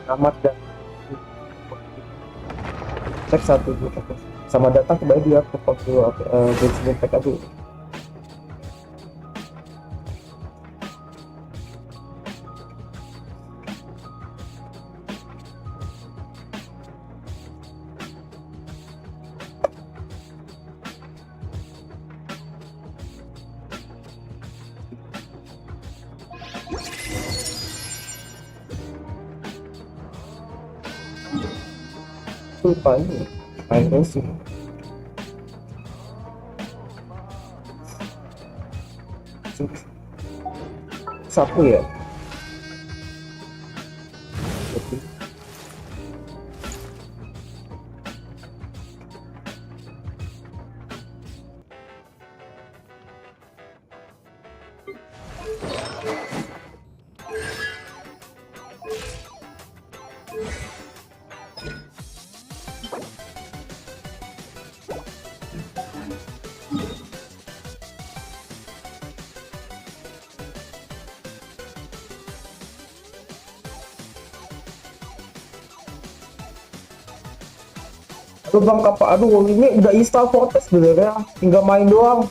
Amat dan cek satu gitu sama datang kembali dia ke Genshin Impact aja. Lupa ini main sih sapu ya. Aduh bang apa, aduh ini udah install Fortes sebenarnya, tinggal main doang.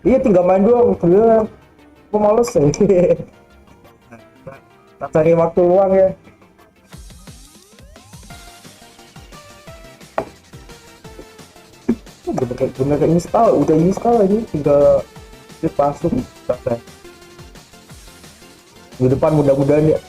Iya tinggal main doang, sebenarnya aku males ya. Tak cari waktu luang ya. Bener install, udah install ini, tinggal masuk. Di depan mudah-mudahan ya.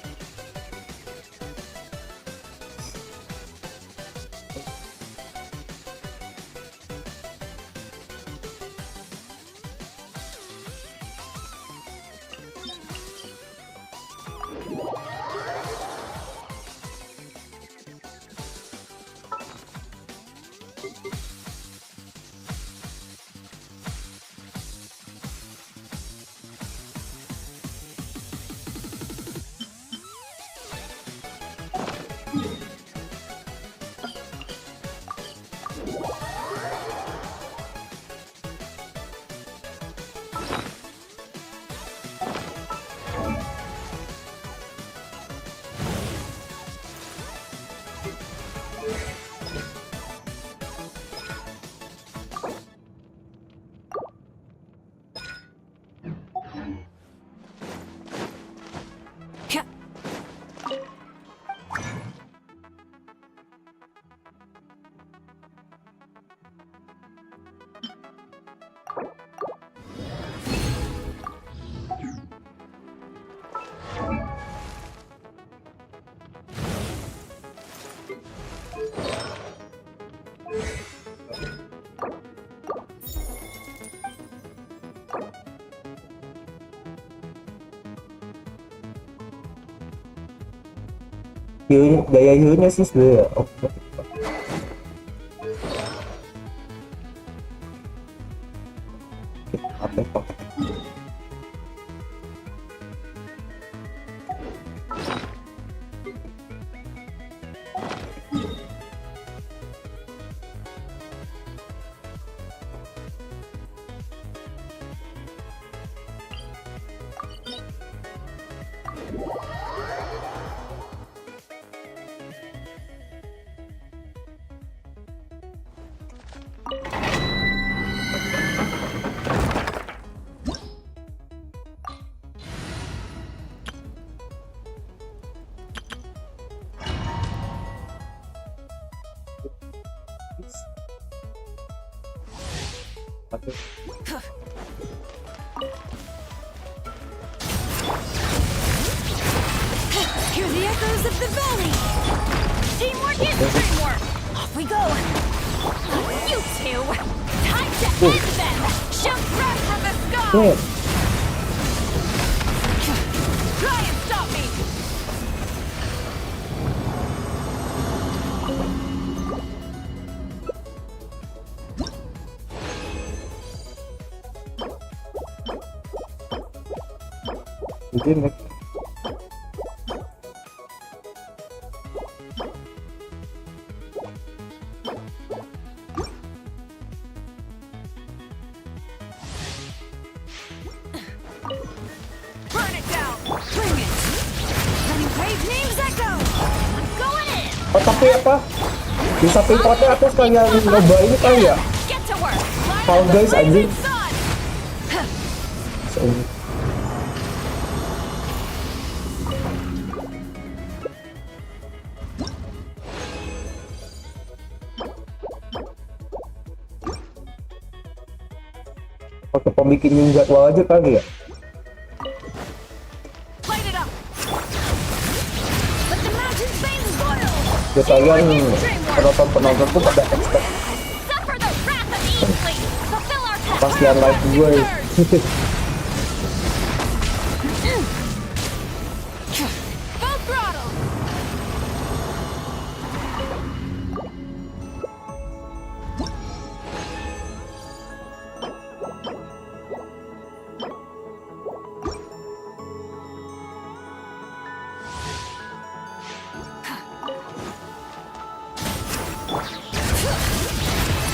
Gaya healnya sih sebenarnya oke. Apa kok Hear the echoes of the valley. Teamwork is dreamwork. Off we go. You two, time to end them. Jump right from the sky. Try and stop me. mungkin Name's Echo. I'm going in. Oh tapi apa? Bisa pivotnya atau sekalian nyoba ini kali ya? Get to work. Light How up the guys anjing? blazing sun. Pakai pembikin jadwal aja kali ya? Light it up. Let the mountain's veins boil. Ya kalian penonton tuh pada expect Suffer the wrath of the Eastly. Fulfill our task. pastian live gue. Full throttle.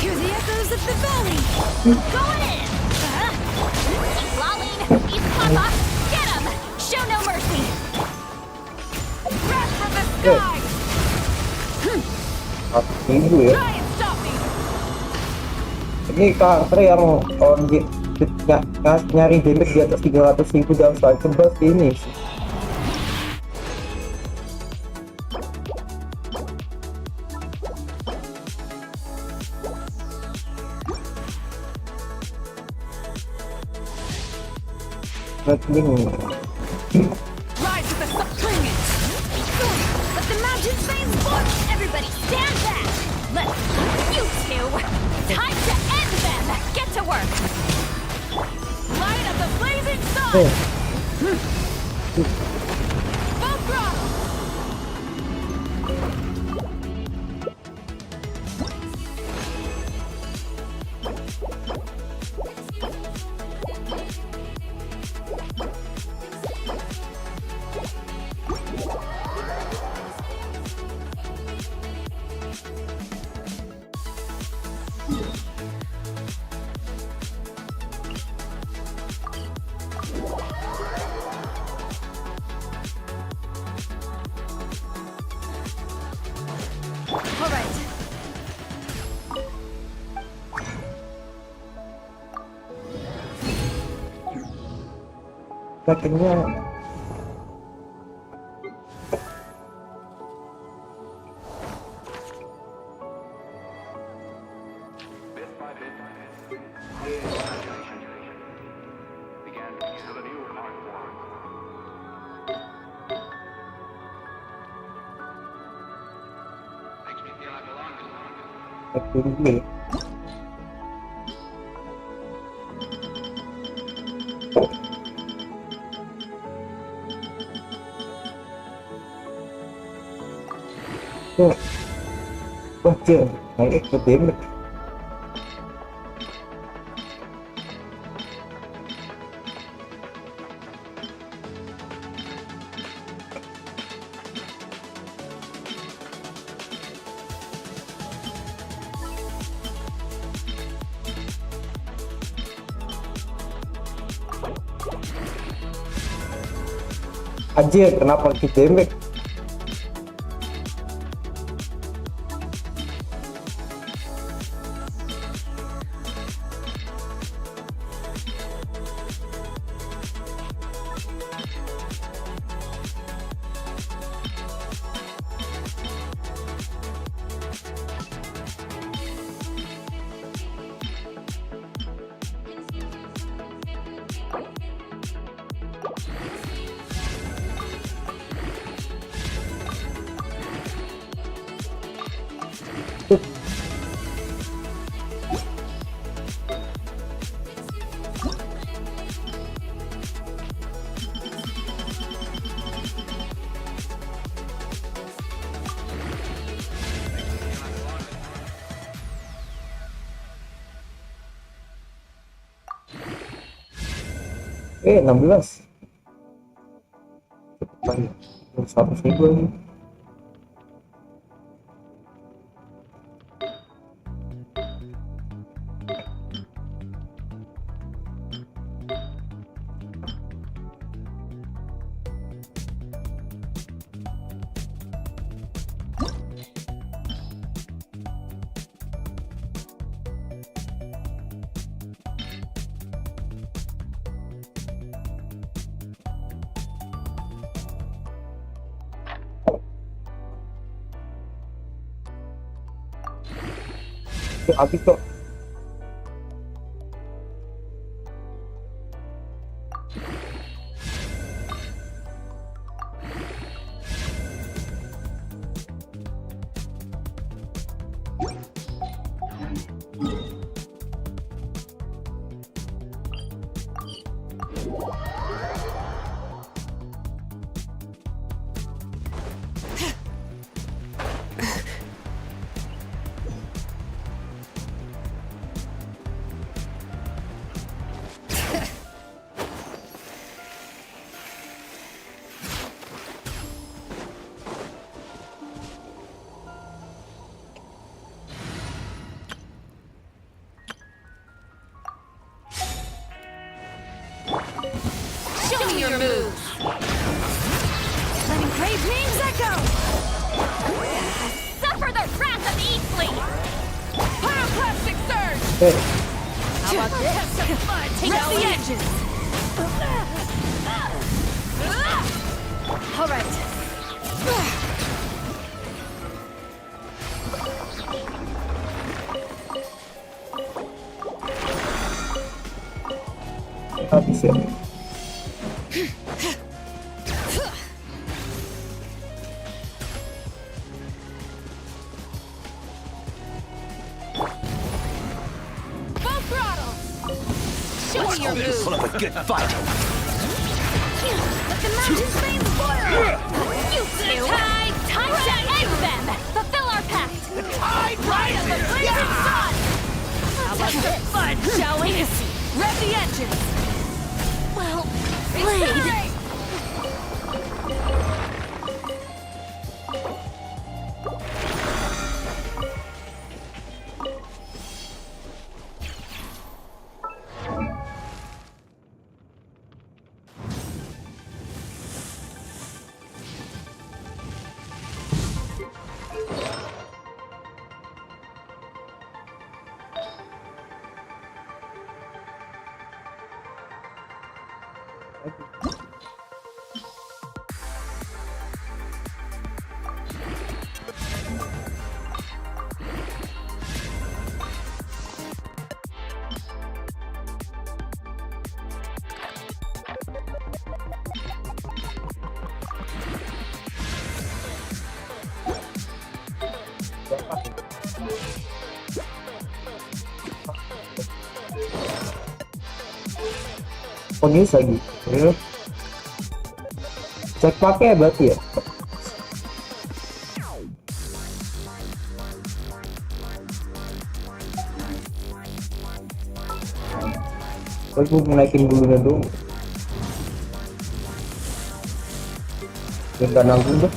Hear the echoes of the valley. Going in. Keep lolling. East Papa. Get him. Show no mercy. Wrath from the sky. Minggu ya. Try and stop me. Ini karakter yang nyari damage di atas 300.000 dalam sekali tebas ini sih. Rise with the subterraneans. Let the mountains veins boil. Everybody stand back. Let's you two. Time to end them. Get to work. Light up the blazing sun. Full throttle. All right. Akhirnya tinggi. Wah chưa, naik ke damage. Anjir, kenapa ke damage? Eh 16 cepetan 100.000 ini. Habis kok. Show me your moves. Letting brave names echo. Suffer the wrath of Eastling. Pyroclastic surge. Eh, How about this? Have some fun. Take out the edges. All right. habis ya. Full throttle. Show me your moves. Put up a good fight. Let the mountain's flames boil. You two. Time to end them. Fulfill our pact. The tide rises. The blazing sun. How about some fun, shall we? Rev the engines. Well played. Pengis lagi. Ya. Cek pakai berarti ya. Aku naikin dulunya dong. Jangan nanggung deh.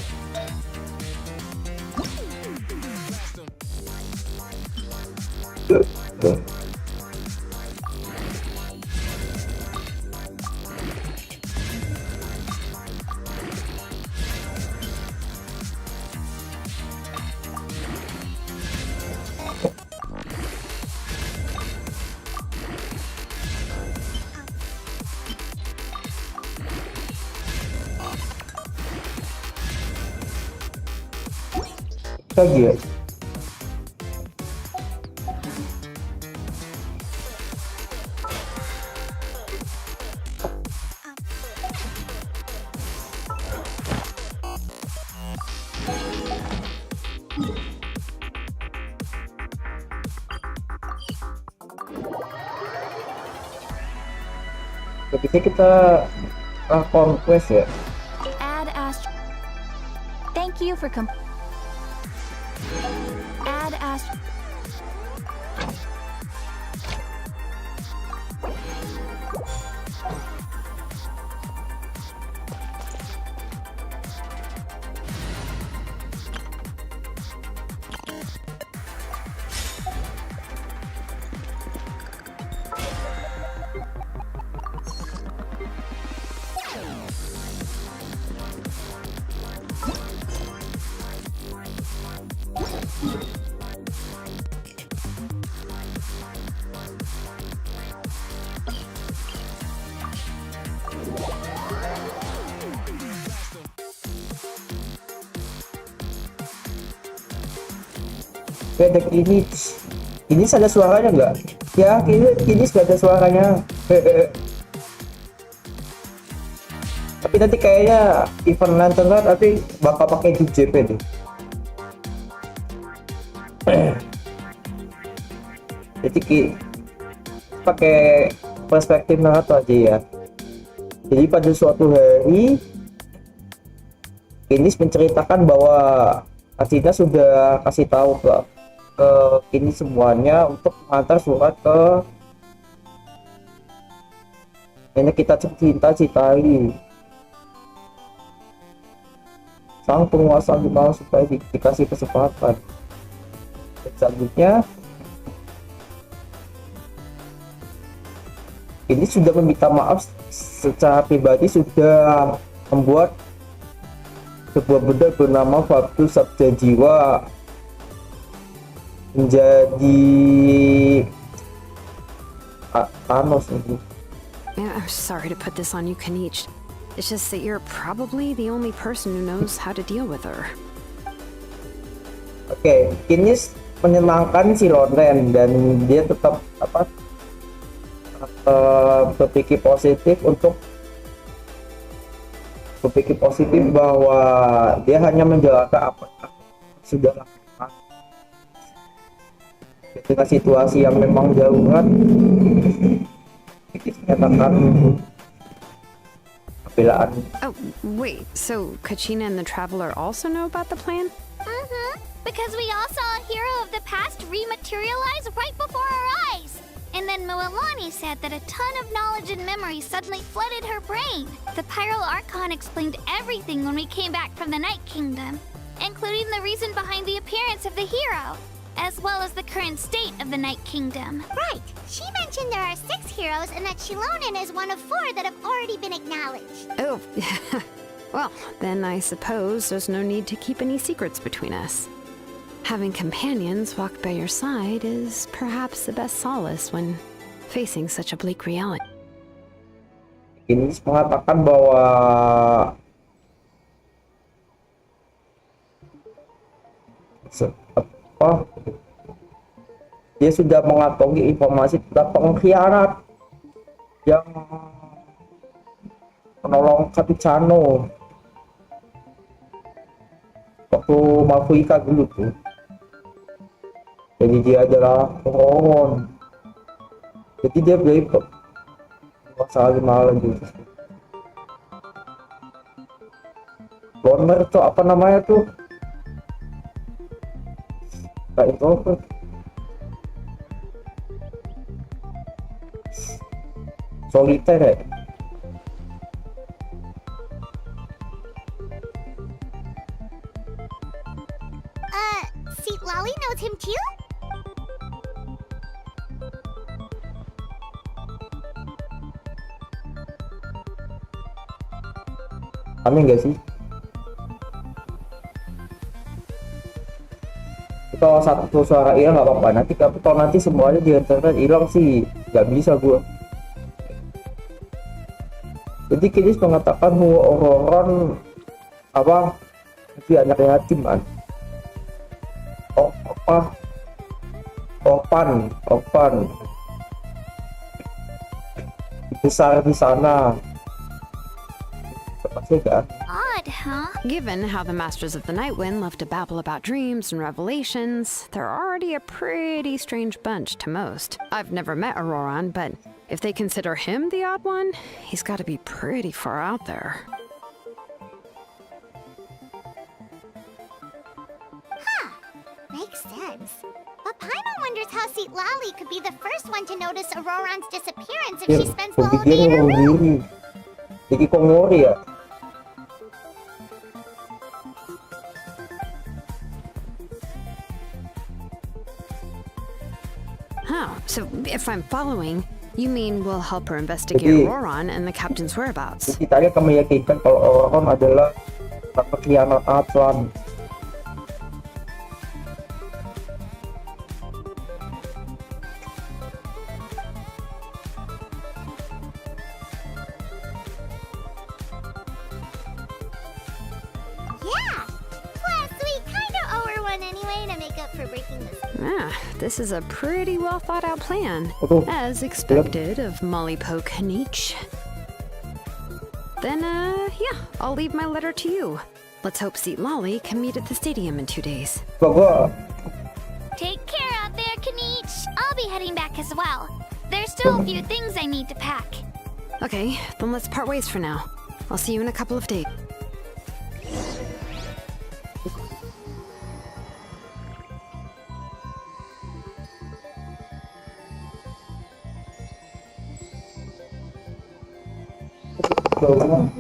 Lagi ya. Ketika kita conquest ya. Add Astro. Thank you for Add Astro. Ada Ini ada suaranya nggak? Ya, ini sudah ada suaranya. Tapi nanti kayaknya event Lantern tapi bakal pakai JP deh. Jadi pakai perspektif narator aja ya. Jadi pada suatu hari Kinis menceritakan bahwa Athena sudah kasih tahu ke Kinis semuanya untuk mengantar surat ke nenek kita tercinta Citali, sang penguasa di malam, supaya dikasih kesempatan. Dan selanjutnya ini sudah meminta maaf secara pribadi, sudah membuat sebuah benda bernama Faktu Sabda Jiwa menjadi Thanos ini. I'm sorry to put this on you, Kanich. It's just that you're probably the only person who knows how to deal with her. Oke, Kinis menyenangkan si Loren dan dia tetap berpikir positif bahwa dia hanya menjalankan apa yang sudah lakukan. Ketika situasi yang memang darurat, Kinis menyatakan pembelaan. Oh, wait, so Kachina and the Traveler also know about the plan? Because we all saw a hero of the past rematerialize right before our eyes. And then Moelani said that a ton of knowledge and memory suddenly flooded her brain. The Pyro Archon explained everything when we came back from the Night Kingdom, including the reason behind the appearance of the hero, as well as the current state of the Night Kingdom. Right. She mentioned there are 6 heroes and that Shilonen is one of 4 that have already been acknowledged. Oh, well, then I suppose there's no need to keep any secrets between us. Having companions walk by your side is perhaps the best solace when facing such a bleak reality. Ini mengatakan bahwa dia sudah mengantongi informasi tentang pengkhianat yang menolong Capitano waktu Malfuika dulu tuh. Jadi dia adalah Ron. Jadi dia beli masalah malam gitu. Loner tuh apa namanya tuh? Kayak introvert. Soliter ya. Seat Lolly knows him too? Aneh nggak sih? Kalau satu suara hilang nggak apa-apa, nanti kalau nanti semuanya di internet hilang sih nggak bisa gua. Jadi Kinis mengatakan bahwa orang itu anak yatim kan. Opan besar di sana. Pasti kan? Odd, huh? Given how the Masters of the Night Wind love to babble about dreams and revelations, they're already a pretty strange bunch to most. I've never met Auroran, but if they consider him the odd one, he's got to be pretty far out there. Makes sense. But Paimon wonders how Seat Lolly could be the first one to notice Auroran's disappearance if she spends the whole day in her room. Jadi Kongori ya. Oh, so if I'm following, you mean we'll help her investigate Jadi- Auroran and the captain's whereabouts? Kita akan meyakinkan kalau Auroran adalah pengkhianat ARCHON. Yeah. Plus, we kind of owe her one anyway to make up for breaking this. This is a pretty well thought out plan, Aduh. as expected of Molly Poke Niche. Then, yeah, I'll leave my letter to you. Let's hope Seat Lolly can meet at the stadium in 2 days. Gua Take care out there, Kanich. I'll be heading back as well. There's still a few things I need to pack. Okay, then let's part ways for now. I'll see you in a couple of days. gua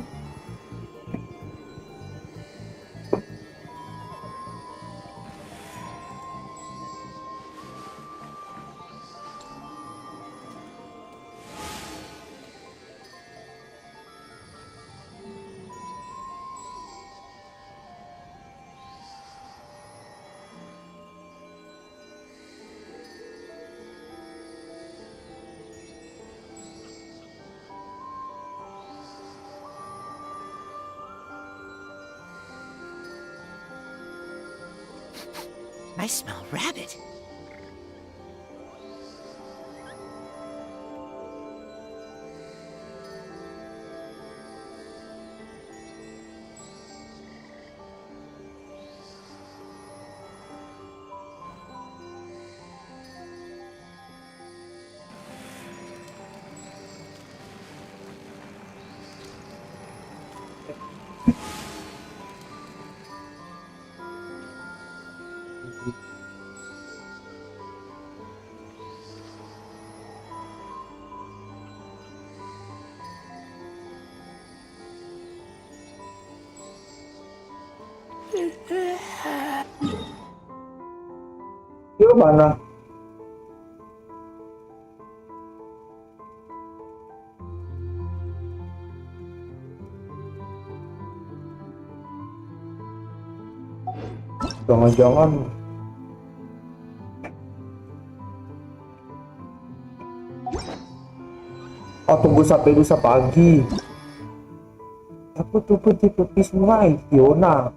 I smell rabbit. Yuk mana? Jangan-jangan tunggu sampai lusa pagi. Aku tuh peti sungai Fiona.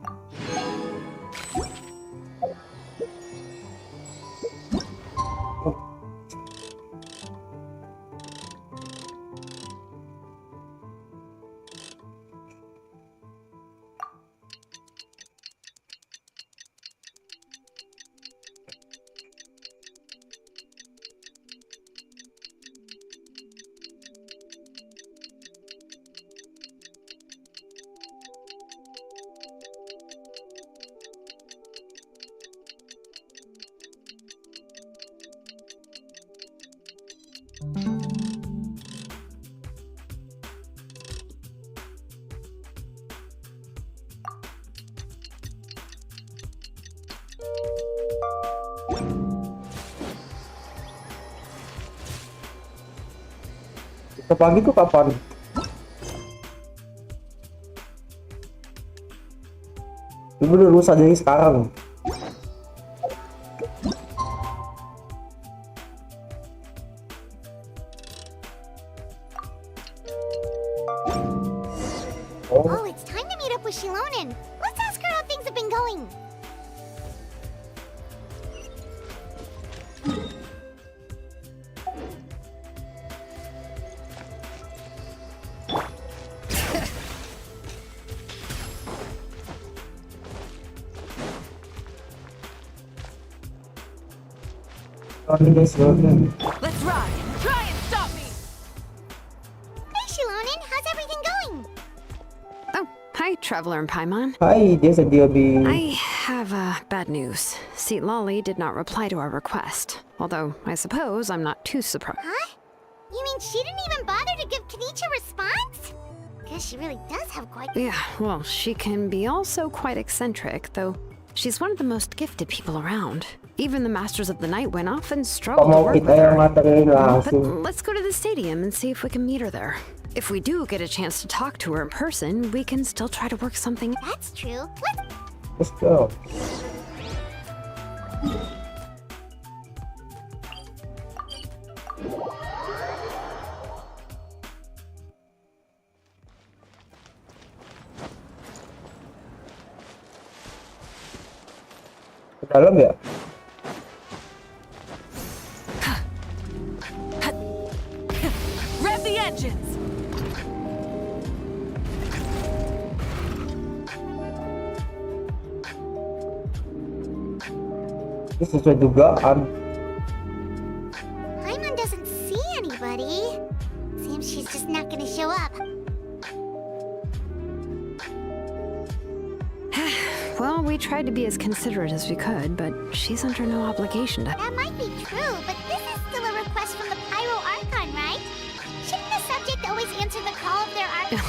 Pagi tuh kapan? Ibu dulu saja sekarang. Oh, it's time to meet up with Shilonen. Let's ask her how things have been going. Let's ride. Try and stop me. Hey, Shilonen, how's everything going? Oh, hi, Traveler and Paimon. Hai, dia sedia bi. I have bad news. Seat Lolly did not reply to our request. Although, I suppose I'm not too surprised. Huh? You mean she didn't even bother to give Kanich a response? Guess she really does have quite... Yeah, well, she can be also quite eccentric, though she's one of the most gifted people around. Even the Masters of the Night Wind often struggle to Mau work kita with yang her. materin But langsung. let's go to the stadium and see if we can meet her there. If we do get a chance to talk to her in person, we can still try to work something. That's true. Let's Let's... go. Ke dalam ya? Rev the engines! Ini sesuai dugaan. Paimon doesn't see anybody. Seems she's just not gonna show up. Well, we tried to be as considerate as we could, but she's under no obligation to. That might be true, but this is still a request from the Pyro Archon, right? Shouldn't the subject always answer the call of their Archon?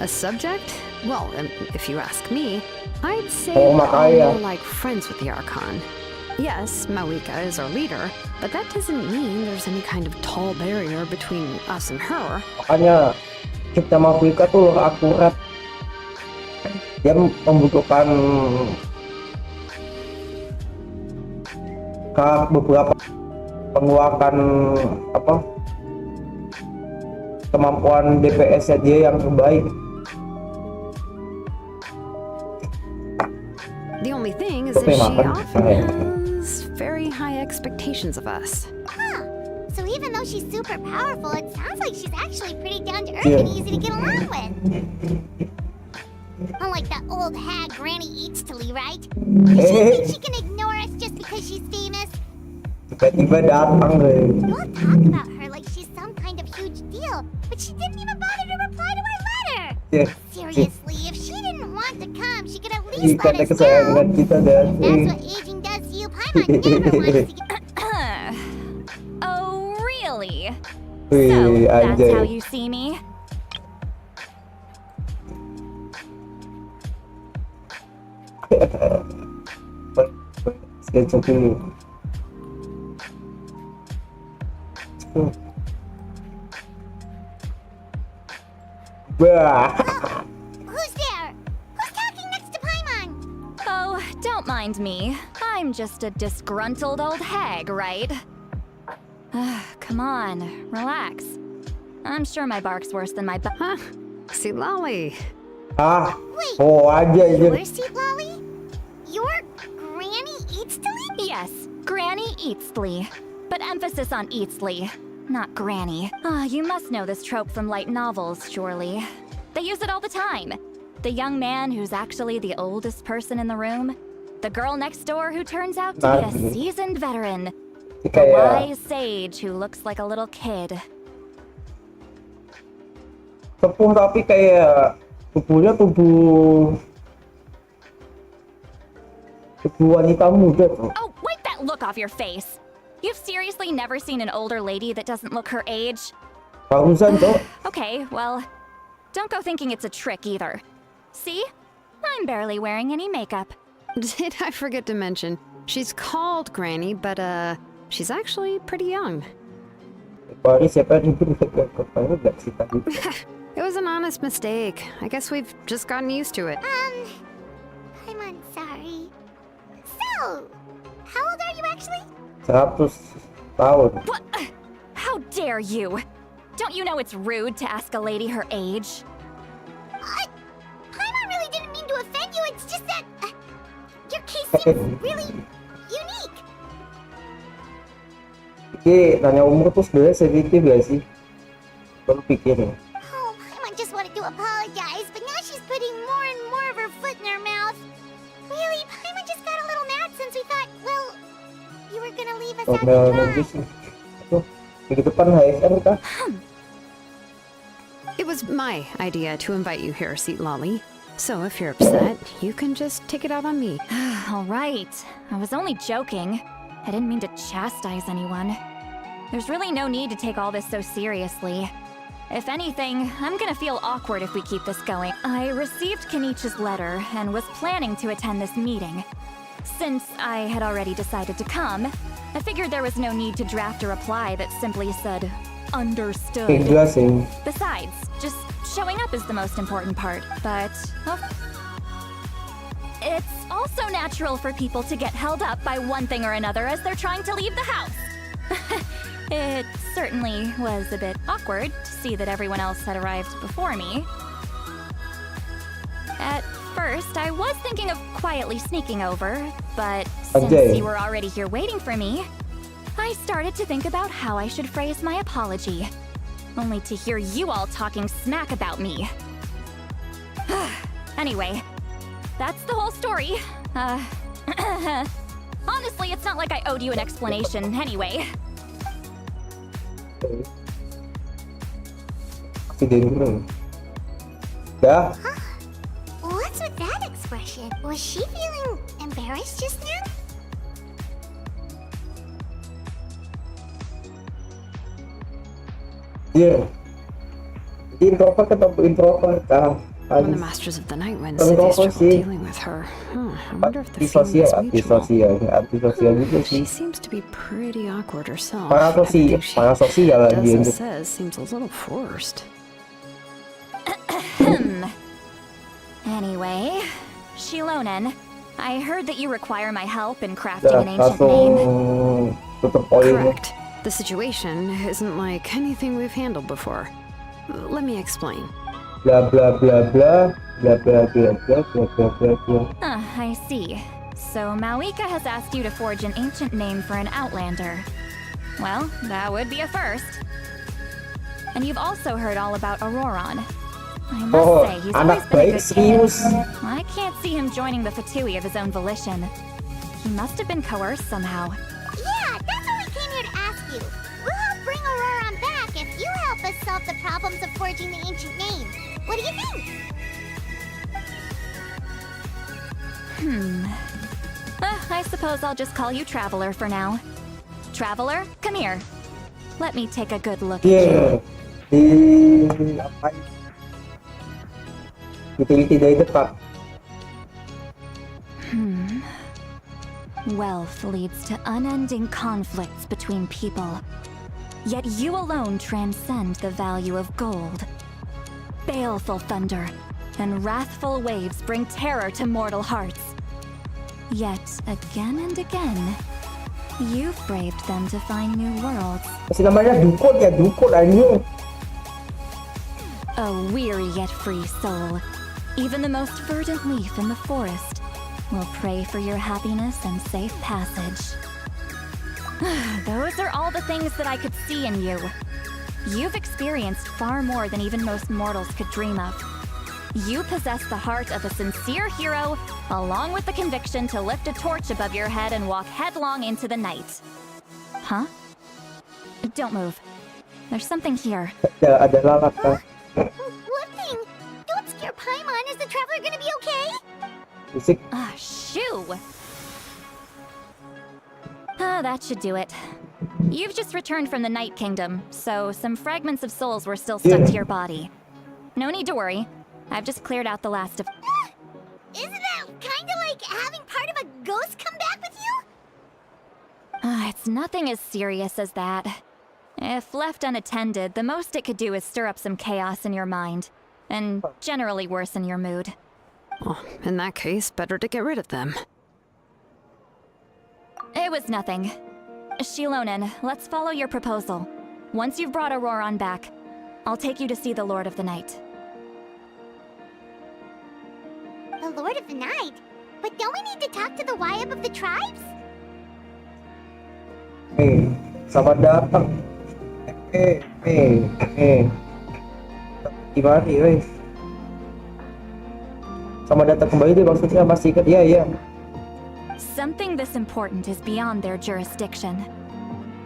A subject? Well, if you ask me, I'd say Oh, we're all makaya. more like friends with the Archon. Yes, Mawika is our leader, but that doesn't mean there's any kind of tall barrier between us and her. Makanya kita Mafika tuh akurat. Dia membutuhkan beberapa penguakan kemampuan DPS-nya dia yang terbaik. The only thing is that she often has very high expectations of us. Huh. So even though she's super powerful, it sounds like she's actually pretty down to earth Yeah. and easy to get along with. Unlike that old hag Granny Eatstily, right? Does she think she can ignore us just because she's famous? Tiba-tiba datang deh. You all talk about her like she's some kind of huge deal, but she didn't even bother to reply to our letter. Yeah. Seriously, if she didn't want to come, she could at least let Ikan us kesayangan know. kita dan If that's what aging does to you, Paimon never wants to get... Oh, really? Wih, So, that's anjay. how you see me? Sketch dulu. Wah. Who's there? Who's talking next to Paimon? Oh, don't mind me. I'm just a disgruntled old hag, right? Come on, relax. I'm sure my bark's worse than my Huh? See, Lolly. Ah, Wait, oh aja your aja. seat, Lolly? Your Granny Eatstily? Yes, Granny Eatsley. But emphasis on Eatsley, not Granny. You must know this trope from light novels, surely. They use it all the time. The young man who's actually the oldest person in the room. The girl next door who turns out to be a seasoned veteran. The Kayak wise sage who looks like a little kid. sepuh tapi kayak tubuhnya tubuh wanita muda tuh. Oh, wipe that look off your face. You've seriously never seen an older lady that doesn't look her age? Barusan tuh. Okay, well, don't go thinking it's a trick either. See? I'm barely wearing any makeup. Did I forget to mention? She's called Granny, but she's actually pretty young. Baru siapa yang kepala nggak sih tadi? It was an honest mistake. I guess we've just gotten used to it. Paimon, sorry. So, how old are you actually? 100 tahun. What? How dare you? Don't you know it's rude to ask a lady her age? Paimon really didn't mean to offend you, it's just that... your case seems really unique. Jadi nanya umur tuh sebenarnya sensitif gak sih? Baru pikirin. Oh, Paimon just wanted to apologize, but now she's putting more and more of her foot in her mouth. Really, Paimon just got a little mad since we thought, well, you were gonna leave us out Ngomel to nunggu dry. sih. Tuh, di depan HSM kah? It was my idea to invite you here, Seat Lolly. So if you're upset, you can just take it out on me. All right. I was only joking. I didn't mean to chastise anyone. There's really no need to take all this so seriously. If anything, I'm gonna feel awkward if we keep this going. I received Kenichi's letter and was planning to attend this meeting. Since I had already decided to come, I figured there was no need to draft a reply that simply said, understood. Jelas sih. Besides, just showing up is the most important part, but well, it's also natural for people to get held up by one thing or another as they're trying to leave the house. It certainly was a bit awkward to see that everyone else had arrived before me. At first, I was thinking of quietly sneaking over, but Okay. since you were already here waiting for me, I started to think about how I should phrase my apology. Only to hear you all talking smack about me. Anyway, that's the whole story. Honestly, it's not like I owed you an explanation anyway. Accident dulu. Dah. What's with that expression? Was she feeling embarrassed just now? Iya. Jadi introvert atau introvert? When the Masters of the Night Wind Kalau say they introvert struggle sih. dealing with her, I wonder if the Antisosial, feeling is mutual. antisosial juga sih. She seems to be pretty awkward herself. Parasosial, Everything she parasosial does lagi. and says seems a little forced. Anyway, Shilonen, I heard that you require my help in crafting Dah, an ancient name. langsung tutup poin. Correct. The situation isn't like anything we've handled before. Let me explain. Bla bla bla bla bla bla bla bla bla bla bla bla. I see. So Mawika has asked you to forge an ancient name for an outlander. Well, that would be a first. And you've also heard all about Auroron. I must Oh, say, he's anak always been a baik good kid. serius. I can't see him joining the Fatui of his own volition. He must have been coerced somehow. Yeah, that's what we came here to ask you. We'll help bring Auroron back if you help us solve the problems of forging the ancient name. What do you think? I suppose I'll just call you Traveler for now. Traveler, come here. Let me take a good look at you. Iya. Apa? Utility dari depan. Wealth leads to unending conflicts between people. Yet you alone transcend the value of gold. Baleful thunder and wrathful waves bring terror to mortal hearts. Yet again and again, you've braved them to find new worlds. Masih namanya dukun ya, dukun anjing. A weary yet free soul. Even the most verdant leaf in the forest will pray for your happiness and safe passage. Those are all the things that I could see in you. You've experienced far more than even most mortals could dream of. You possess the heart of a sincere hero, along with the conviction to lift a torch above your head and walk headlong into the night. Huh? Don't move. There's something here. Ada lalat kan. What thing? Don't scare Paimon. Is the traveler gonna be okay? Fisik. Shoo! That should do it. You've just returned from the Night Kingdom, so some fragments of souls were still stuck to your body. No need to worry. I've just cleared out the last of... Isn't that kinda like having part of a ghost come back with you? It's nothing as serious as that. If left unattended, the most it could do is stir up some chaos in your mind, and generally worsen your mood. Well, in that case, better to get rid of them. It was nothing. Shilonen, let's follow your proposal. Once you've brought Auroron back, I'll take you to see the Lord of the Night. The Lord of the Night? But don't we need to talk to the Wayab of the tribes? Selamat datang. Gimana nih, guys? Selamat datang kembali deh, maksudnya masih ingat? Iya. Something this important is beyond their jurisdiction.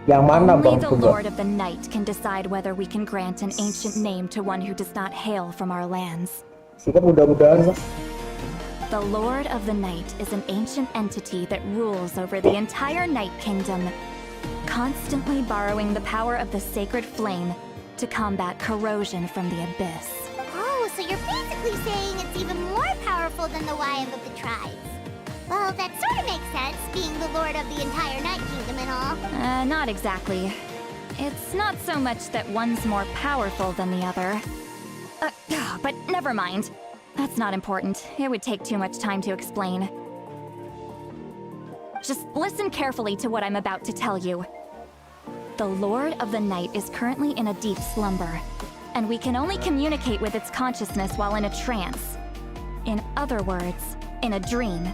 Yang mana Only bang? the Coba. Lord of the Night can decide whether we can grant an ancient name to one who does not hail from our lands. Singkat mudah-mudahan. The Lord of the Night is an ancient entity that rules over the entire Night Kingdom, constantly borrowing the power of the sacred flame to combat corrosion from the abyss. Oh, so you're basically saying it's even more powerful than the Wayab of the tribes. Well, that sort of makes sense, being the lord of the entire Night Kingdom and all. Not exactly. It's not so much that one's more powerful than the other. But never mind. That's not important. It would take too much time to explain. Just listen carefully to what I'm about to tell you. The Lord of the Night is currently in a deep slumber, and we can only communicate with its consciousness while in a trance. In other words, in a dream.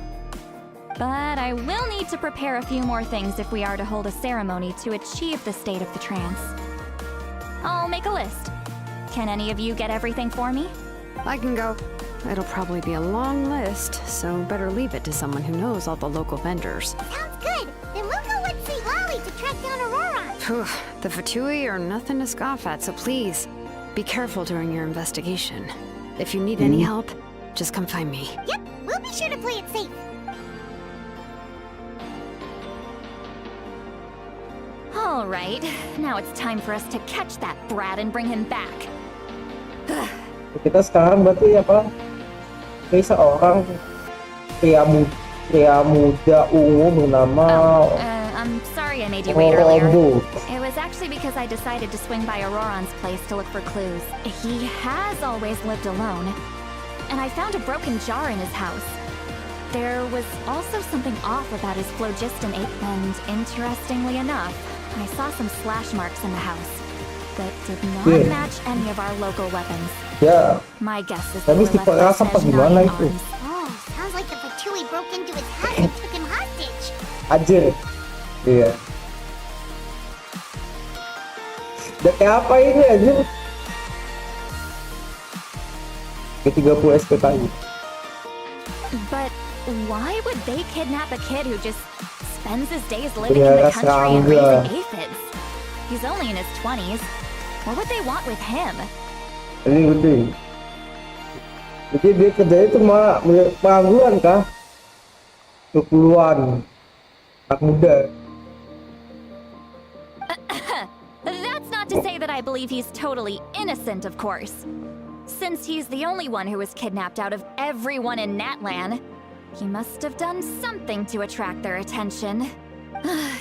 But I will need to prepare a few more things if we are to hold a ceremony to achieve the state of the trance. I'll make a list. Can any of you get everything for me? I can go. It'll probably be a long list, so better leave it to someone who knows all the local vendors. Sounds good. Then we'll go with St. Lolly to track down Aurora. Phew, the Fatui are nothing to scoff at, so please, be careful during your investigation. If you need any help, just come find me. Yep, we'll be sure to play it safe. All right, now it's time for us to catch that brat and bring him back. Kita sekarang berarti apa? Kayak seorang pria muda ungu bernama I'm sorry I made you wait earlier. Rombo. It was actually because I decided to swing by Auroron's place to look for clues. He has always lived alone, and I found a broken jar in his house. There was also something off about his phlogiston ape, and interestingly enough, I saw some slash marks in the house that did not match any of our local weapons. Ya, My guess is tapi they were tipe left rasa apa as gimana gnawing itu? arms. Oh, sounds like the Fatui broke into his house and took him hostage. Anjir. Iya. Udah kayak apa ini anjir? Ke-30 SPKI. But why would they kidnap a kid who just spends his days living in the Pelihara country and serangga. raising aphids? He's only in his 20s. What would they want with him? Ini gede. Jadi dia kerjanya cuma pengangguran kah? 20-an. Anak muda. That's not to say that I believe he's totally innocent, of course. Since he's the only one who was kidnapped out of everyone in Natlan, he must have done something to attract their attention.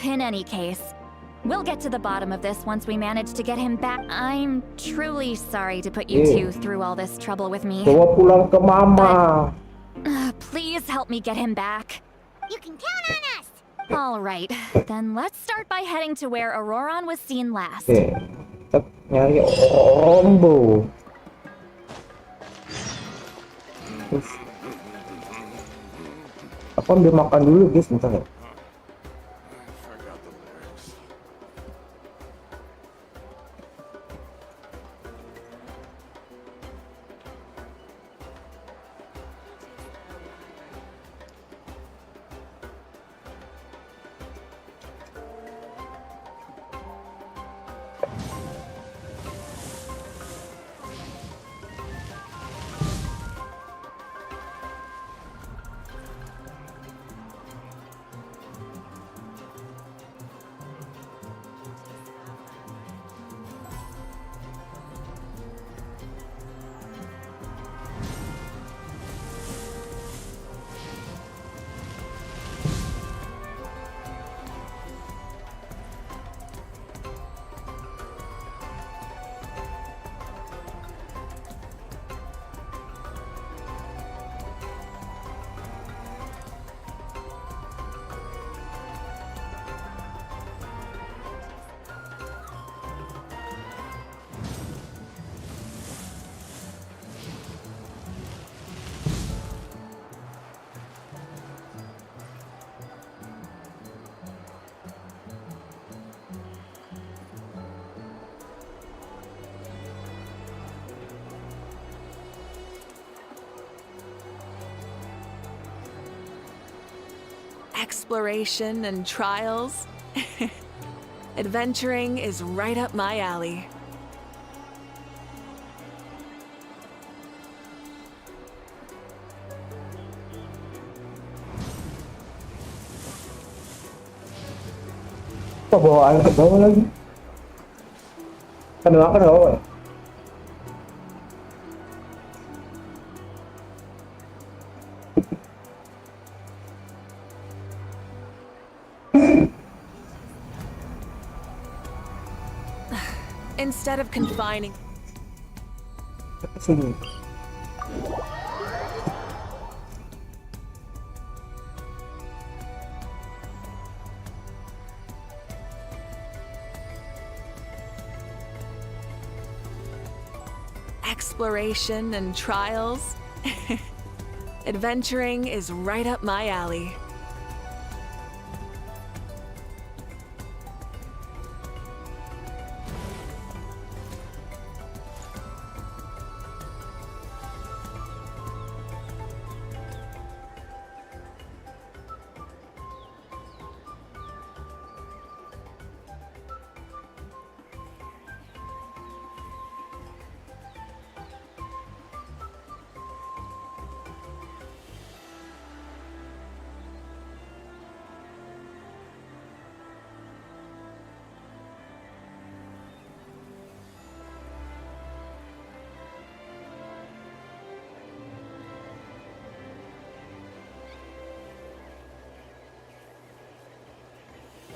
In any case, we'll get to the bottom of this once we manage to get him back. I'm truly sorry to put you two through all this trouble with me. Bawa pulang ke mama. Please help me get him back. You can count on us. All right, then let's start by heading to where Auroron was seen last. Oke. Kita nyari Rombo. Aku ambil makan dulu guys, bentar ya. Exploration and trials. Adventuring is right up my alley. Kok bawa air ke bawah lagi? Kan makan ke bawah. Instead of confining Sini. exploration and trials. Adventuring is right up my alley.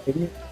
Ini ya.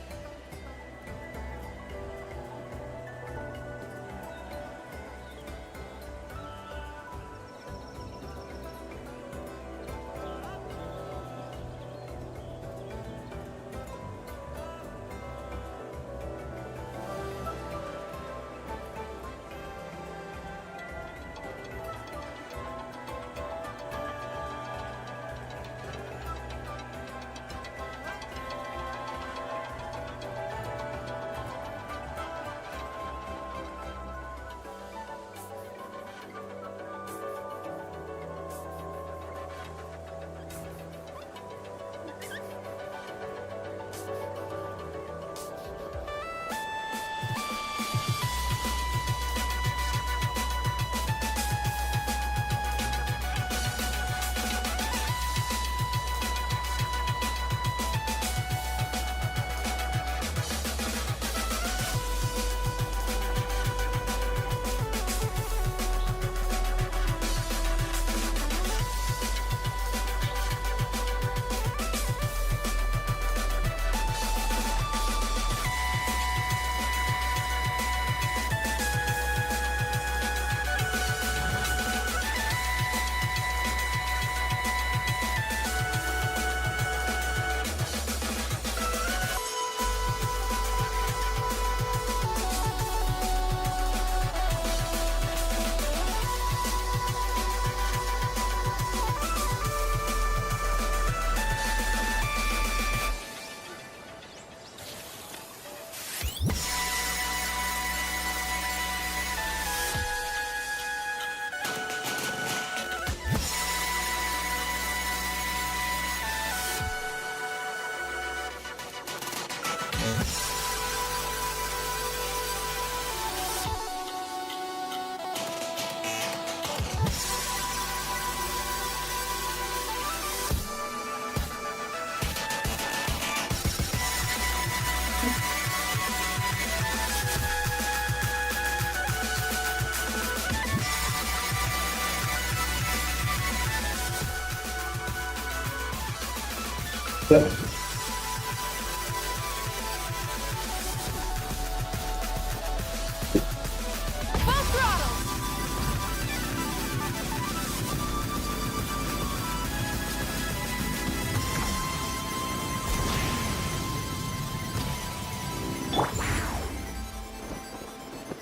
Full throttle!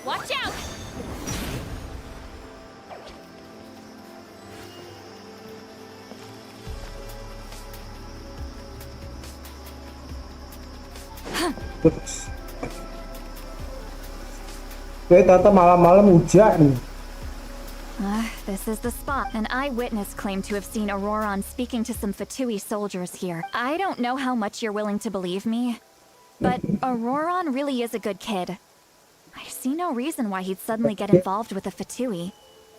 Watch out! Terus ternyata malam-malam hujan. This is the spot. An eyewitness claimed to have seen Auroron speaking to some Fatui soldiers here. I don't know how much you're willing to believe me, but Auroron really is a good kid. I see no reason why he'd suddenly get involved with a Fatui.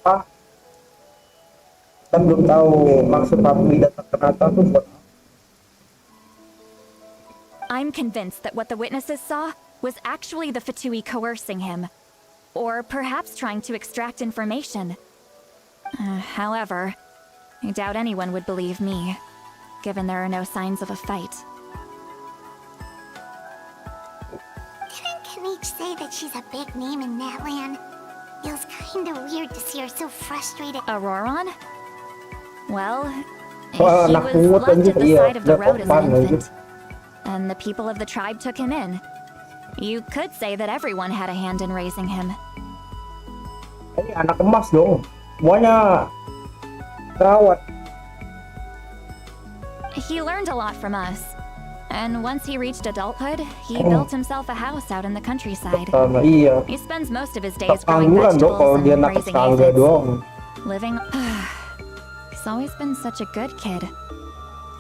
Ah, kita belum tahu maksud Fatui datang ke Natal tuh buat apa. I'm convinced that what the witnesses saw was actually the Fatui coercing him, or perhaps trying to extract information. However, I doubt anyone would believe me, given there are no signs of a fight. Didn't Kanik say that she's a big name in that land? Feels kinda weird to see her so frustrated. Auroron? Well, Wah, he anak was pungut left anjir, at the iya, side of the udah road as topan an anjir. infant, and the people of the tribe took him in. You could say that everyone had a hand in raising him. Ini anak emas dong, semuanya terawat. He learned a lot from us. And once he reached adulthood, he built himself a house out in the countryside. Iya. He spends most of his days growing Panggulan dong kalau vegetables dia and nakes raising tangga aphids. doang. Living... He's always been such a good kid.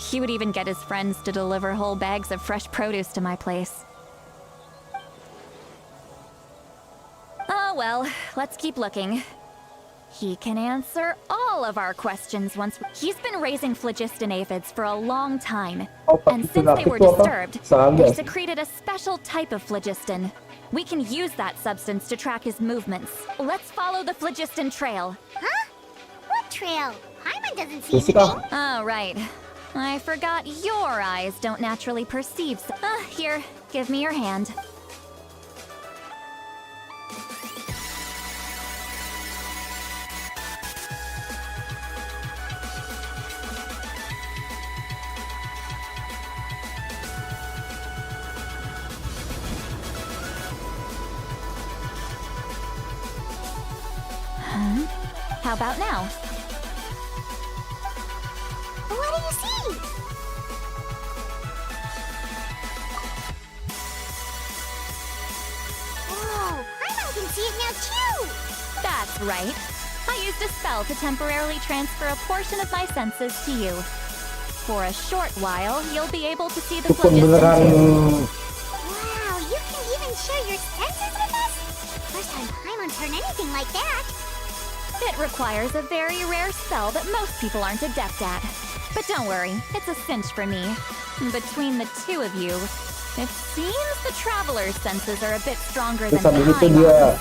He would even get his friends to deliver whole bags of fresh produce to my place. Oh well, let's keep looking. He can answer all of our questions once... He's been raising phlogiston aphids for a long time. And since they were disturbed, they secreted a special type of phlogiston. We can use that substance to track his movements. Let's follow the phlogiston trail. Huh? What trail? Paimon doesn't see anything. Oh, right. I forgot your eyes don't naturally perceive... Here, give me your hand. How about now? What do you see? Whoa, Paimon can see it now too! That's right. I used a spell to temporarily transfer a portion of my senses to you. For a short while, you'll be able to see the Itu pun phlogiston beneran too. Wow, you can even share your senses with us? First time Paimon's heard anything like that. It requires a very rare spell that most people aren't adept at. But don't worry, it's a cinch for me. Between the two of you, it seems the traveler's senses are a bit stronger than Terus habis itu dia Paimon's.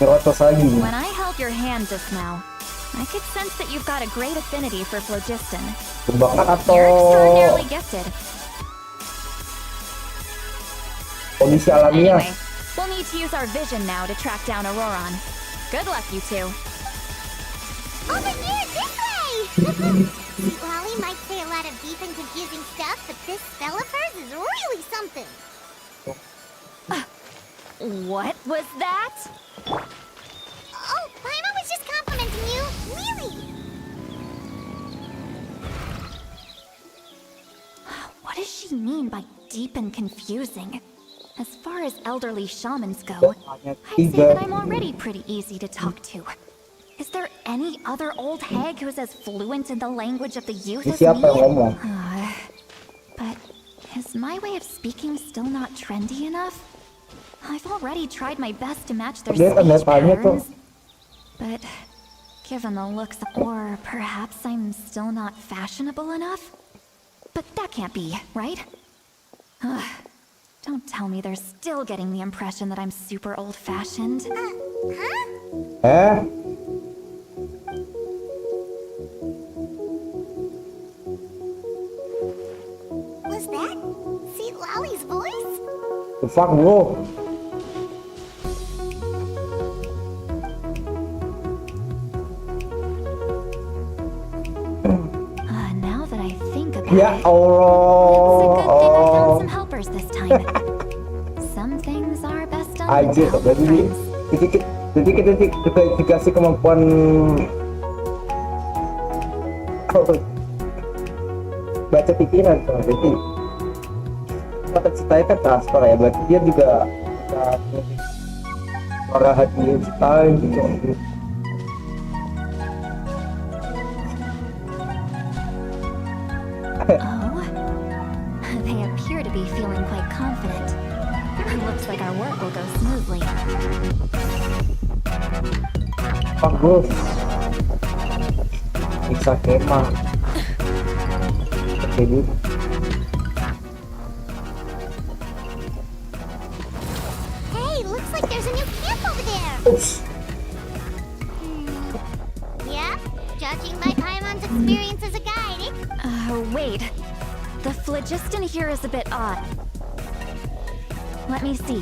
ngerotos lagi. When I held your hand just now, I could sense that you've got a great affinity for phlogiston. Jebakan atau You're extraordinarily gifted. kondisi alamiah? Anyway, we'll need to use our vision now to track down Auroron. Good luck, you two. Over here, this way! Sweet Lolly might say a lot of deep and confusing stuff, but this spell of hers is really something. What was that? Oh, Paimon was just complimenting you. Really? What does she mean by deep and confusing? As far as elderly shamans go, I'd say that I'm already pretty easy to talk to. Is there any other old hag who's as fluent in the language of the youth Ini as me? siapa yang ngomong? But is my way of speaking still not trendy enough? I've already tried my best to match their Dia kan speech tanya tuh. patterns. But given the looks, or perhaps I'm still not fashionable enough? But that can't be, right? Ugh. Don't tell me they're still getting the impression that I'm super old-fashioned. Huh? Was that Sweet Lolly's voice? The fuck bro? Now that I think about Ya it, it's a good thing I found Allah. some helpers this time. Some things are best done with Aja, the help of jadi friends. kita dikasih kemampuan baca pikiran tuh. Jadi kata ceritanya kan transfer ya, berarti dia juga bisa suara hati Einstein gitu. Oh, they appear to be feeling quite confident. Looks like our work will go smoothly. Fuck bro, bisa kemah. Jadi Hey, looks like there's a new camp over there. Yeah? Judging by Paimon's experience as a guide, Wait. The phlogiston here is a bit odd. Let me see.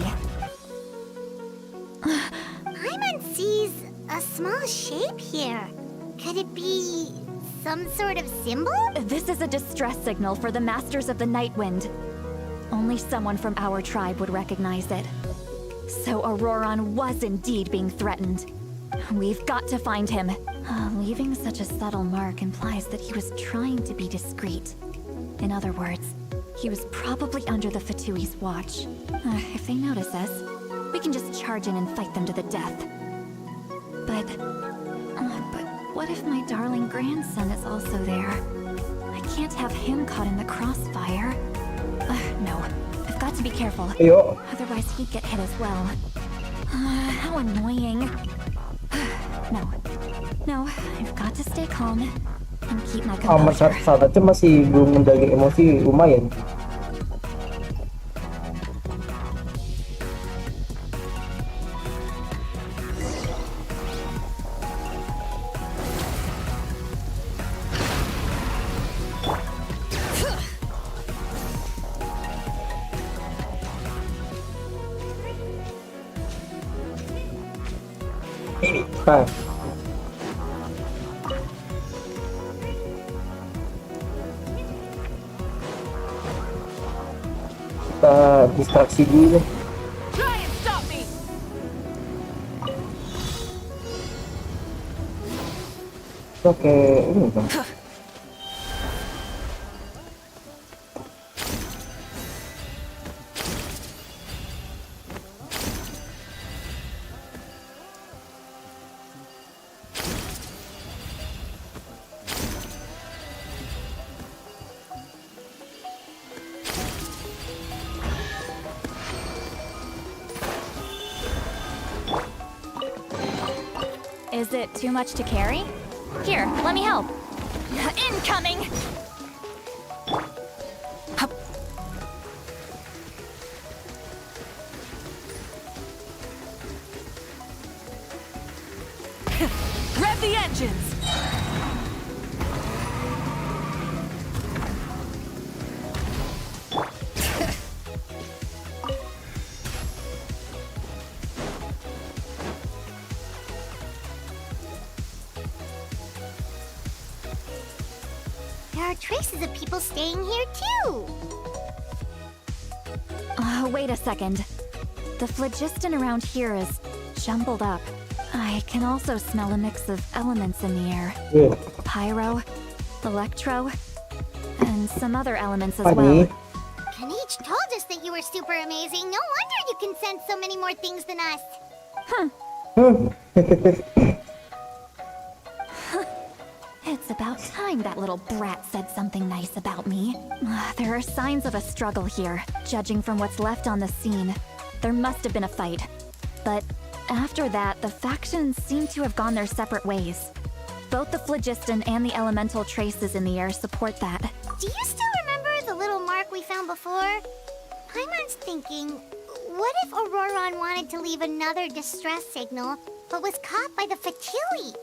Paimon sees a small shape here. Could it be some sort of symbol? This is a distress signal for the Masters of the Night Wind. Only someone from our tribe would recognize it. So Auroron was indeed being threatened. We've got to find him. Leaving such a subtle mark implies that he was trying to be discreet. In other words, he was probably under the Fatui's watch. If they notice us, we can just charge in and fight them to the death. But what if my darling grandson is also there? I can't have him caught in the crossfire. No, I've got to be careful. Ayo. Otherwise he'd get hit as well. How annoying. No, I've got to stay calm and keep my composure. Sahabatnya masih belum menjaga emosi lumayan. Nah. Kita distraksi dulu. Try and stop me! Oke, ini dong. Is it too much to carry? Here, let me help. Incoming! Rev the engines! There are traces of people staying here too. Wait a second. The phlogiston around here is jumbled up. I can also smell a mix of elements in the air. Yeah. Pyro, electro, and some other elements as Funny. well. Kanich told us that you were super amazing. No wonder you can sense so many more things than us. It's about time that little brat said something nice about me. There are signs of a struggle here, judging from what's left on the scene. There must have been a fight. But after that, the factions seem to have gone their separate ways. Both the phlogiston and the elemental traces in the air support that. Do you still remember the little mark we found before? Paimon's thinking, what if Auroron wanted to leave another distress signal, but was caught by the Fatui?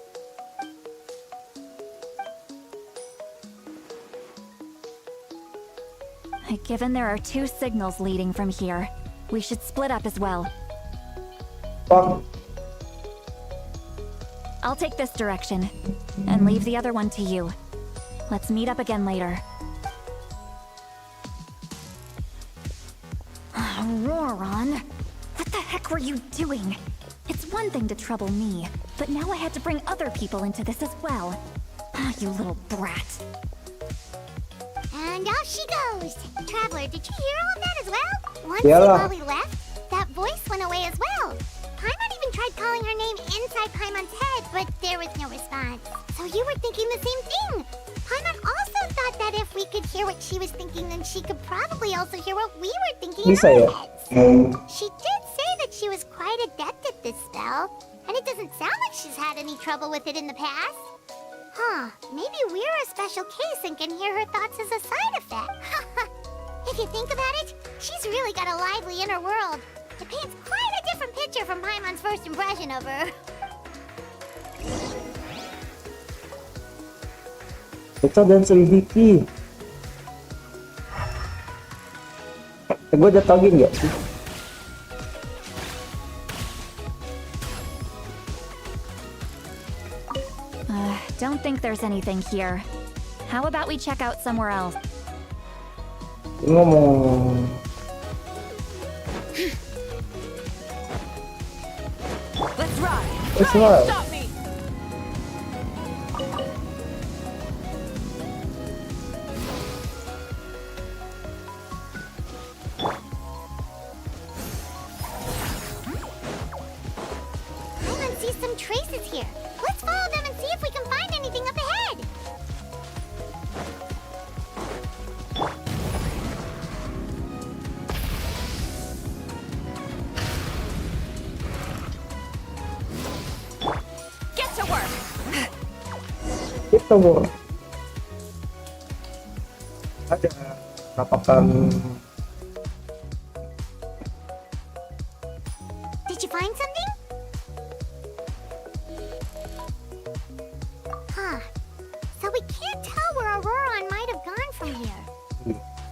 Given there are two signals leading from here, we should split up as well. Fuck. I'll take this direction, and leave the other one to you. Let's meet up again later. Auroron, what the heck were you doing? It's one thing to trouble me, but now I had to bring other people into this as well. You little brat. And off she goes. Traveler, did you hear all of that as well? Once Yeah. Wally left, that voice went away as well. Paimon even tried calling her name inside Paimon's head, but there was no response. So you were thinking the same thing. Paimon also thought that if we could hear what she was thinking, then she could probably also hear what we were thinking in Bisa our ya? heads. She did say that she was quite adept at this spell, and it doesn't sound like she's had any trouble with it in the past. Huh, maybe we're a special case and can hear her thoughts as a side effect. If you think about it, she's really got a lively inner world. It paints quite a different picture from Paimon's first impression of her. Kita dan selidiki. Gue udah tagin gak sih? Don't think there's anything here. How about we check out somewhere else? Dia ngomong. Let's ride! What's Try and wrong? stop me! Paimon sees some traces here. Let's follow them and see if we can find anything up ahead. Get to work! Kita mo. Ada tapakan. Did you find something? Huh. So we can't tell where Auroron might have gone from here.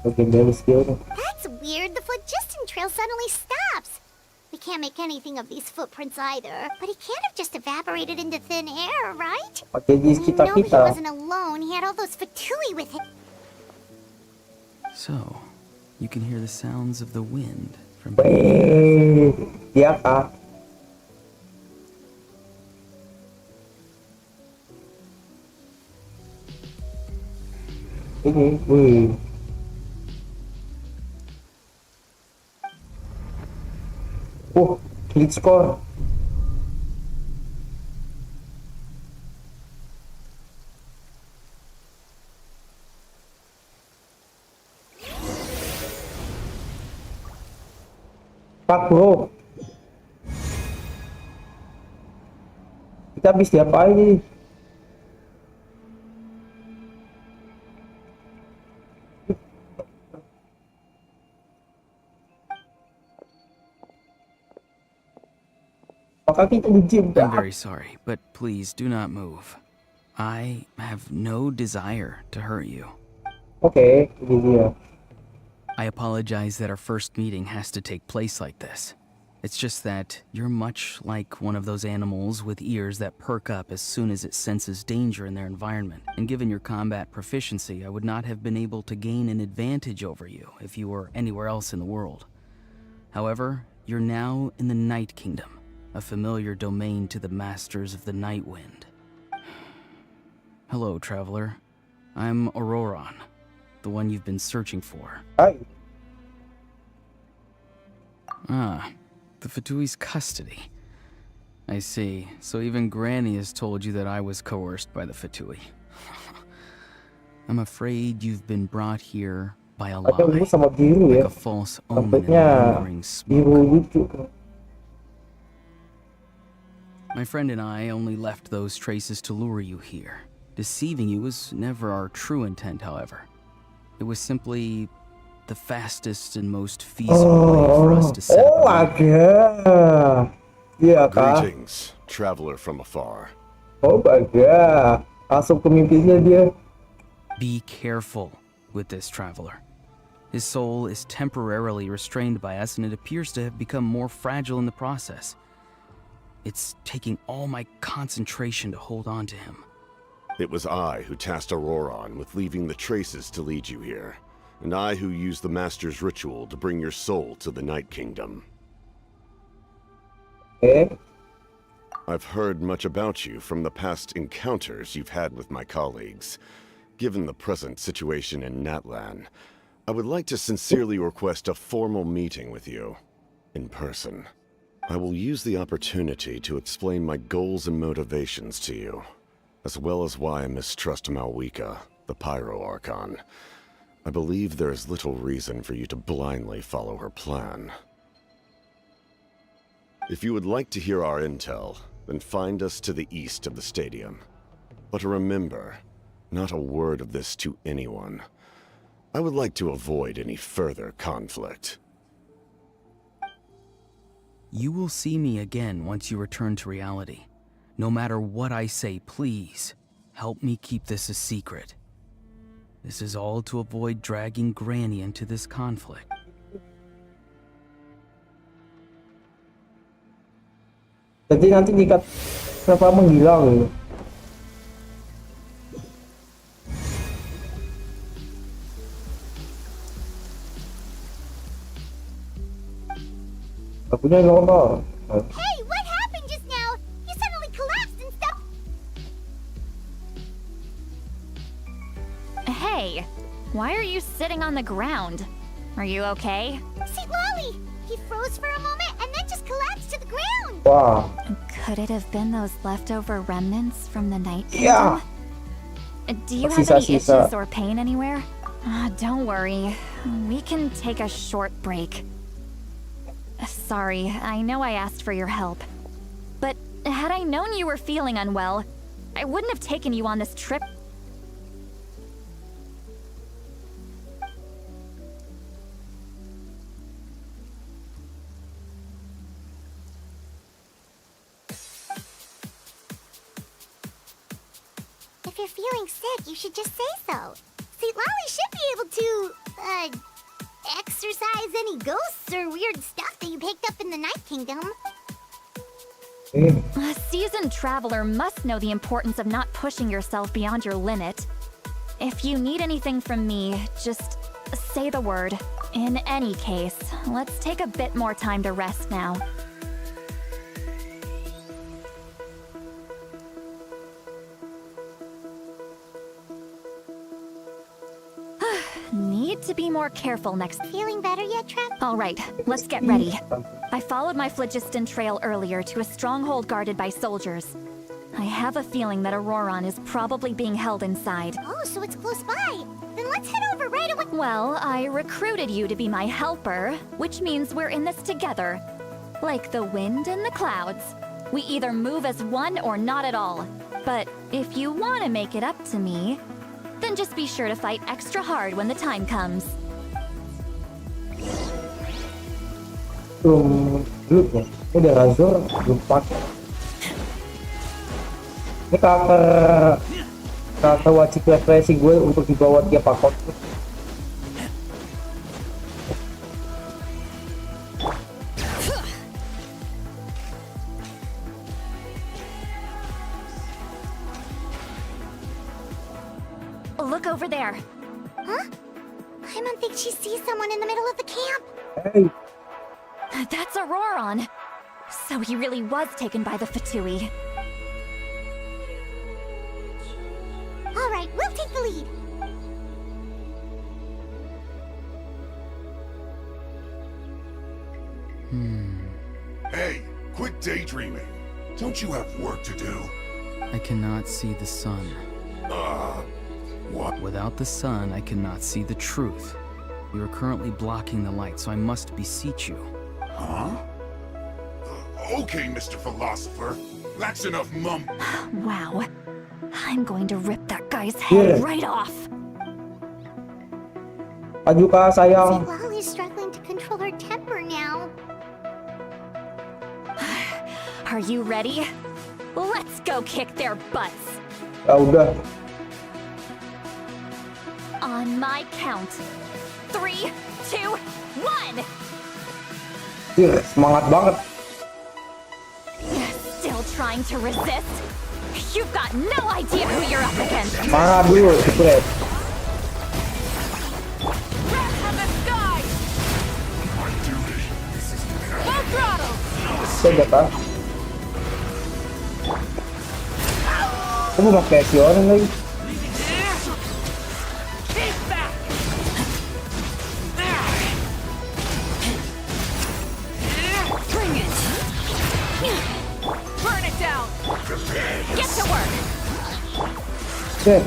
Legendary skill. That's weird. The phlogiston trail suddenly stops. We can't make anything of these footprints either. But he can't have just evaporated into thin air, right? Pakai di We sekitar know he kita. wasn't alone. He had all those Fatui with him. So, you can hear the sounds of the wind from Dia kah? Ini, wih. Lead score. Pak bro, kita habis diapain nih? Apakah kita di gym? I'm very sorry, but please do not move. I have no desire to hurt you. Oke, ini dia. I apologize that our first meeting has to take place like this. It's just that you're much like one of those animals with ears that perk up as soon as it senses danger in their environment. And given your combat proficiency, I would not have been able to gain an advantage over you if you were anywhere else in the world. However, you're now in the Night Kingdom, a familiar domain to the masters of the Night Wind. Hello, traveler. I'm Auroron, the one you've been searching for. Hai, Ah, the Fatui's custody. I see. So even Granny has told you that I was coerced by the Fatui. I'm afraid you've been brought here by a ada ungu lie, sama biru like ya. a false omen and Tampaknya lingering biru smoke. lucu. My friend and I only left those traces to lure you here. Deceiving you was never our true intent, however. It was simply the fastest and most feasible way for us to set Oh, up a meeting. ada. Iya kah? Greetings, traveler from afar. Oh, ada. Langsung ke mimpinya dia. Be careful with this traveler. His soul is temporarily restrained by us, and it appears to have become more fragile in the process. It's taking all my concentration to hold on to him. It was I who tasked Auroron with leaving the traces to lead you here, and I who used the Master's ritual to bring your soul to the Night Kingdom. Eh, I've heard much about you from the past encounters you've had with my colleagues. Given the present situation in Natlan, I would like to sincerely request a formal meeting with you, in person. I will use the opportunity to explain my goals and motivations to you, as well as why I mistrust Malwika, the Pyro Archon. I believe there is little reason for you to blindly follow her plan. If you would like to hear our intel, then find us to the east of the stadium. But remember, not a word of this to anyone. I would like to avoid any further conflict. You will see me again once you return to reality. No matter what I say, please, help me keep this a secret. This is all to avoid dragging Granny into this conflict. jadi nanti jika kenapa menghilang? Akunya normal. Hey, what happened just now? You suddenly Hey, why are you sitting on the ground? Are you okay? See, Lolly! He froze for a moment and then just collapsed to the ground! Wah. Could it have been those leftover remnants from the night Yeah. kingdom? Do you have any Sisa-sisa. itches or pain anywhere? Don't worry. We can take a short break. Sorry, I know I asked for your help. But had I known you were feeling unwell, I wouldn't have taken you on this trip. If you're feeling sick, you should just say so. See, Lolly should be able to, exorcise any ghosts or weird stuff that you picked up in the Night Kingdom. A seasoned traveler must know the importance of not pushing yourself beyond your limit. If you need anything from me, just say the word. In any case, let's take a bit more time to rest now. Need to be more careful next. Feeling better yet, Trev? All right, let's get ready. I followed my phlogiston trail earlier to a stronghold guarded by soldiers. I have a feeling that Auroron is probably being held inside. Oh, so it's close by. Then let's head over right away. Well, I recruited you to be my helper, which means we're in this together. Like the wind and the clouds. We either move as one or not at all. But if you want to make it up to me, then just be sure to fight extra hard when the time comes. Belum ya. Ini udah Razor belum pakai. Ini kakak wajib refreshing gue untuk dibawa tiap akun. Look over there. Huh? I don't think she sees someone in the middle of the camp. Hey, That's Auroron. So he really was taken by the Fatui. All right, we'll take the lead. Hey, quit daydreaming. Don't you have work to do? I cannot see the sun. What? Without the sun, I cannot see the truth. You are currently blocking the light, so I must beseech you. Huh? Okay, Mr. Philosopher. That's enough Wow. I'm going to rip that guy's head Yeah. right off. maju kak See, sayang. Lolly's struggling to control her temper now. Are you ready? Let's go kick their butts. Ya udah. On my count. 3, 2, 1! Semangat banget. Still trying to resist? You've got no idea who you're up against. Semangat dulu, spread. Breath of the sky! My duty. Full throttle! Saya tak. Kamu nggak pakai orang lagi? Keep back! Bring it! Burn it down! Get to work! Set.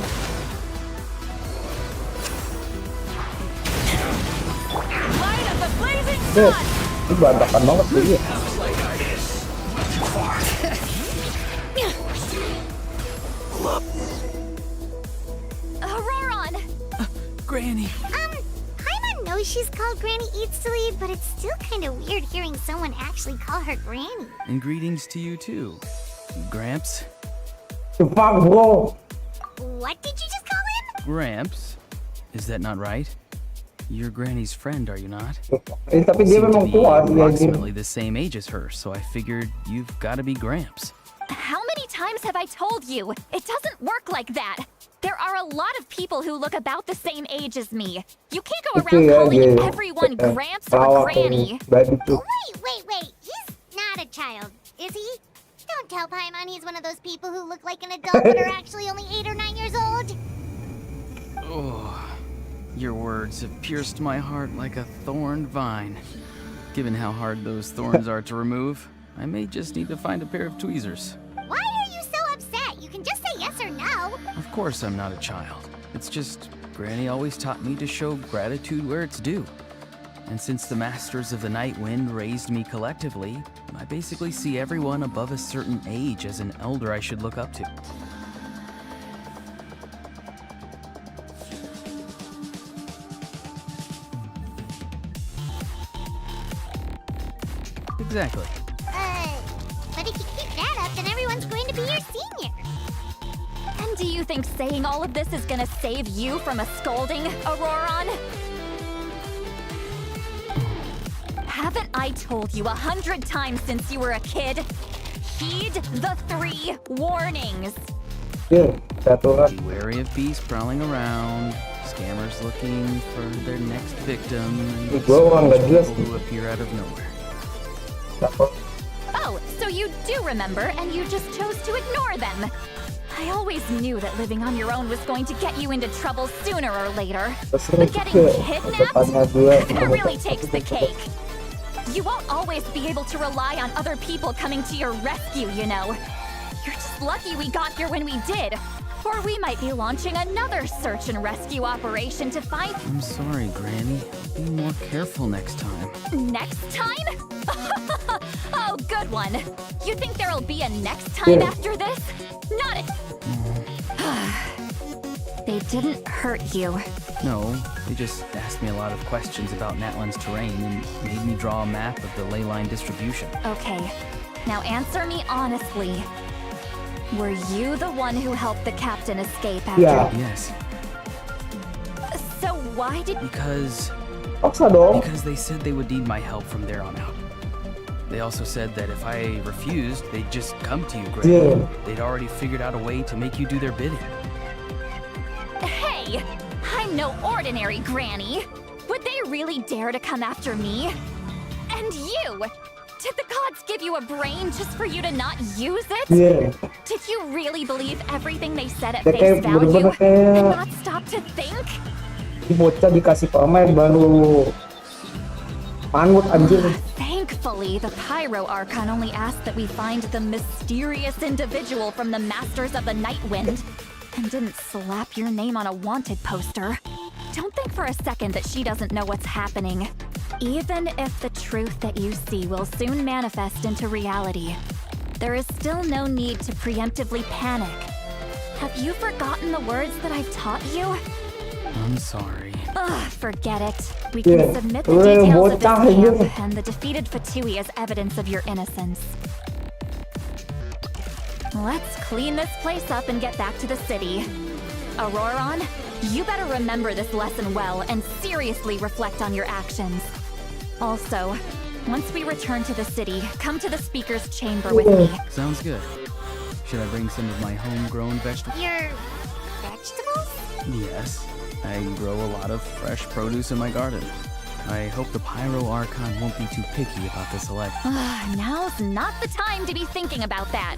Light of the blazing Set. sun! Ini berantakan banget sih dia. Auroron! Granny! Paimon knows she's called Granny Eats to Leave, but it's still kind of weird hearing someone actually call her Granny. And greetings to you too, Gramps. Fuck bro. What did you just call him? Gramps? Is that not right? You're Granny's friend, are you not? Tapi dia Seem to memang be kuat dia. approximately the same age as her, so I figured you've got to be Gramps. How many times have I told you? It doesn't work like that. There are a lot of people who look about the same age as me. You can't go around calling everyone Gramps or Granny. Babi tuh. Wait. He's not a child, is he? Don't tell Paimon he's one of those people who look like an adult but are actually only 8 or 9 years old. Oh, your words have pierced my heart like a thorned vine. Given how hard those thorns are to remove, I may just need to find a pair of tweezers. Why are you so upset? You can just say yes or no. Of course I'm not a child. It's just, Granny always taught me to show gratitude where it's due. And since the Masters of the Night Wind raised me collectively, I basically see everyone above a certain age as an elder I should look up to. Exactly. But if you keep that up, then everyone's going to be your senior. And do you think saying all of this is gonna save you from a scolding, Auroron? Haven't I told you 100 times since you were a kid? Heed the 3 warnings. Yeah, satu orang. Be wary of beasts prowling around, scammers looking for their next victim, and Gua orang nggak jelas. people who appear out of nowhere. Oh, so you do remember, and you just chose to ignore them. I always knew that living on your own was going to get you into trouble sooner or later. But getting kidnapped? That really takes the cake. You won't always be able to rely on other people coming to your rescue, you know. You're just lucky we got here when we did. Or we might be launching another search and rescue operation to find... I'm sorry, Granny. Be more careful next time. Next time? Oh, good one. You think there'll be a next time after this? Not it. They didn't hurt you. No, they just asked me a lot of questions about Natlan's terrain and made me draw a map of the ley line distribution. Okay, now answer me honestly. Were you the one who helped the captain escape after? Yeah. Yes, So why did... because Paksa dong. they said they would need my help from there on out. They also said that if I refused, they'd just come to you, Granny. Yeah. They'd already figured out a way to make you do their bidding. Hey, I'm no ordinary granny. Would they really dare to come after me? And you? Did the gods give you a brain just for you to not use it? Yeah. Did you really believe everything they said at Dia face kayak value bener-bener kayak and not stop to think? di bocah dikasih permen baru mangut anjir. Thankfully, the Pyro Archon only asked that we find the mysterious individual from the Masters of the Night Wind and didn't slap your name on a wanted poster. Don't think for a second that she doesn't know what's happening. Even if the truth that you see will soon manifest into reality, there is still no need to preemptively panic. Have you forgotten the words that I've taught you? I'm sorry. Ugh, forget it. We can Yeah. submit the Well, details of this bocah aja. camp and the defeated Fatui as evidence of your innocence. Let's clean this place up and get back to the city. Auroron, you better remember this lesson well and seriously reflect on your actions. Also, once we return to the city, come to the speaker's chamber with me. Sounds good. Should I bring some of my homegrown vegetables? Your vegetables? Yes. I grow a lot of fresh produce in my garden. I hope the Pyro Archon won't be too picky about the selection. Now's not the time to be thinking about that.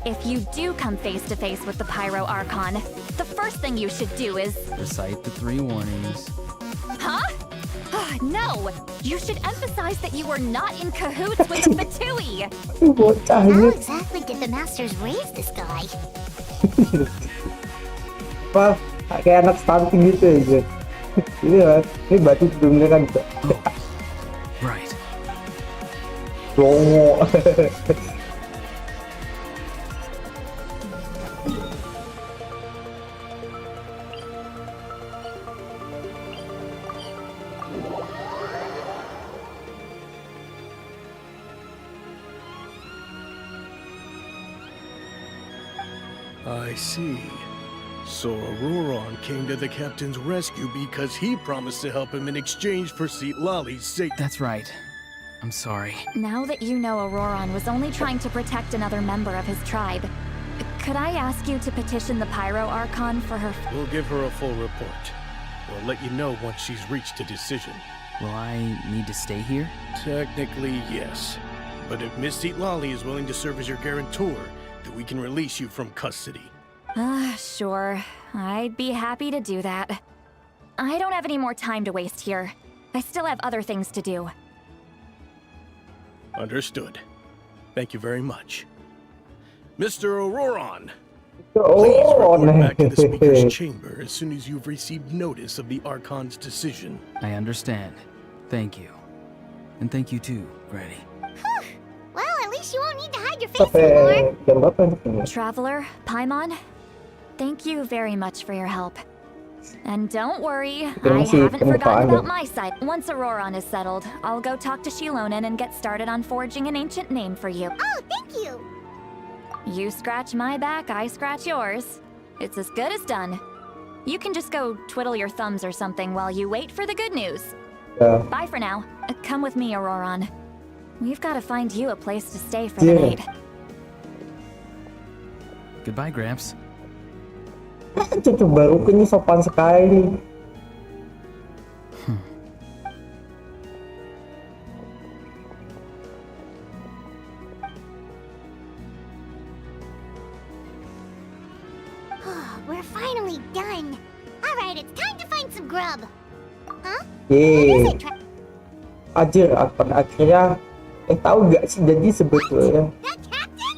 If you do come face to face with the Pyro Archon, the first thing you should do is... Recite the 3 warnings. Huh? No! You should emphasize that you were not in cahoots with the Fatui! Bocah How ini exactly did the masters raise this guy? apa kayak anak stunting gitu aja. Ini lah, ini batu sebelumnya kan bisa Right. dongo. I see. So Auroron came to the captain's rescue because he promised to help him in exchange for Lali's sake. That's right. I'm sorry. Now that you know Auroron was only trying to protect another member of his tribe, could I ask you to petition the Pyro Archon for her... We'll give her a full report. We'll let you know once she's reached a decision. Will I need to stay here? Technically, yes. But if Miss Lali is willing to serve as your guarantor, then we can release you from custody. Sure. I'd be happy to do that. I don't have any more time to waste here. I still have other things to do. Understood. Thank you very much. Mr. Auroron, Oh, please report back to the speaker's nih. chamber as soon as you've received notice of the Archon's decision. I understand. Thank you. And thank you too, Grady. Well, at least you won't need to hide your face anymore. Sampai jam berapa nih? Traveler, Paimon, thank you very much for your help. And don't worry, I Terima kasih haven't forgotten kemukaannya. about my side. Once Auroron is settled, I'll go talk to Shilonen and get started on forging an ancient name for you. Oh, thank you. You scratch my back, I scratch yours. It's as good as done. You can just go twiddle your thumbs or something while you wait for the good news. Ya, Bye for now. Come with me, Auroron. We've got to find you a place to stay for the Yeah. night. Goodbye, Gramps. cucu baru ini sopan sekali. We're finally done. All right, it's time to find some grub. Huh? Yeay. Anjir, pada akhirnya tahu gak sih jadi sebetulnya That captain?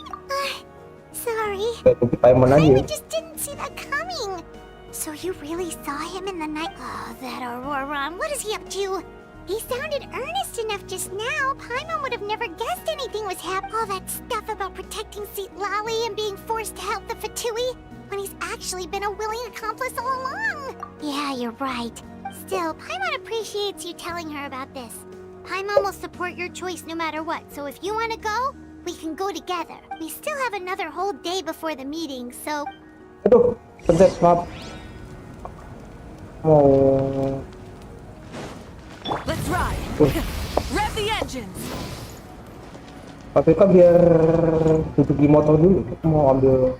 Sorry. ganti Paimon aja. I just didn't see that coming. So you really saw him in the night? Oh, that Auroron. What is he up to? He sounded earnest enough just now. Paimon would have never guessed anything was happening. All that stuff about protecting Seat Lally and being forced to help the Fatui, when he's actually been a willing accomplice all along. Yeah, you're right. Still, Paimon appreciates you telling her about this. Paimon will support your choice no matter what, so if you want to go, we can go together. We still have another whole day before the meeting, so... Aduh, pencet maaf. Mau Let's ride. Rev the engines. tapi kan biar duduk di motor dulu. Aku mau ambil.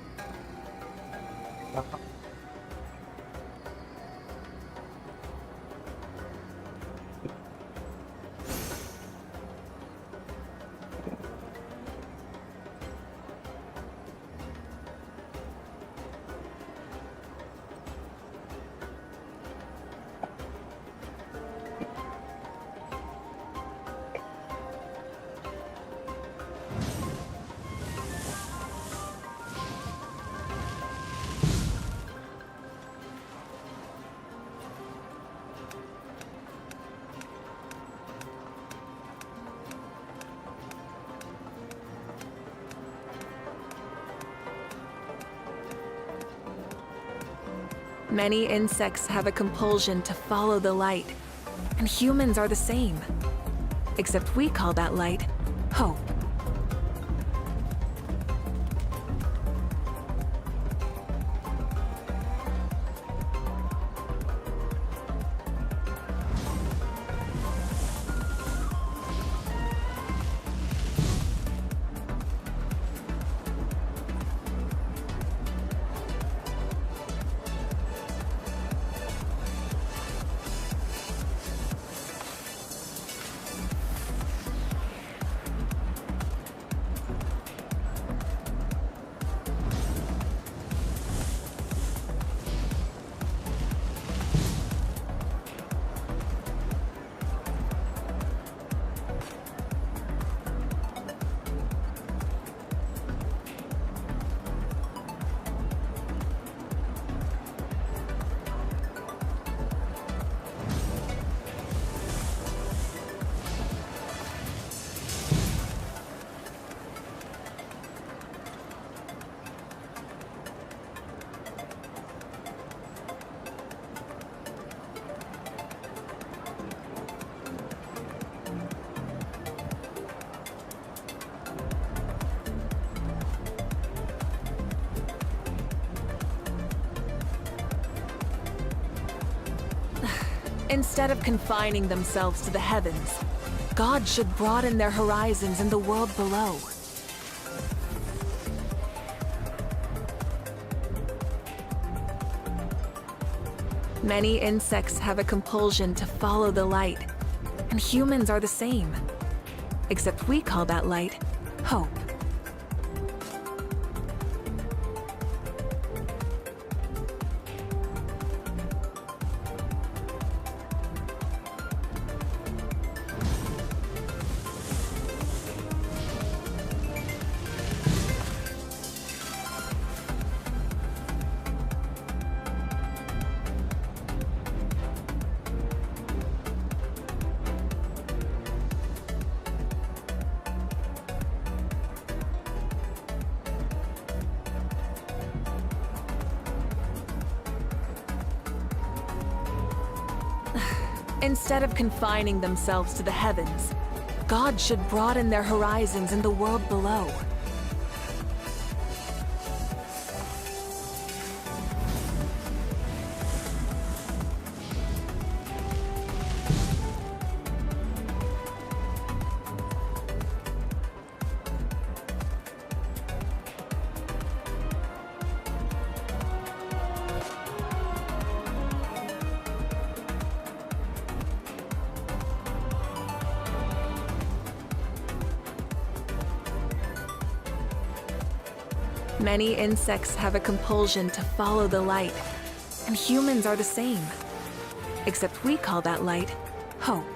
Many insects have a compulsion to follow the light, and humans are the same. Except we call that light hope. Instead of confining themselves to the heavens, God should broaden their horizons in the world below. Many insects have a compulsion to follow the light, and humans are the same. Except we call that light hope. Instead of confining themselves to the heavens, God should broaden their horizons in the world below. Many insects have a compulsion to follow the light, and humans are the same. Except we call that light hope.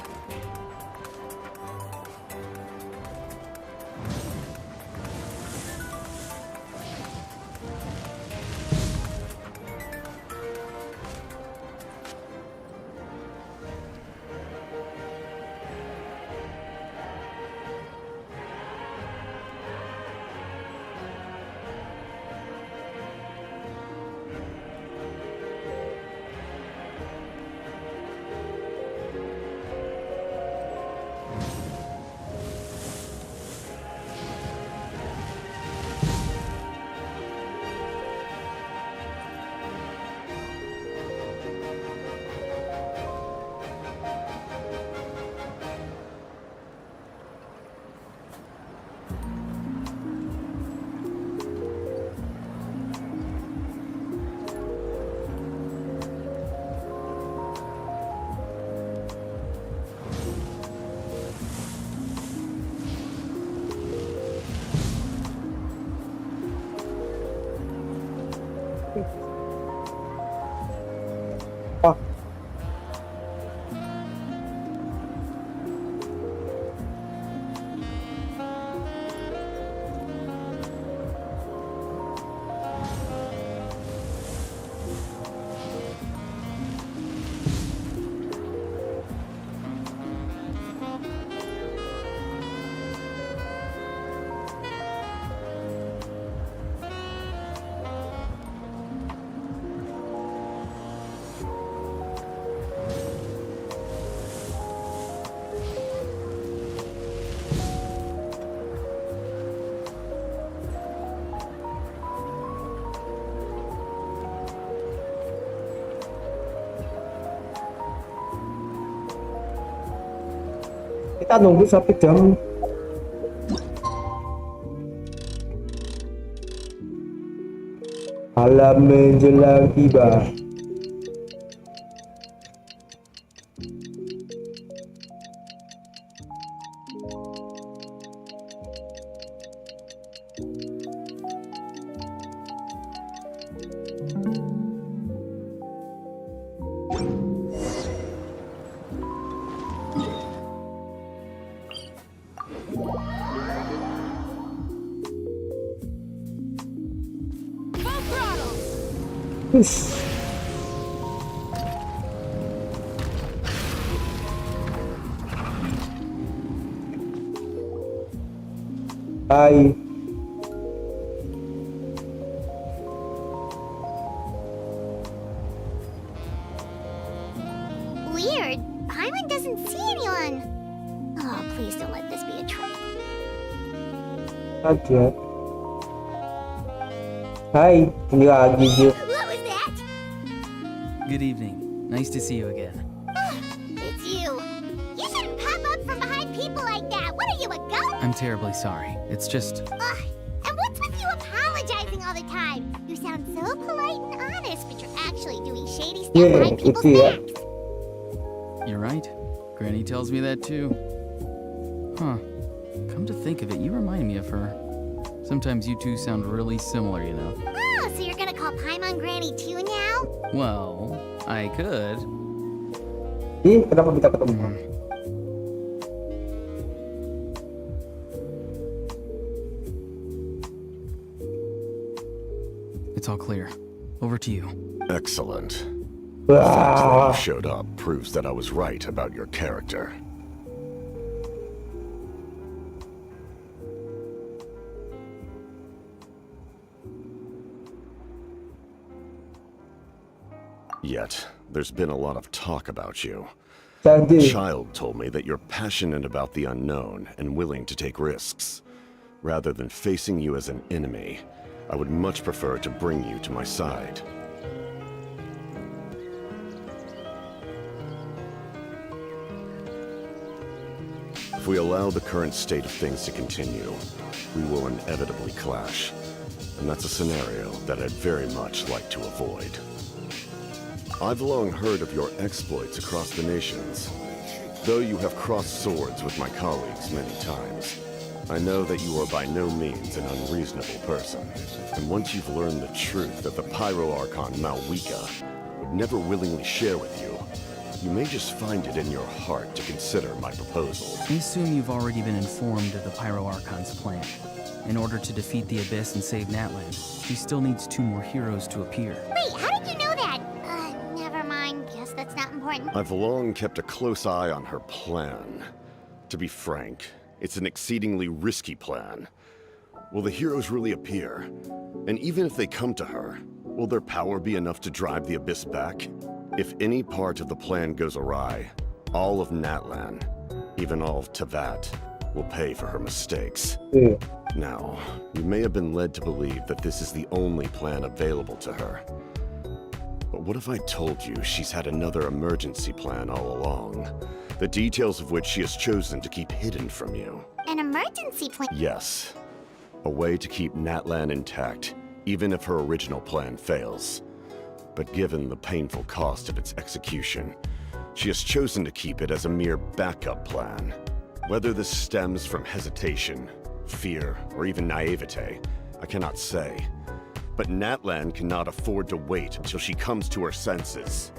Oh, kita nunggu sampai jam malam menjelang tiba. Full throttle! Hai. Weird. Paimon doesn't see anyone. Oh, please don't let this be a trick. Kaget. Hai, ini lagi dia. What was that? Good evening. Nice to see you again. It's you. You shouldn't pop up from behind people like that. What are you, a ghost? I'm terribly sorry. It's just... Ugh. And what's with you apologizing all the time? You sound so polite and honest, but you're actually doing shady stuff Yeah, behind people's it's yeah. backs. You're right. Granny tells me that too. Huh. Come to think of it, you remind me of her. Sometimes you two sound really similar, you know. Oh, so you're gonna call Paimon Granny too now? Well, I could. Ih, kenapa kita ketemu? It's all clear. Over to you. Excellent. The fact that Wah. you showed up proves that I was right about your character. Yet, there's been a lot of talk about you. A Canggih. child told me that you're passionate about the unknown and willing to take risks. Rather than facing you as an enemy, I would much prefer to bring you to my side. If we allow the current state of things to continue, we will inevitably clash. And that's a scenario that I'd very much like to avoid. I've long heard of your exploits across the nations. Though you have crossed swords with my colleagues many times, I know that you are by no means an unreasonable person. And once you've learned the truth that the Pyro-Archon Malwika would never willingly share with you, you may just find it in your heart to consider my proposal. I assume you've already been informed of the Pyro-Archon's plan. In order to defeat the Abyss and save Natlan, she still needs 2 more heroes to appear. Wait, how did you know that? Never mind. Guess that's not important. I've long kept a close eye on her plan. To be frank, it's an exceedingly risky plan. Will the heroes really appear? And even if they come to her, will their power be enough to drive the Abyss back? If any part of the plan goes awry, all of Natlan, even all of Tevat, will pay for her mistakes. Now, you may have been led to believe that this is the only plan available to her. But what if I told you she's had another emergency plan all along, the details of which she has chosen to keep hidden from you? An emergency plan? Yes. A way to keep Natlan intact, even if her original plan fails. But given the painful cost of its execution, she has chosen to keep it as a mere backup plan. Whether this stems from hesitation, fear, or even naivete, I cannot say. But Natlan cannot afford to wait until she comes to her senses.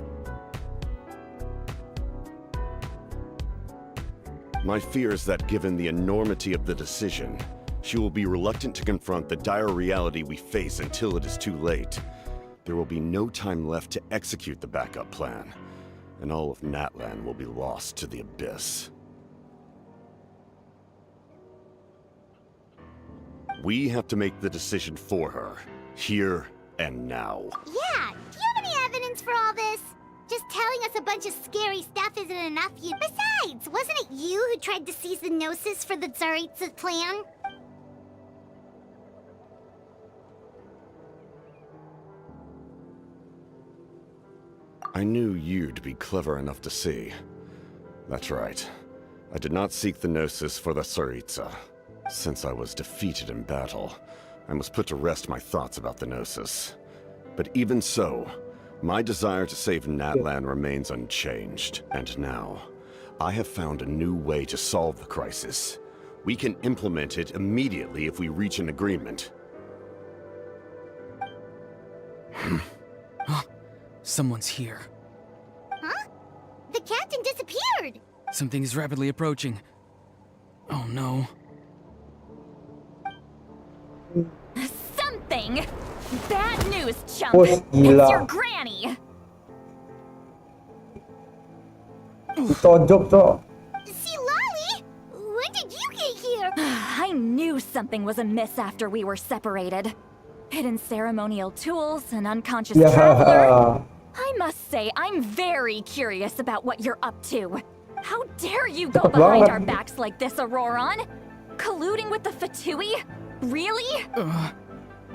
My fear is that given the enormity of the decision, she will be reluctant to confront the dire reality we face until it is too late. There will be no time left to execute the backup plan, and all of Natlan will be lost to the Abyss. We have to make the decision for her, here and now. Yeah, do you have any evidence for all this? Just telling us a bunch of scary stuff isn't enough, you... Besides, wasn't it you who tried to seize the Gnosis for the Tsaritsa plan? I knew you'd be clever enough to see. That's right. I did not seek the Gnosis for the Tsaritsa. Since I was defeated in battle, I must put to rest my thoughts about the Gnosis. But even so, my desire to save Natlan remains unchanged. And now, I have found a new way to solve the crisis. We can implement it immediately if we reach an agreement. Someone's here. Huh? The captain disappeared! Something is rapidly approaching. Oh no. Something! Bad news, chump! Oh, It's gila. your granny! Tonjok, Cok. See, Lolly? When did you get here? I knew something was amiss after we were separated. Hidden ceremonial tools, an unconscious traveler. Ya. I must say, I'm very curious about what you're up to. How dare you go Cepet behind banget. our backs like this, Auroron? Colluding with the Fatui? Really?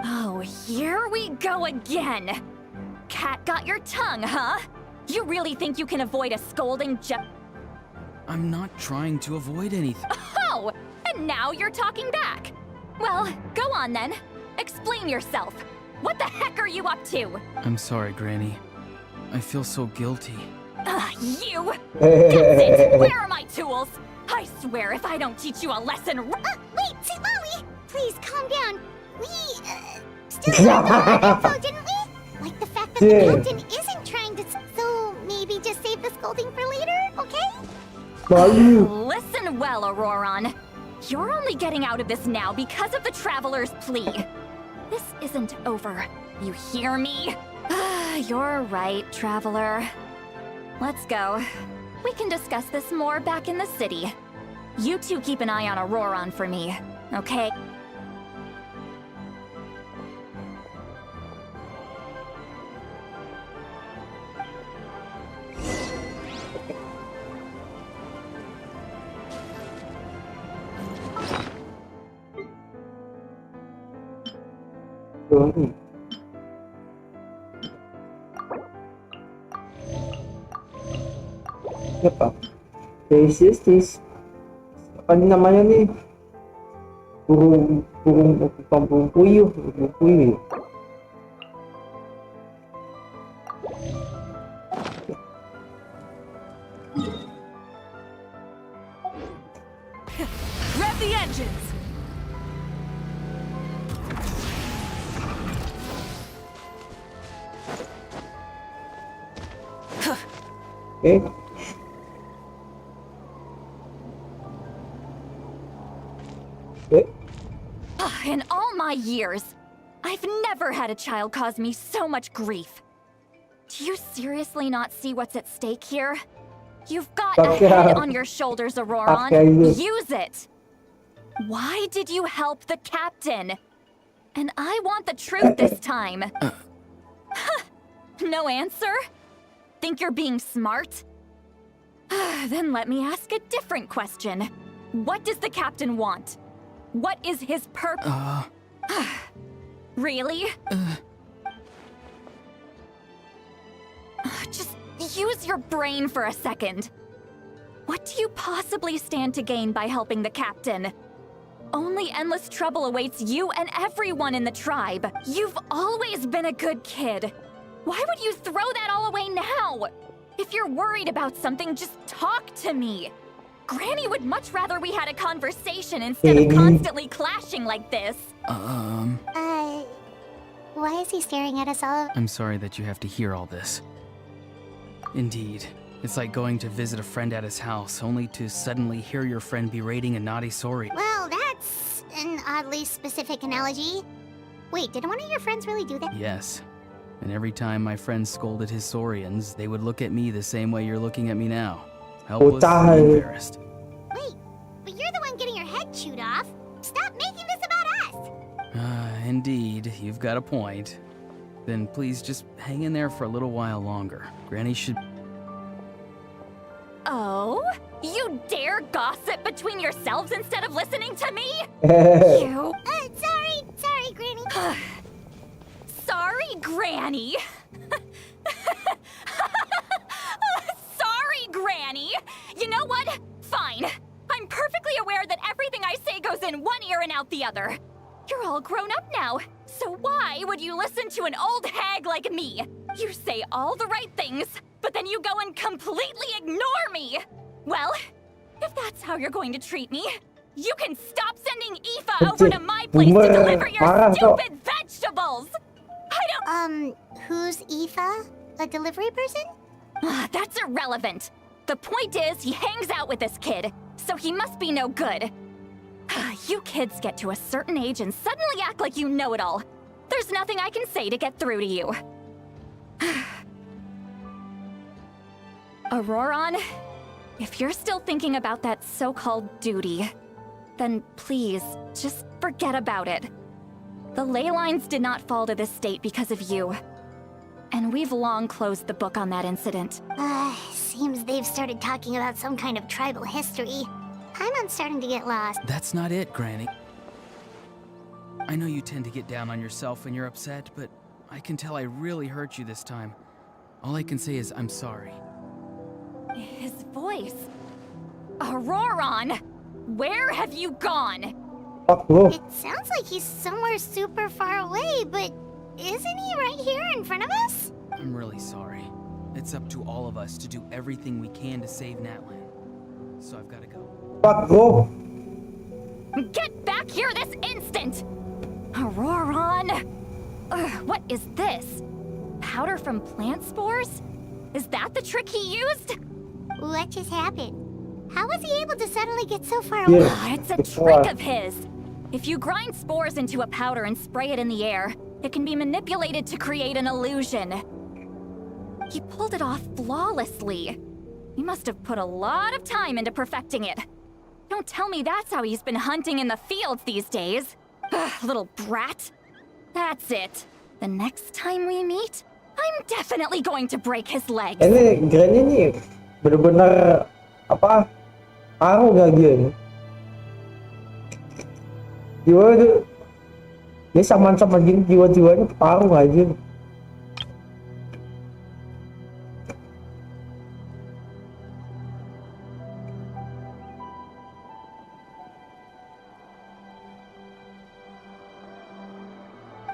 Oh, here we go again. Cat got your tongue, huh? You really think you can avoid a scolding I'm not trying to avoid anything. Oh! And now you're talking back. Well, go on then. Explain yourself. What the heck are you up to? I'm sorry, Granny. I feel so guilty. You! That's it! Where are my tools? I swear if I don't teach you a lesson... Wait, see, Lolly! Please, calm down. We, still have the info, didn't we? Like the fact that the Yeah. captain isn't trying to... So, maybe just save the scolding for later, okay? Malu. Listen well, Auroron. You're only getting out of this now because of the Traveler's plea. This isn't over. You hear me? You're right, Traveler. Let's go. We can discuss this more back in the city. You two keep an eye on Auroron for me, okay? Sorry. Apa? This. Ano naman yan eh? Purong puyuh. Rev the engines! Okay. In all my years, I've never had a child cause me so much grief. Do you seriously not see what's at stake here? You've got a head on your shoulders, Auroron. Use it! Why did you help the captain? And I want the truth this time. No answer? Think you're being smart? Then let me ask a different question. What does the captain want? What is his purpose? Really? Just use your brain for a second. What do you possibly stand to gain by helping the captain? Only endless trouble awaits you and everyone in the tribe. You've always been a good kid. Why would you throw that all away now? If you're worried about something, just talk to me. Granny would much rather we had a conversation instead of constantly clashing like this. Why is he staring at us all? I'm sorry that you have to hear all this. Indeed. It's like going to visit a friend at his house, only to suddenly hear your friend berating a naughty Sori. Well, that's an oddly specific analogy. Wait, did one of your friends really do that? Yes. And every time my friend scolded his Saurians, they would look at me the same way you're looking at me now. Helpless and embarrassed. Wait, but you're the one getting your head chewed off. Stop making this about us! Indeed, you've got a point. Then please just hang in there for a little while longer. Granny should... Oh? You dare gossip between yourselves instead of listening to me? You... Sorry, Granny. Sorry, Granny. Sorry, Granny. You know what? Fine. I'm perfectly aware that everything I say goes in one ear and out the other. You're all grown up now, so why would you listen to an old hag like me? You say all the right things, but then you go and completely ignore me. Well, if that's how you're going to treat me, you can stop sending Aoife over to my place to deliver your stupid vegetables! Who's Aoife? A delivery person? That's irrelevant. The point is, he hangs out with this kid, so he must be no good. You kids get to a certain age and suddenly act like you know it all. There's nothing I can say to get through to you. Auroron, if you're still thinking about that so-called duty, then please, just forget about it. The ley lines did not fall to this state because of you. And we've long closed the book on that incident. Seems they've started talking about some kind of tribal history. I'm starting to get lost. That's not it, Granny. I know you tend to get down on yourself when you're upset, but I can tell I really hurt you this time. All I can say is I'm sorry. His voice. Auroron! Where have you gone? It sounds like he's somewhere super far away, but isn't he right here in front of us? I'm really sorry. It's up to all of us to do everything we can to save Natlan. So I've got to go. Get back here this instant! Auroron! What is this? Powder from plant spores? Is that the trick he used? What just happened? How was he able to suddenly get so far away? It's a trick of his. If you grind spores into a powder and spray it in the air, it can be manipulated to create an illusion. He pulled it off flawlessly. He must have put a lot of time into perfecting it. Don't tell me that's how he's been hunting in the fields these days. Little brat. That's it. The next time we meet, I'm definitely going to break his legs. Ini Granny nih bener-bener apa? Aro gak dia nih? Gimana tuh? Dia sama jiwa-jiwanya paruh aja.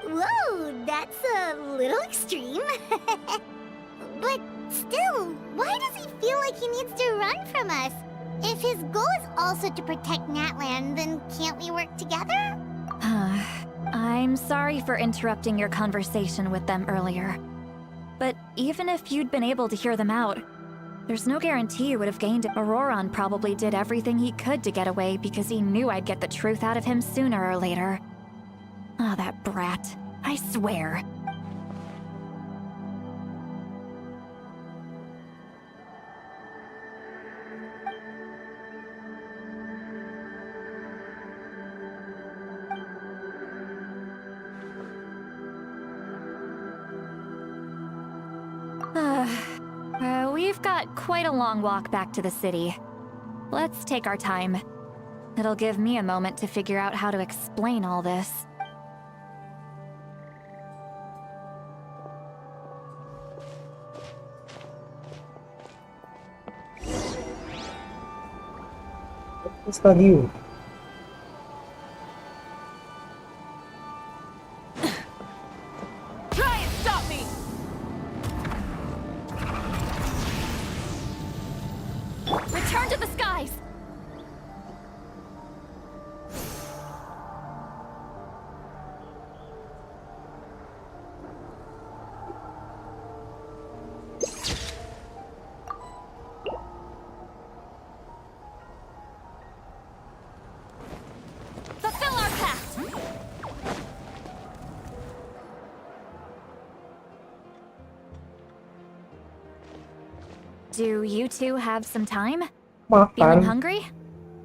Whoa, that's a little extreme. But still, why does he feel like he needs to run from us? If his goal is also to protect Natland, then can't we work together? I'm sorry for interrupting your conversation with them earlier. But even if you'd been able to hear them out, there's no guarantee you would have gained it. Auroron probably did everything he could to get away because he knew I'd get the truth out of him sooner or later. Ah, that brat. I swear. We've got quite a long walk back to the city. Let's take our time. It'll give me a moment to figure out how to explain all this. What's that you? Try and stop me! Return to the skies! Fulfill our pact! Do you two have some time? Feeling Makan hungry?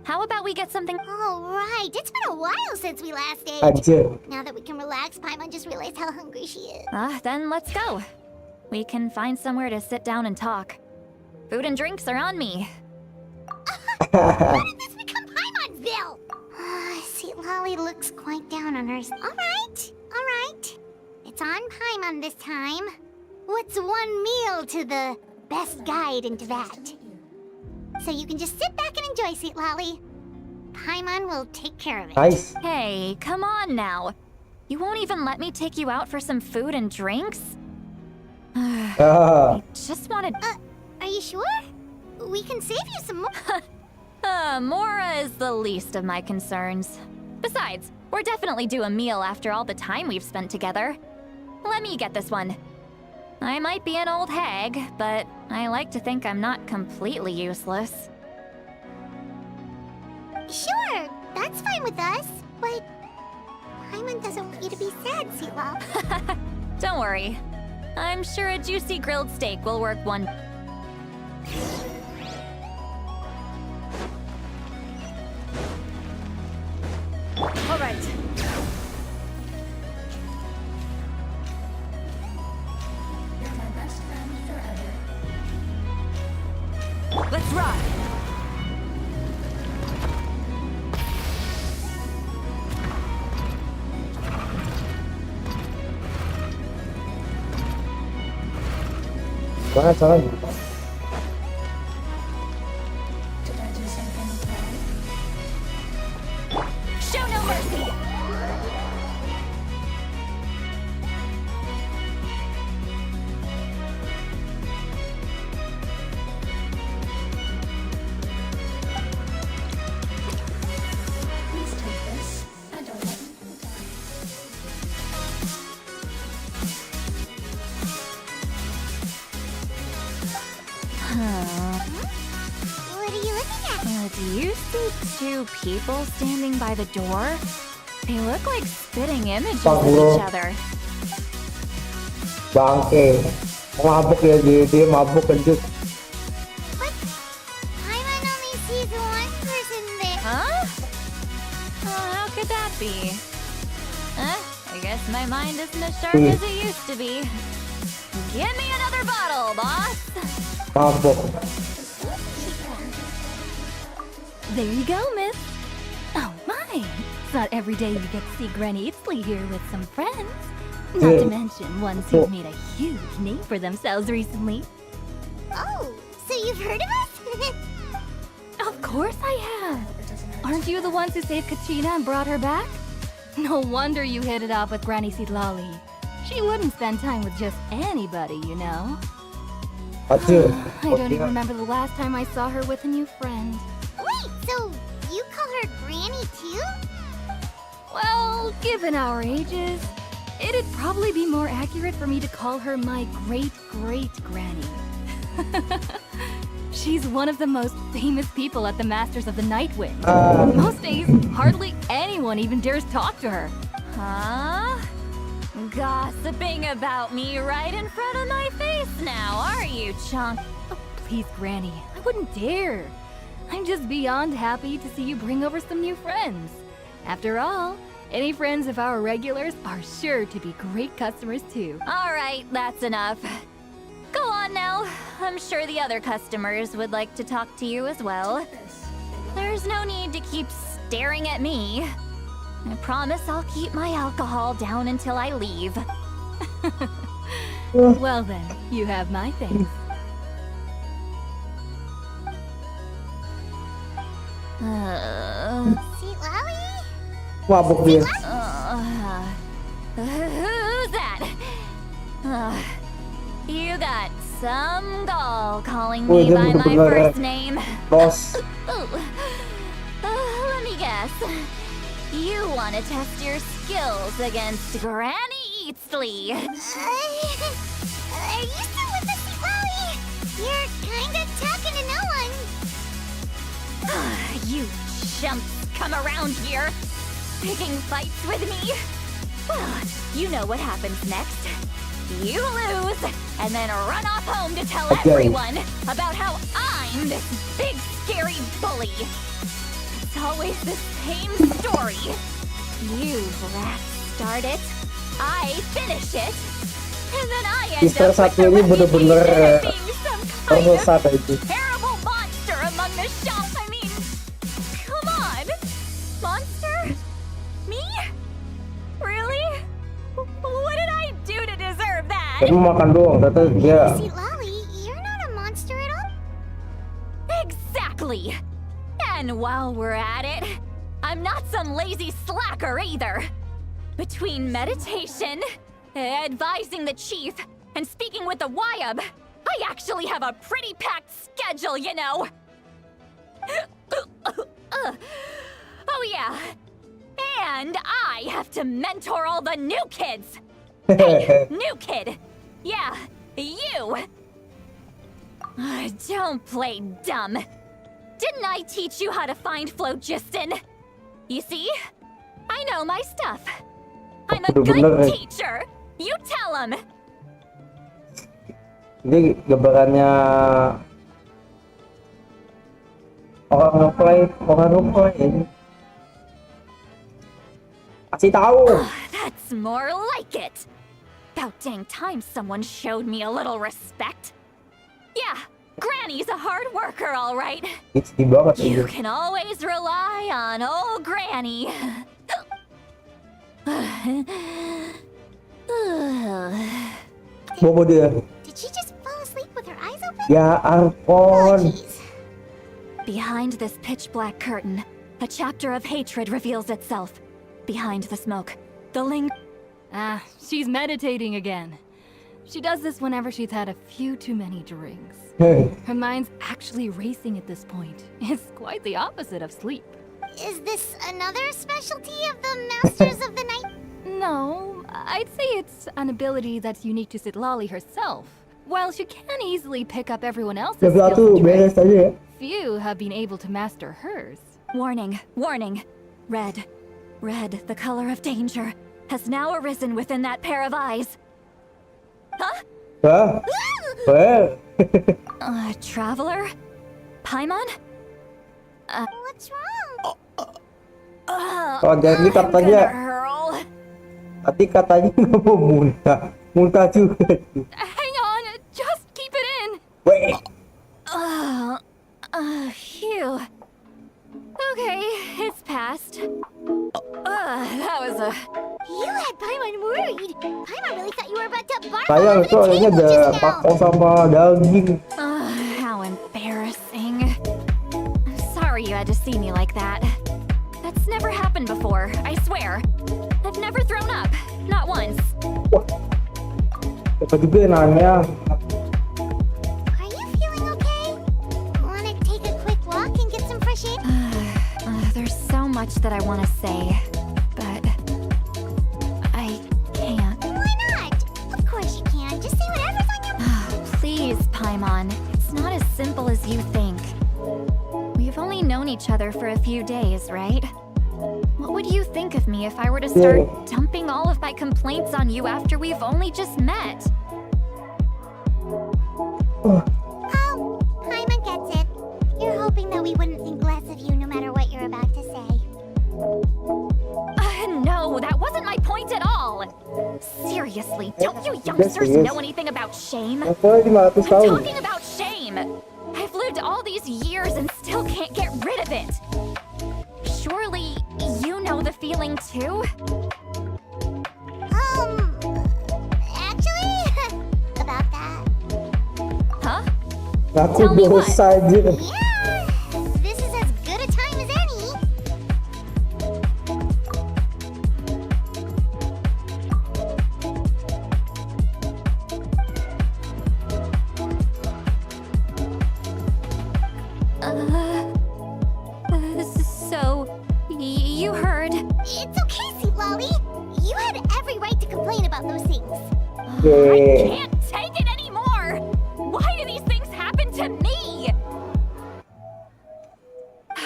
How about we get something? Oh, right. It's been a while since we last ate. aja. Now that we can relax, Paimon just realized how hungry she is. Then let's go. We can find somewhere to sit down and talk. Food and drinks are on me. How did this become Paimon's bill? Sweet Lolly looks quite down on hers. All right. It's on Paimon this time. What's one meal to the best guide into that? So you can just sit back and enjoy, Sweet Lolly. Paimon will take care of it. Nice. Hey, come on now. You won't even let me take you out for some food and drinks? I just wanted... Are you sure? We can save you some more. Mora is the least of my concerns. Besides, we're definitely due a meal after all the time we've spent together. Let me get this one. I might be an old hag, but I like to think I'm not completely useless. Sure, that's fine with us. But Paimon doesn't want you to be sad, Sweet Lolly. Don't worry. I'm sure a juicy grilled steak will work one... All right. Let's ride. Jangan. Show no mercy. What are you looking at? Do you see two people standing by the door? They look like spitting images of each other. Bangke. Mabuk ya dia mabuk kejut. But Paimon only sees one person there. Huh? How could that be? I guess my mind isn't as sharp as it used to be. Give me another bottle, boss! Mabuk. There you go, miss. Oh my, not every day you get to see Granny Itzley here with some friends. Not to mention ones who've made a huge name for themselves recently. Oh, so you've heard of us? Of course I have. Aren't you the ones who saved Katrina and brought her back? No wonder you hit it off with Granny Sidlali. She wouldn't spend time with just anybody, you know. Aduh. I don't even remember the last time I saw her with a new friend. Wait, so you call her Granny too? Well, given our ages, it'd probably be more accurate for me to call her my great-great-granny. She's one of the most famous people at the Masters of the Night Wind. Most days, hardly anyone even dares talk to her. Huh? Gossiping about me right in front of my face now, are you, Chunk? Oh, please, Granny, I wouldn't dare. I'm just beyond happy to see you bring over some new friends. After all, any friends of our regulars are sure to be great customers too. All right, that's enough. Go on now. I'm sure the other customers would like to talk to you as well. There's no need to keep staring at me. I promise I'll keep my alcohol down until I leave. Well then, you have my thanks. Sweet Lolly? Mabuk dia. Who's that? You got some gall calling Oh, me dia by my bener-bener first name. Bos. Let me guess. You want to test your skills against Granny Eatsley. Are you still with us, Sweet Lolly? You're kinda talking to no one. You chumps come around here, picking fights with me. Well, you know what happens next. You lose, and then run off home to tell everyone about how I'm this big, scary bully. It's always the same story. You brats start it, I finish it, and then I end Sister up with satu the ini bener-bener reputation of being some kind of tersesat itu. terrible monster among the shop. I mean, come on. Monster? Me? Really? What did I do to deserve that? Kamu makan doang, ternyata dia. Sweet Lolly, you're not a monster at all. Exactly. And while we're at it, I'm not some lazy slacker either. Between meditation, advising the chief, and speaking with the Wyab, I actually have a pretty packed schedule, you know. Oh yeah. And I have to mentor all the new kids. Hey, new kid. Yeah, you. Don't play dumb. Didn't I teach you how to find phlogiston? You see? I know my stuff. I'm a good teacher. You tell him. Ini gambarannya orang ngeplay. Kasih tahu. That's more like it. About dang time someone showed me a little respect. Yeah, Granny's a hard worker, all right. It's di banget You ini. can always rely on old Granny. Bobo dia. Did she just fall asleep with her eyes open? Ya ampun. Jeez. Behind this pitch-black curtain, a chapter of hatred reveals itself. Behind the smoke, the She's meditating again. She does this whenever she's had a few too many drinks. Her mind's actually racing at this point. It's quite the opposite of sleep. Is this another specialty of the Masters of the Night? No, I'd say it's an ability that's unique to Sidlali herself. While she can easily pick up everyone else's Level skills 1 and beres tricks, tadi ya. few have been able to master hers. Warning, warning. Red, the color of danger, has now arisen within that pair of eyes. Huh? Hah? Well. Traveler? Paimon? What's wrong? Oh, jadi katanya Girl. tadi katanya nggak mau muntah juga. Hang on, just keep it in. Wait. Phew. Okay, it's past. That was a... You had Paimon worried. Paimon really thought you were about to barf all Sayang over itu the adanya table ada just now. pakau sama daging. How embarrassing. I'm sorry you had to see me like that. That's never happened before, I swear. I've never thrown up. Not once. Siapa juga yang nanya? Are you feeling okay? Want to take a quick walk and get some fresh air? There's so much that I want to say, but I can't. Why not? Of course you can. Just say whatever's on your mind. Please, Paimon. It's not as simple as you think. We've only known each other for a few days, right? What would you think of me if I were to start dumping all of my complaints on you after we've only just met? Oh, Paimon gets it. You're hoping that we wouldn't think less of you no matter what you're about to say. No, that wasn't my point at all. Seriously, don't you youngsters know anything about shame? Apa 500 I'm tahun? talking about shame. I've lived all these years and still can't get rid of it. Surely you know the feeling too? Actually, about that. Huh? Aku Tell me boros what? saja. Yeah, this is as good a time as any. So, you heard. It's okay, Sweet Lolly. You had every right to complain about those things. I can't take it anymore! Why do these things happen to me?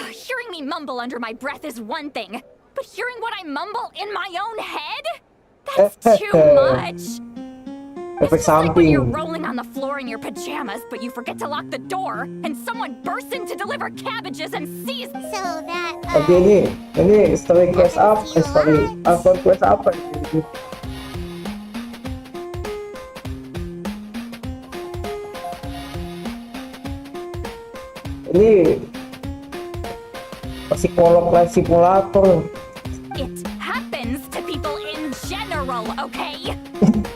Hearing me mumble under my breath is one thing, but hearing what I mumble in my own head? That's too much! It's Efek just like when you're samping. rolling on the floor in your pajamas, but you forget to lock the door, and someone bursts in to deliver cabbages and sees... So that, Oke ini story quest apa? Story apa quest apa? Ini psikolog life simulator. It happens to people in general, okay?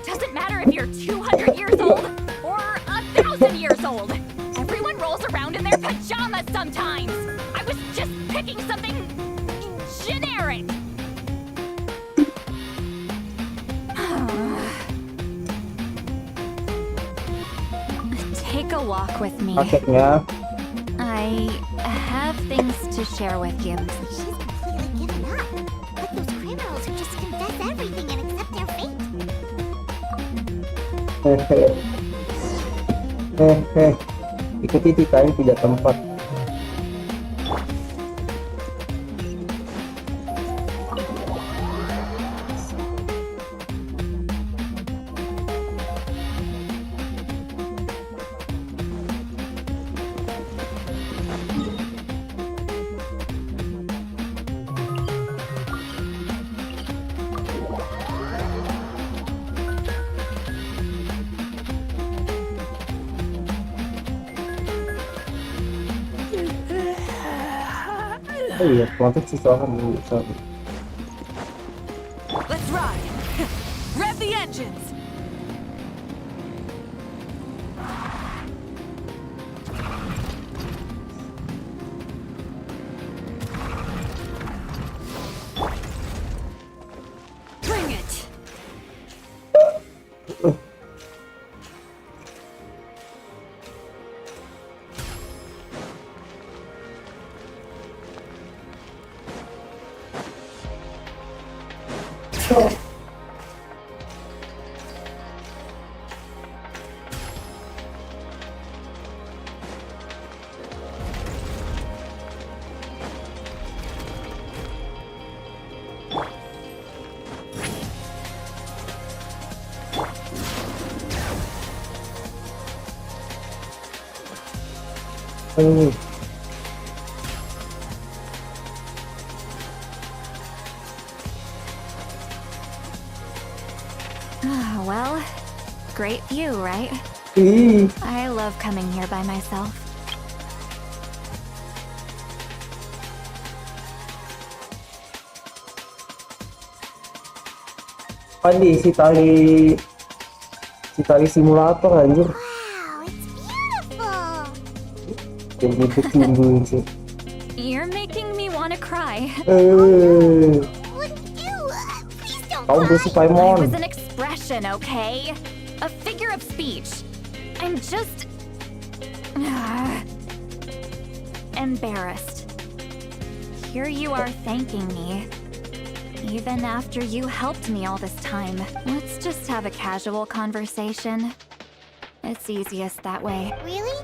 Doesn't matter if you're 200 years old or 1,000 years old. Everyone rolls around in their pajamas sometimes. I was just picking something generic. Take a walk with me. Akhirnya I have things to share with you. she's completely given up. Like those criminals who just confess everything and accept their fate. Ikuti ceritanya tidak tempat. Oh iya, konten sesuatu dulu. Sorry. Let's ride. Rev the engines. Bring it. Well, great view, right? Ih, I love coming here by myself. Adi si tali simulator anjir. Wow, it's beautiful. Jadi begini sih. You're making me want to cry. Wouldn't you? Please don't Kau gue si cry. It Paimon. was an expression, okay? A figure of speech. I'm just... embarrassed. Here you are thanking me. Even after you helped me all this time. Let's just have a casual conversation. It's easiest that way. Really?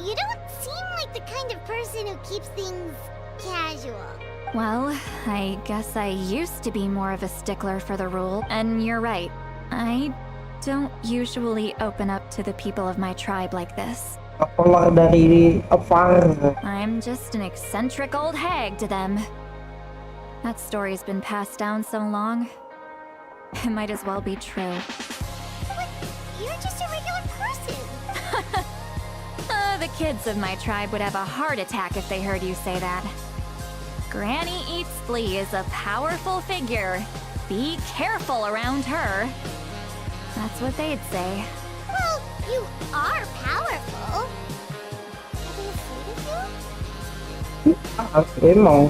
You don't seem like the kind of person who keeps things casual. Well, I guess I used to be more of a stickler for the rule, and you're right. I don't usually open up to the people of my tribe like this. Keluar dari Apar. I'm just an eccentric old hag to them. That story's been passed down so long, it might as well be true. But you're just a regular person. The kids of my tribe would have a heart attack if they heard you say that. Granny Eats Flea is a powerful figure. Be careful around her. That's what they'd say. Well, you are powerful. Are they afraid of you? Emang.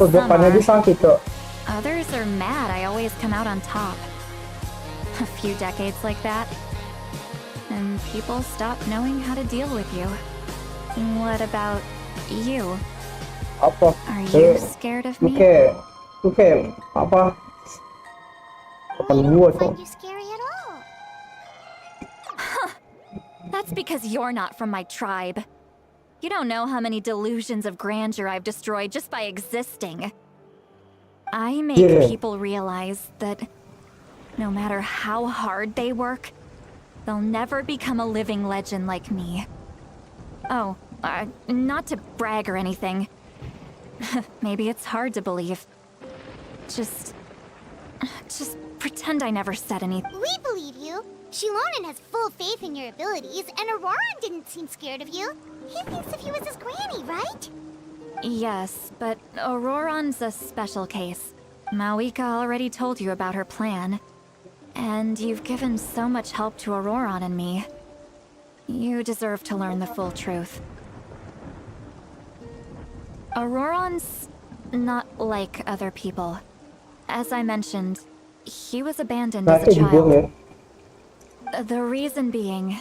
Tuh Some depannya are. dia sakit tuh. Others are mad I always come out on top. A few decades like that, and people stop knowing how to deal with you. What about you? Apa? Are you scared of me? Lu kayak apa? Depan gua tuh. Find you scary at all? That's because you're not from my tribe. You don't know how many delusions of grandeur I've destroyed just by existing. I make Yeah. people realize that no matter how hard they work, they'll never become a living legend like me. Oh, not to brag or anything. Maybe it's hard to believe. Just pretend I never said anything. We believe you. Shilonen has full faith in your abilities, and Auroran didn't seem scared of you. He thinks of you as his granny, right? Yes, but Auroran's a special case. Mawika already told you about her plan. And you've given so much help to Auroran and me. You deserve to learn the full truth. Auroran's not like other people. As I mentioned, he was abandoned as a Kayak dibuang ya. child. The reason being,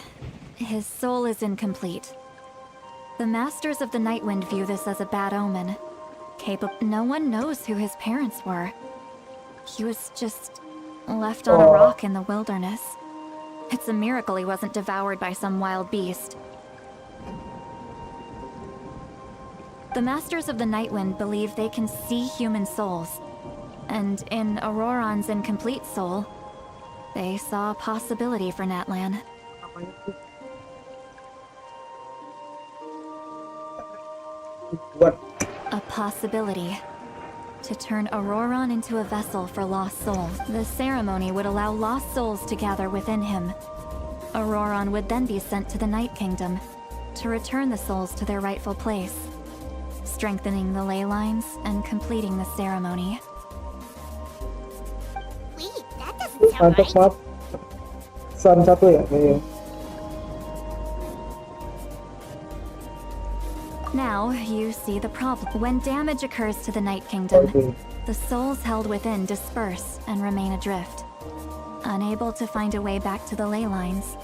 his soul is incomplete. The Masters of the Nightwind view this as a bad omen. No one knows who his parents were. He was just left on a rock in the wilderness. It's a miracle he wasn't devoured by some wild beast. The Masters of the Nightwind believe they can see human souls. And in Auroran's incomplete soul, they saw a possibility for Natlan. Buat A possibility. To turn Auroran into a vessel for lost souls. The ceremony would allow lost souls to gather within him. Auroran would then be sent to the Night Kingdom to return the souls to their rightful place, strengthening the ley lines and completing the ceremony. Wait, that doesn't sound mantap right. banget. Sun satu ya. Iya. Now, you see the problem. When damage occurs to the Night Kingdom, Oke. the souls held within disperse and remain adrift, unable to find a way back to the ley lines.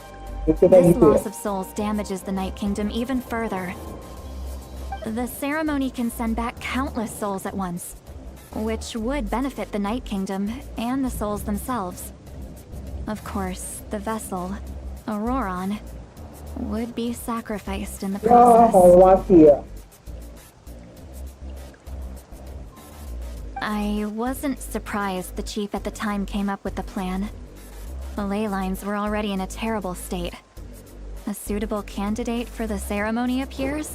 Itu kayak This gitu ya. loss of souls damages the Night Kingdom even further. The ceremony can send back countless souls at once, which would benefit the Night Kingdom and the souls themselves. Of course, the vessel, Auroran, would be sacrificed in the Ya, process. mau mati ya. I wasn't surprised the chief at the time came up with the plan. The ley lines were already in a terrible state. A suitable candidate for the ceremony appears,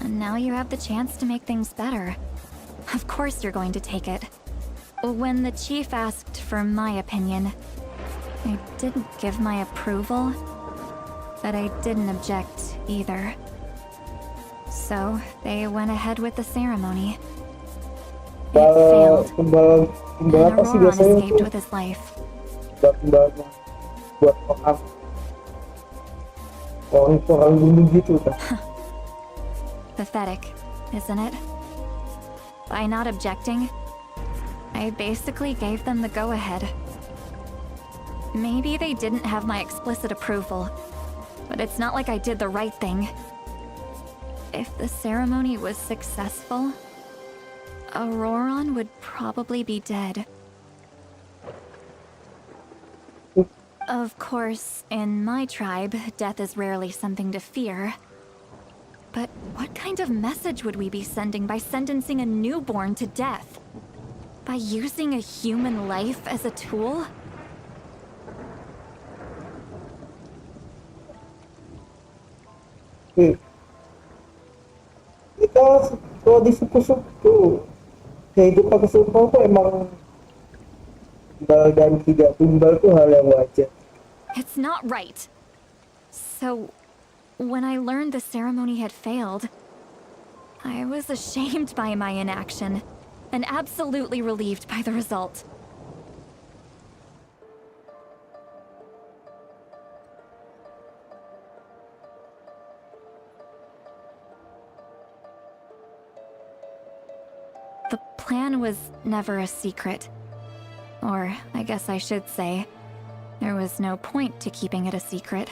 and now you have the chance to make things better. Of course you're going to take it. When the chief asked for my opinion, I didn't give my approval, but I didn't object either. So they went ahead with the ceremony. It failed, Kembal and apa sih Auroron biasanya escaped tuh? with his life. Kembal buat orang dulu gitu kan. Pathetic, isn't it? By not objecting, I basically gave them the go-ahead. Maybe they didn't have my explicit approval, but it's not like I did the right thing. If the ceremony was successful, Auroron would probably be dead. Of course, in my tribe, death is rarely something to fear. But what kind of message would we be sending by sentencing a newborn to death? By using a human life as a tool? Kita kalau di suku-suku kehidupan kesukuan tuh emang tumbal dan tidak tumbal tuh hal yang wajar. It's not right. So, when I learned the ceremony had failed, I was ashamed by my inaction and absolutely relieved by the result. The plan was never a secret. Or, I guess I should say, there was no point to keeping it a secret.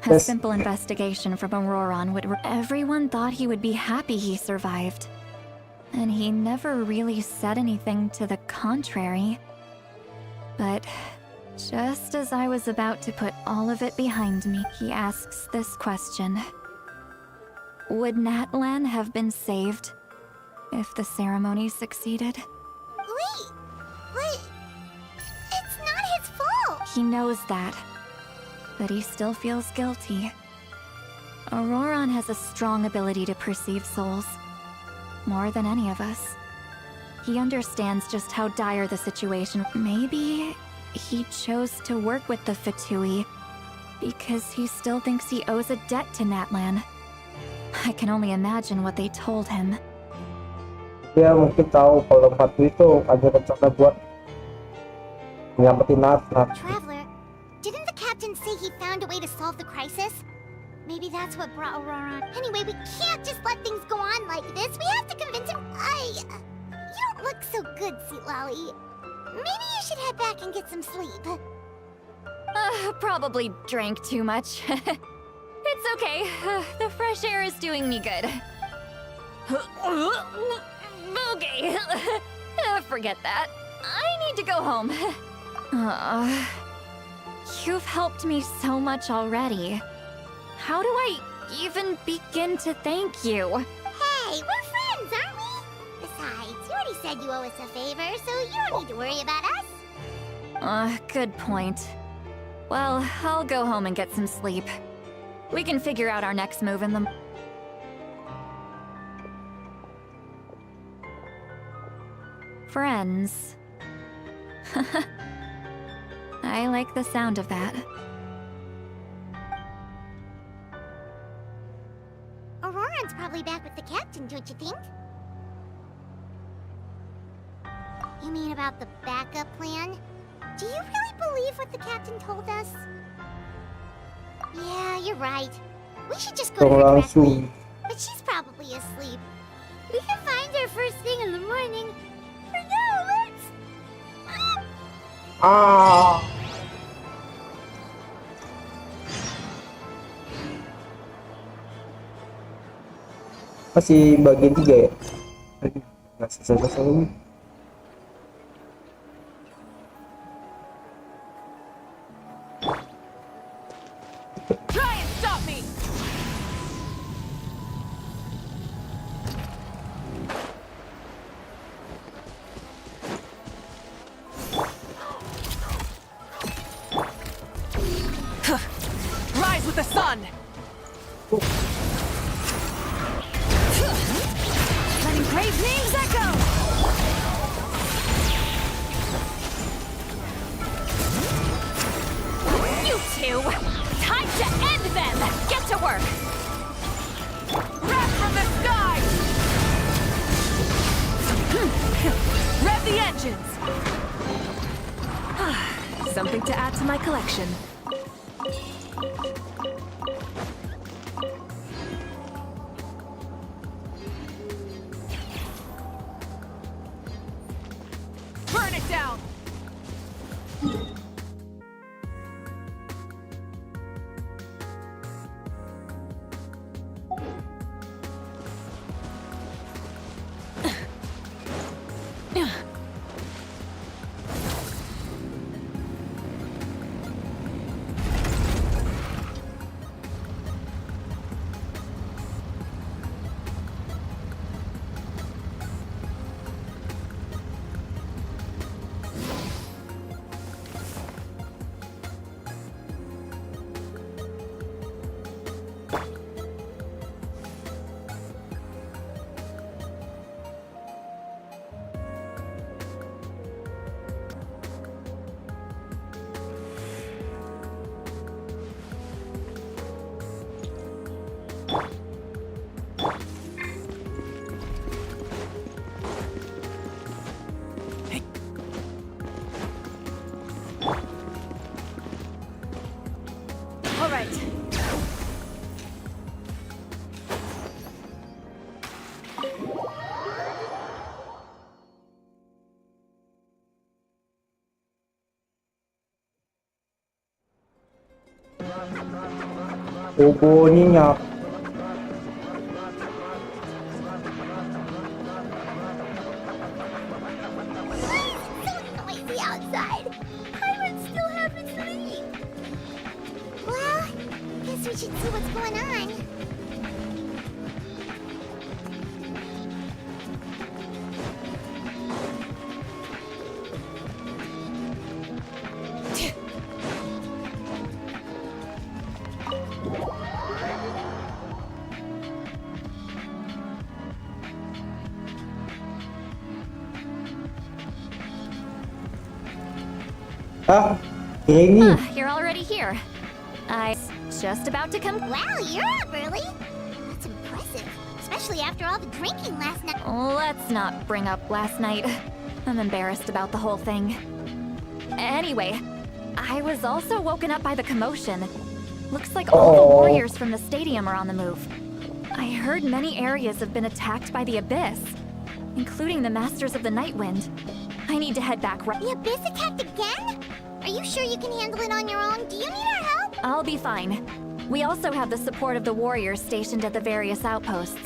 A Yes. simple investigation from Auroron would... Everyone thought he would be happy he survived. And he never really said anything to the contrary. But just as I was about to put all of it behind me, he asks this question. Would Natlan have been saved if the ceremony succeeded? Wait, what? It's not his fault. He knows that, but he still feels guilty. Auroron has a strong ability to perceive souls, more than any of us. He understands just how dire the situation. Maybe he chose to work with the Fatui because he still thinks he owes a debt to Natlan. I can only imagine what they told him. Dia mungkin tahu kalau Fatu itu ada rencana buat nyelamatin Natlan. Traveler, didn't the captain say he found a way to solve the crisis? Maybe that's what brought Auroron. Anyway, we can't just let things go on like this. We have to convince him. You don't look so good, Lolly. Maybe you should head back and get some sleep. Probably drank too much. It's okay. The fresh air is doing me good. Okay. Forget that. I need to go home. You've helped me so much already. How do I even begin to thank you? Hey, we're friends, aren't we? Besides, you already said you owe us a favor, so you don't need to worry about us. Good point. Well, I'll go home and get some sleep. We can figure out our next move in the... Friends. I like the sound of that. Auroron's probably back with the captain, don't you think? You mean about the backup plan? Do you really believe what the captain told us? Yeah, you're right. We should just go to her directly. But she's probably asleep. We can find her first thing in the morning. For now, let's... Masih bagian 3 ya? Nggak selesai ini. Try and stop me! Rise with the sun! Letting brave names echo! You two! Time to end them! Get to work! Wrath from the sky! Rev the engines! Something to add to my collection. Burn it down! All right. Bobonya. So noisy outside. Pirates still haven't sleep. Well, guess we should see what's going on. Ah, ini. You're already here. I was just about to come. Wow, you're up early. That's impressive, especially after all the drinking last night. Let's not bring up last night. I'm embarrassed about the whole thing. Anyway, I was also woken up by the commotion. Looks like all the warriors from the stadium are on the move. I heard many areas have been attacked by the Abyss, including the Masters of the Night Wind. I need to head back right. The Abyss attacked again? Are you sure you can handle it on your own? Do you need our help? I'll be fine. We also have the support of the warriors stationed at the various outposts.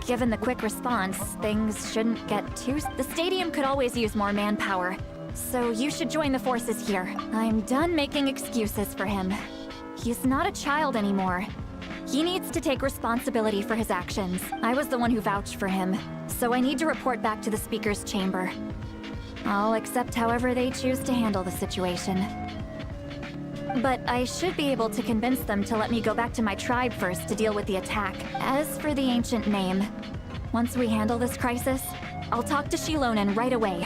Given the quick response, things shouldn't get too... The stadium could always use more manpower, so you should join the forces here. I'm done making excuses for him. He's not a child anymore. He needs to take responsibility for his actions. I was the one who vouched for him, so I need to report back to the Speaker's chamber. I'll accept however they choose to handle the situation. But I should be able to convince them to let me go back to my tribe first to deal with the attack. As for the ancient name, once we handle this crisis, I'll talk to Shilonen right away.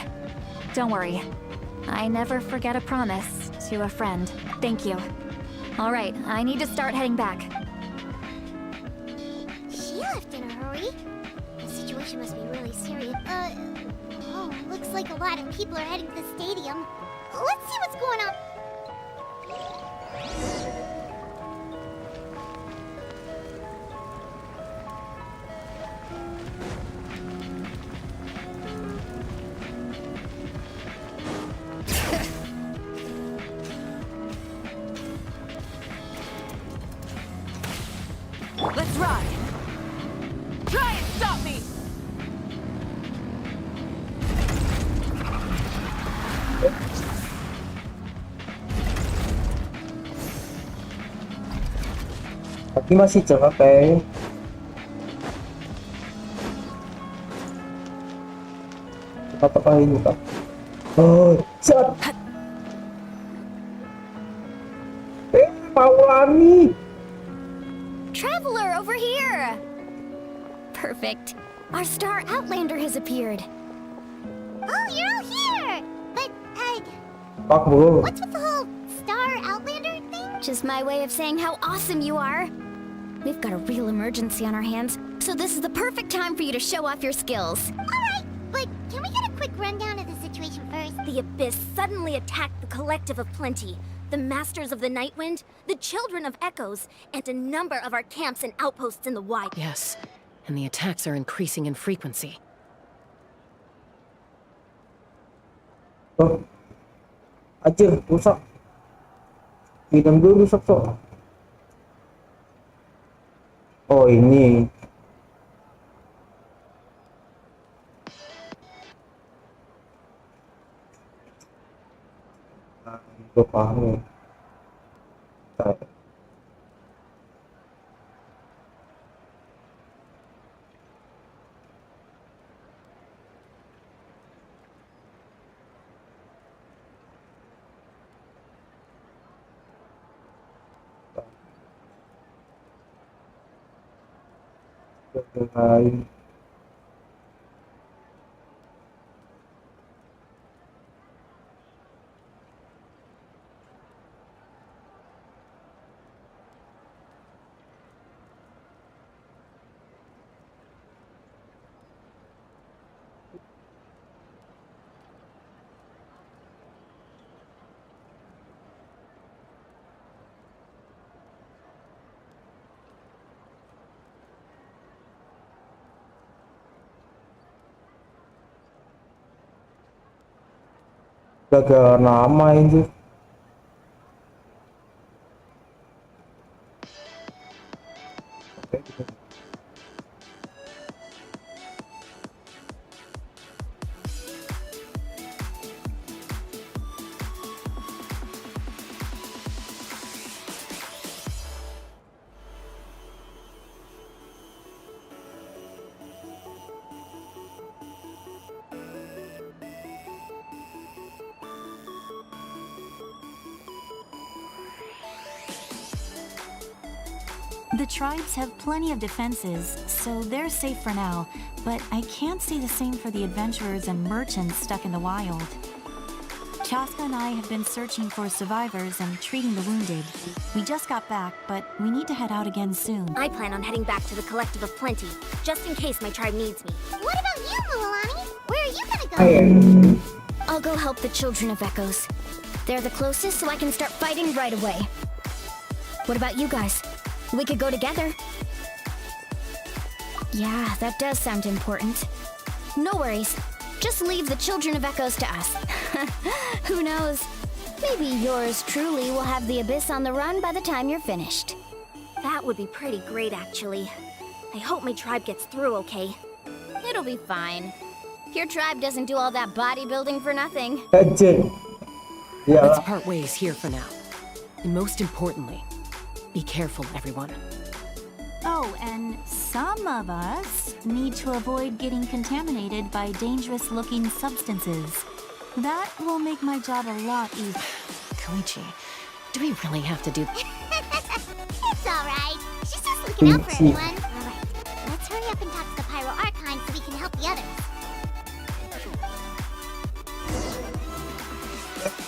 Don't worry. I never forget a promise to a friend. Thank you. All right, I need to start heading back. She left in a hurry. The situation must be really serious. Oh, looks like a lot of people are heading to the stadium. Let's see what's going on. Let's ride! Try and stop me! Tapi masih capek. Apa ini Pak? Oh, cat. Maulani. Traveler, over here! Perfect. Our star Outlander has appeared. Oh, you're all here! But, Pak bro. what's with the whole Star Outlander thing? Just my way of saying how awesome you are. We've got a real emergency on our hands, so this is the perfect time for you to show off your skills. Alright, but can we get a quick the Abyss suddenly attacked the Collective of Plenty, the Masters of the Nightwind, the Children of Echoes, and a number of our camps and outposts in the wild. Yes, and the attacks are increasing in frequency. Oh, anjir, rusak. Bidang gue rusak tuh. Oh ini. Gue paham ya. Lain. Jaga nama itu. The tribes have plenty of defenses, so they're safe for now, but I can't say the same for the adventurers and merchants stuck in the wild. Chaska and I have been searching for survivors and treating the wounded. We just got back, but we need to head out again soon. I plan on heading back to the Collective of Plenty, just in case my tribe needs me. What about you, Mualani? Where are you gonna go? I'll go help the Children of Echoes. They're the closest, so I can start fighting right away. What about you guys? We could go together. Yeah, that does sound important. No worries. Just leave the Children of Echoes to us. Who knows? Maybe yours truly will have the Abyss on the run by the time you're finished. That would be pretty great, actually. I hope my tribe gets through okay. It'll be fine. Your tribe doesn't do all that bodybuilding for nothing. Let's part ways here for now. And most importantly, be careful, everyone. Oh, and some of us need to avoid getting contaminated by dangerous-looking substances. That will make my job a lot easier. Koichi, do we really have to do... It's alright. She's just looking out for everyone. Alright, let's hurry up and talk to the Pyro Archon so we can help the others.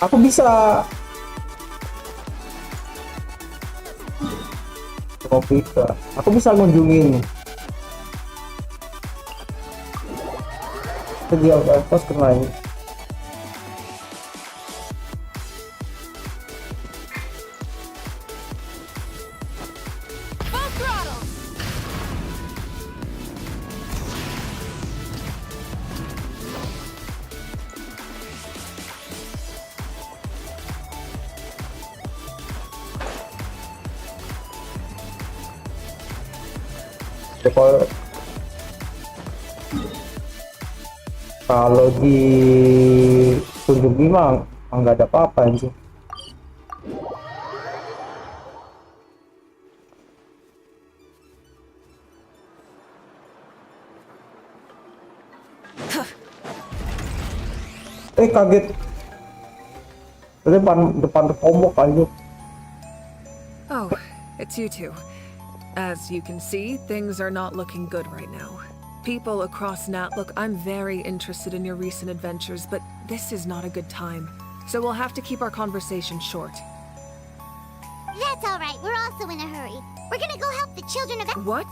Aku bisa. Aku bisa ngunjungin. Dia udah pos kemarin. Kalau di tunjuk memang nggak ada apa-apa sih. Kaget. Depan komok aja. Oh, it's you two. As you can see, things are not looking good right now. People across Nat, look, I'm very interested in your recent adventures, but this is not a good time. So we'll have to keep our conversation short. That's alright, we're also in a hurry. We're gonna go help the Children of... What?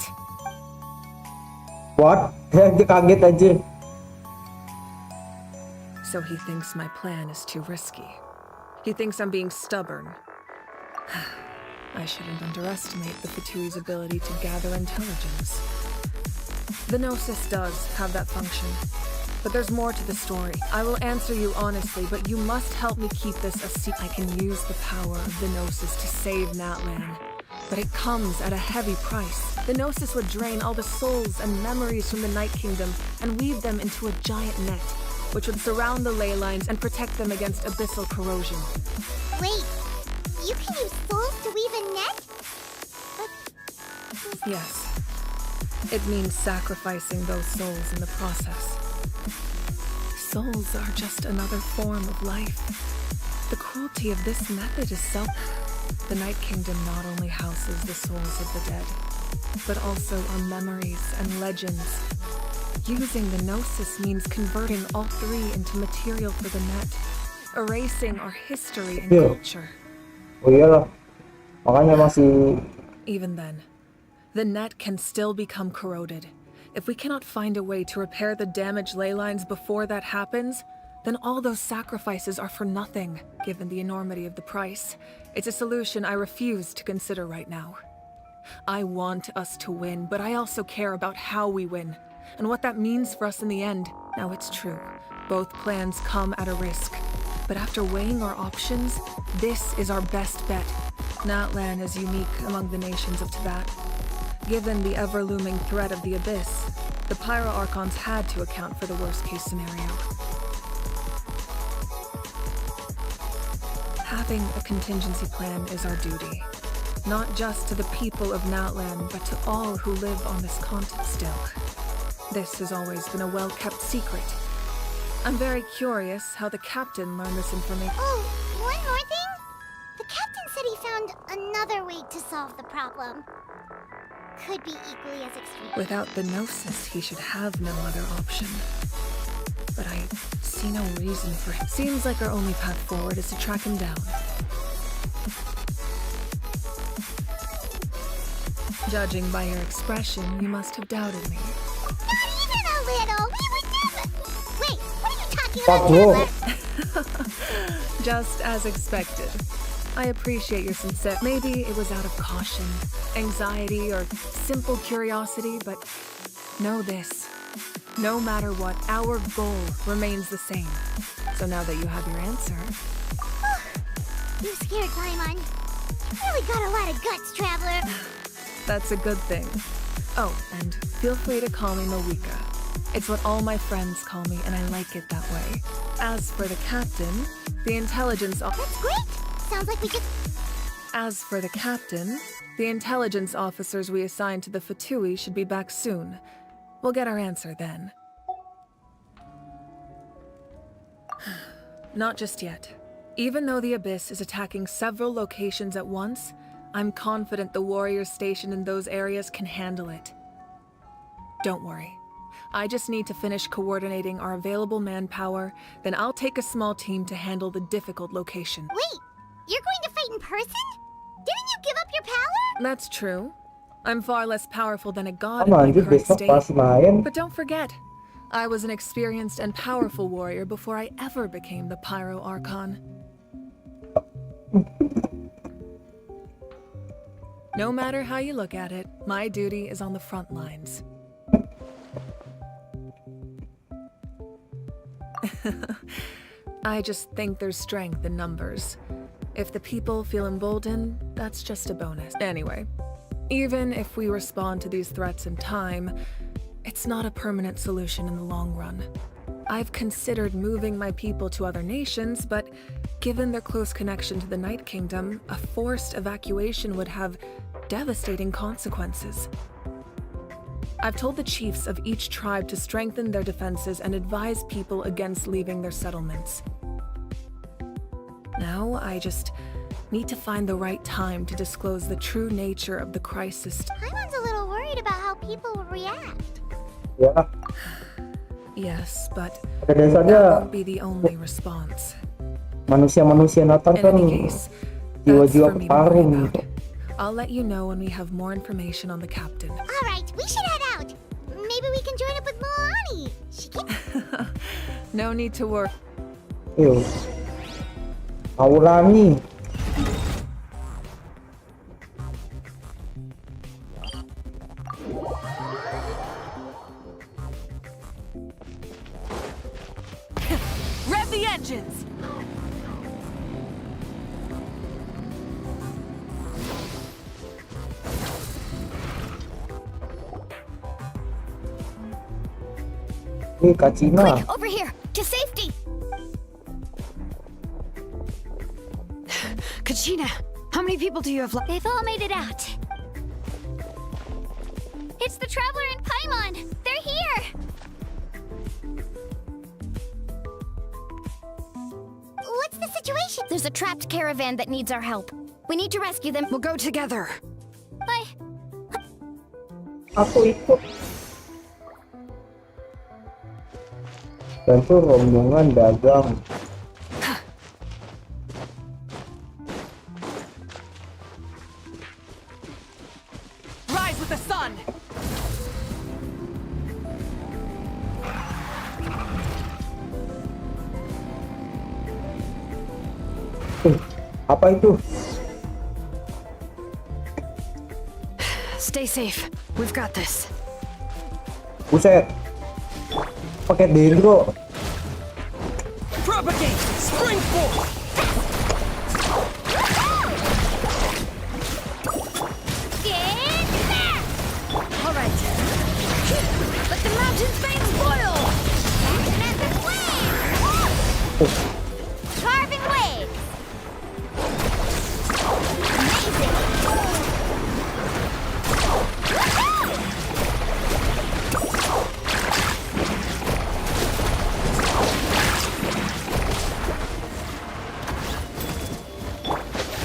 What? Dia kaget aja. So he thinks my plan is too risky. He thinks I'm being stubborn. I shouldn't underestimate the Fatui's ability to gather intelligence. The Gnosis does have that function, but there's more to the story. I will answer you honestly, but you must help me keep this a secret. I can use the power of the Gnosis to save Natlan, but it comes at a heavy price. The Gnosis would drain all the souls and memories from the Night Kingdom and weave them into a giant net, which would surround the ley lines and protect them against abyssal corrosion. Wait, you can use souls to weave a net? Yes. It means sacrificing those souls in the process. Souls are just another form of life. The cruelty of this method is The Night Kingdom not only houses the souls of the dead, but also our memories and legends. Using the Gnosis means converting all three into material for the net, erasing our history and culture. Oh iyalah. Makanya masih. Even then, the net can still become corroded. If we cannot find a way to repair the damaged ley lines before that happens, then all those sacrifices are for nothing, given the enormity of the price. It's a solution I refuse to consider right now. I want us to win, but I also care about how we win, and what that means for us in the end. Now it's true, both plans come at a risk, but after weighing our options, this is our best bet. Natlan is unique among the nations of Tibet. Given the ever-looming threat of the Abyss, the Pyro Archons had to account for the worst-case scenario. Having a contingency plan is our duty, not just to the people of Natlan, but to all who live on this continent still. This has always been a well-kept secret. I'm very curious how the captain learned this information. Oh, one more thing? The captain said he found another way to solve the problem. Could be equally as extreme. Without the Gnosis, he should have no other option. But I see no reason for him. Seems like our only path forward is to track him down. Judging by your expression, you must have doubted me. Not even a little! We would never... Wait, what are you talking about, Just as expected. I appreciate your sincerity. Maybe it was out of caution, anxiety, or simple curiosity, but know this. No matter what, our goal remains the same. So now that you have your answer... You scared, Paimon. You really got a lot of guts, Traveler. That's a good thing. Oh, and feel free to call me Moika. It's what all my friends call me, and I like it that way. As for the captain, the intelligence... That's great! Sounds like we just... As for the captain, the intelligence officers we assigned to the Fatui should be back soon. We'll get our answer then. Not just yet. Even though the Abyss is attacking several locations at once, I'm confident the warriors stationed in those areas can handle it. Don't worry. I just need to finish coordinating our available manpower, then I'll take a small team to handle the difficult location. Wait! You're going to fight in person? Didn't you give up your power? That's true. I'm far less powerful than a god in my current state. But don't forget, I was an experienced and powerful warrior before I ever became the Pyro Archon. No matter how you look at it, my duty is on the front lines. I just think there's strength in numbers. If the people feel emboldened, that's just a bonus. Anyway, even if we respond to these threats in time, it's not a permanent solution in the long run. I've considered moving my people to other nations, but given their close connection to the Night Kingdom, a forced evacuation would have devastating consequences. I've told the chiefs of each tribe to strengthen their defenses and advise people against leaving their settlements. Now, I just need to find the right time to disclose the true nature of the crisis. Paimon's a little worried about how people will react. Yeah. Yes, but pada that dasarnya won't be the only response. manusia-manusia Nathan In kan any case, that's jiwa-jiwa for me to petarung worry gitu. about. I'll let you know when we have more information on the captain. All right, we should head out. Maybe we can join up with Moani. She can... No need to worry. Yuk. Mau ulangi. Rev the engines! Nih Kak Cina. Quick, over here, to safety! Kachina, how many people do you have left? They've all made it out. It's the Traveler and Paimon! They're here! What's the situation? There's a trapped caravan that needs our help. We need to rescue them. We'll go together. Bye. Aku ikut. Bantu rombongan dagang. Rise with the sun! Apa itu? Stay safe. We've got this. Buset. Pakai dendro. Propagate! Spring forth! All right. Let the mountain's veins boil! Carving waves! Amazing!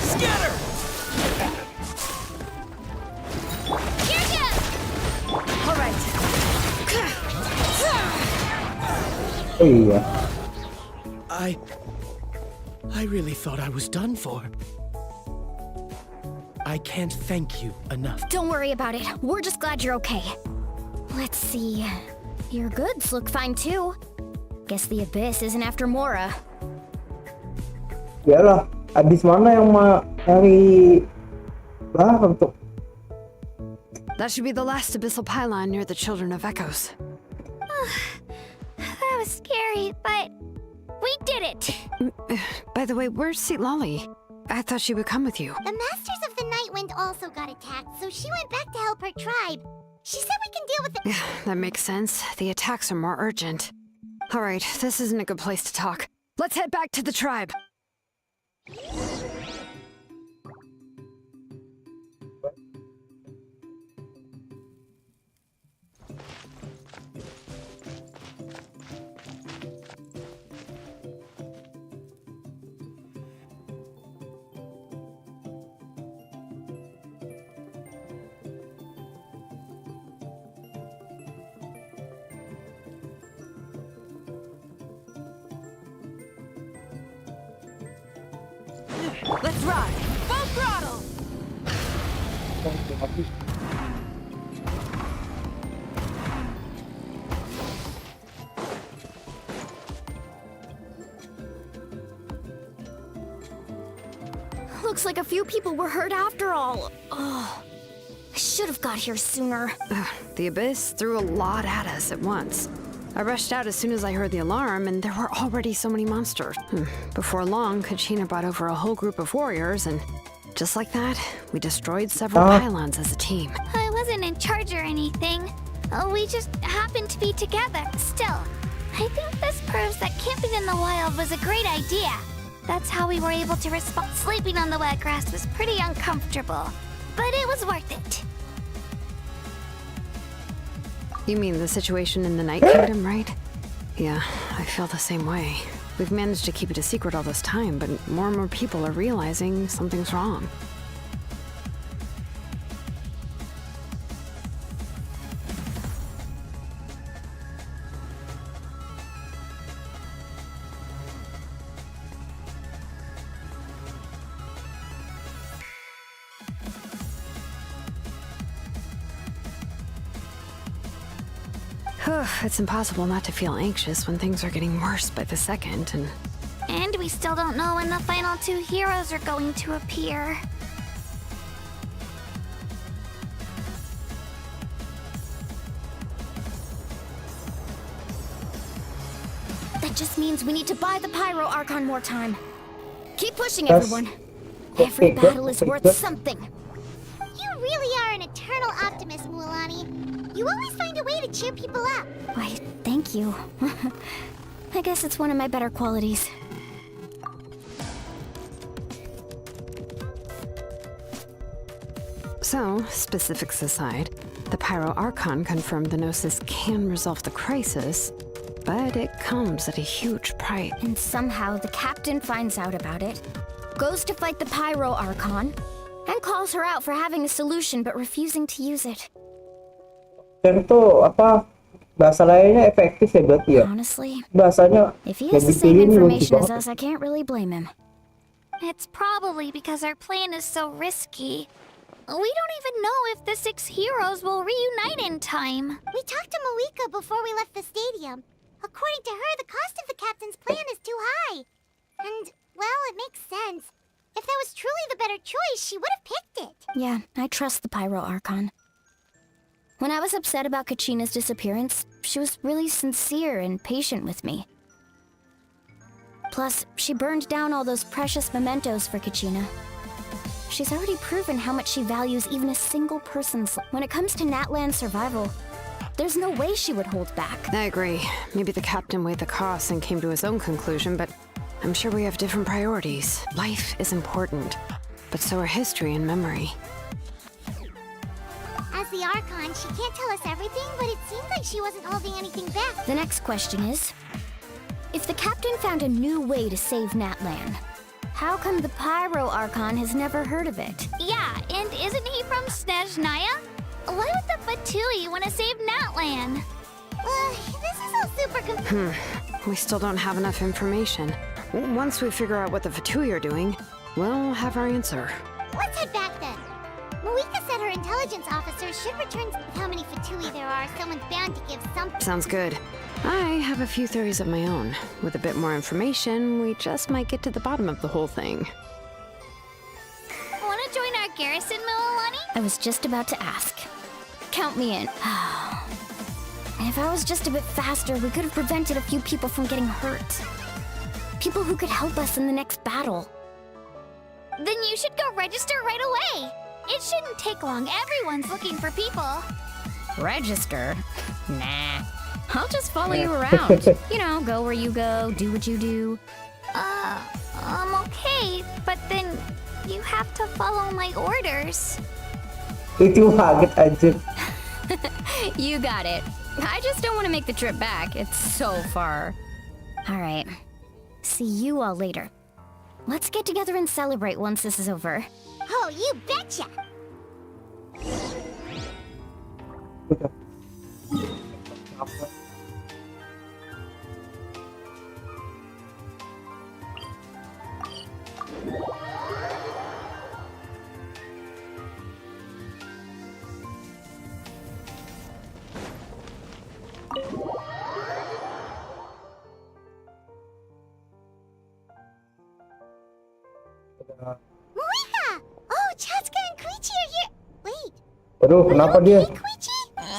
Scatter! All right. Oh iya. I really thought I was done for. I can't thank you enough. Don't worry about it. We're just glad you're okay. Let's see. Your goods look fine too. Guess the Abyss isn't after Mora. Yalah, abis mana yang mau nyari barang tuh? That should be the last abyssal pylon near the Children of Echoes. That was scary, but we did it! By the way, where's Seat Lolly? I thought she would come with you. The Masters of the Nightwind also got attacked, so she went back to help her tribe. She said we can deal with it. That makes sense. The attacks are more urgent. All right, this isn't a good place to talk. Let's head back to the tribe. Let's ride! Full throttle! Looks like a few people were hurt after all. Oh, I should have got here sooner. The Abyss threw a lot at us at once. I rushed out as soon as I heard the alarm, and there were already so many monsters. Before long, Kachina brought over a whole group of warriors, and just like that, we destroyed several pylons as a team. I wasn't in charge or anything. We just happened to be together. Still, I think this proves that camping in the wild was a great idea. That's how we were able to respond. Sleeping on the wet grass was pretty uncomfortable, but it was worth it. You mean the situation in the Night Kingdom, right? Yeah, I feel the same way. We've managed to keep it a secret all this time, but more and more people are realizing something's wrong. It's impossible not to feel anxious when things are getting worse by the second, we still don't know when the final two heroes are going to appear. That just means we need to buy the Pyro Archon more time. Keep pushing, everyone. Every battle is worth something. You really are an eternal optimist, Mualani. You always find a way to cheer people up. Why, thank you. I guess it's one of my better qualities. So, specifics aside, the Pyro Archon confirmed the Gnosis can resolve the crisis, but it comes at a huge price. And somehow the captain finds out about it, goes to fight the Pyro Archon, and calls her out for having a solution but refusing to use it. Dan tuh apa bahasa lainnya efektif ya berarti ya? Honestly, Bahasanya if he has the same information as us, I can't really blame him. It's probably because our plan is so risky. We don't even know if the 6 heroes will reunite in time. We talked to Moika before we left the stadium. According to her, the cost of the captain's plan is too high. And, well, it makes sense. If that was truly the better choice, she would have picked it. Yeah, I trust the Pyro Archon. When I was upset about Kachina's disappearance, she was really sincere and patient with me. Plus, she burned down all those precious mementos for Kachina. She's already proven how much she values even a single person's life. When it comes to Natlan's survival, there's no way she would hold back. I agree. Maybe the captain weighed the costs and came to his own conclusion, but I'm sure we have different priorities. Life is important, but so are history and memory. As the Archon, she can't tell us everything, but it seems like she wasn't holding anything back. The next question is, if the captain found a new way to save Natlan, how come the Pyro Archon has never heard of it? Yeah, and isn't he from Snezhnaya? Why would the Fatui want to save Natlan? This is all super We still don't have enough information. Once we figure out what the Fatui are doing, we'll have our answer. Let's head back then. Moika said her intelligence officers should return to how many Fatui there are. Someone's bound to give something. Sounds good. I have a few theories of my own. With a bit more information, we just might get to the bottom of the whole thing. Want to join our garrison, Mualani? I was just about to ask. Count me in. If I was just a bit faster, we could have prevented a few people from getting hurt. People who could help us in the next battle. Then you should go register right away. It shouldn't take long. Everyone's looking for people. Register? Nah. I'll just follow you around. You know, go where you go, do what you do. Okay, but then you have to follow my orders. Itu kaget aja. You got it. I just don't want to make the trip back. It's so far. All right. See you all later. Let's get together and celebrate once this is over. Oh, you betcha! Moika! Oh, Chaska and Koichi are here! Wait, Aduh, kenapa dia?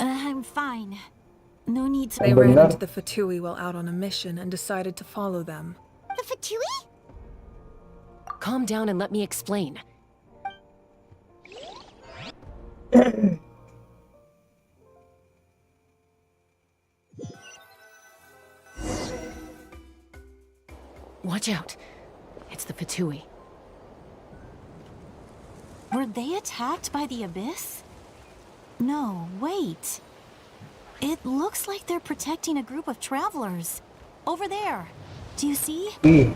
I'm fine. No need to. They ran into the Fatui while out on a mission and decided to follow them. The Fatui? Calm down and let me explain. Watch out. It's the Fatui. Were they attacked by the Abyss? No, wait. It looks like they're protecting a group of travelers. Over there. Do you see? Ih,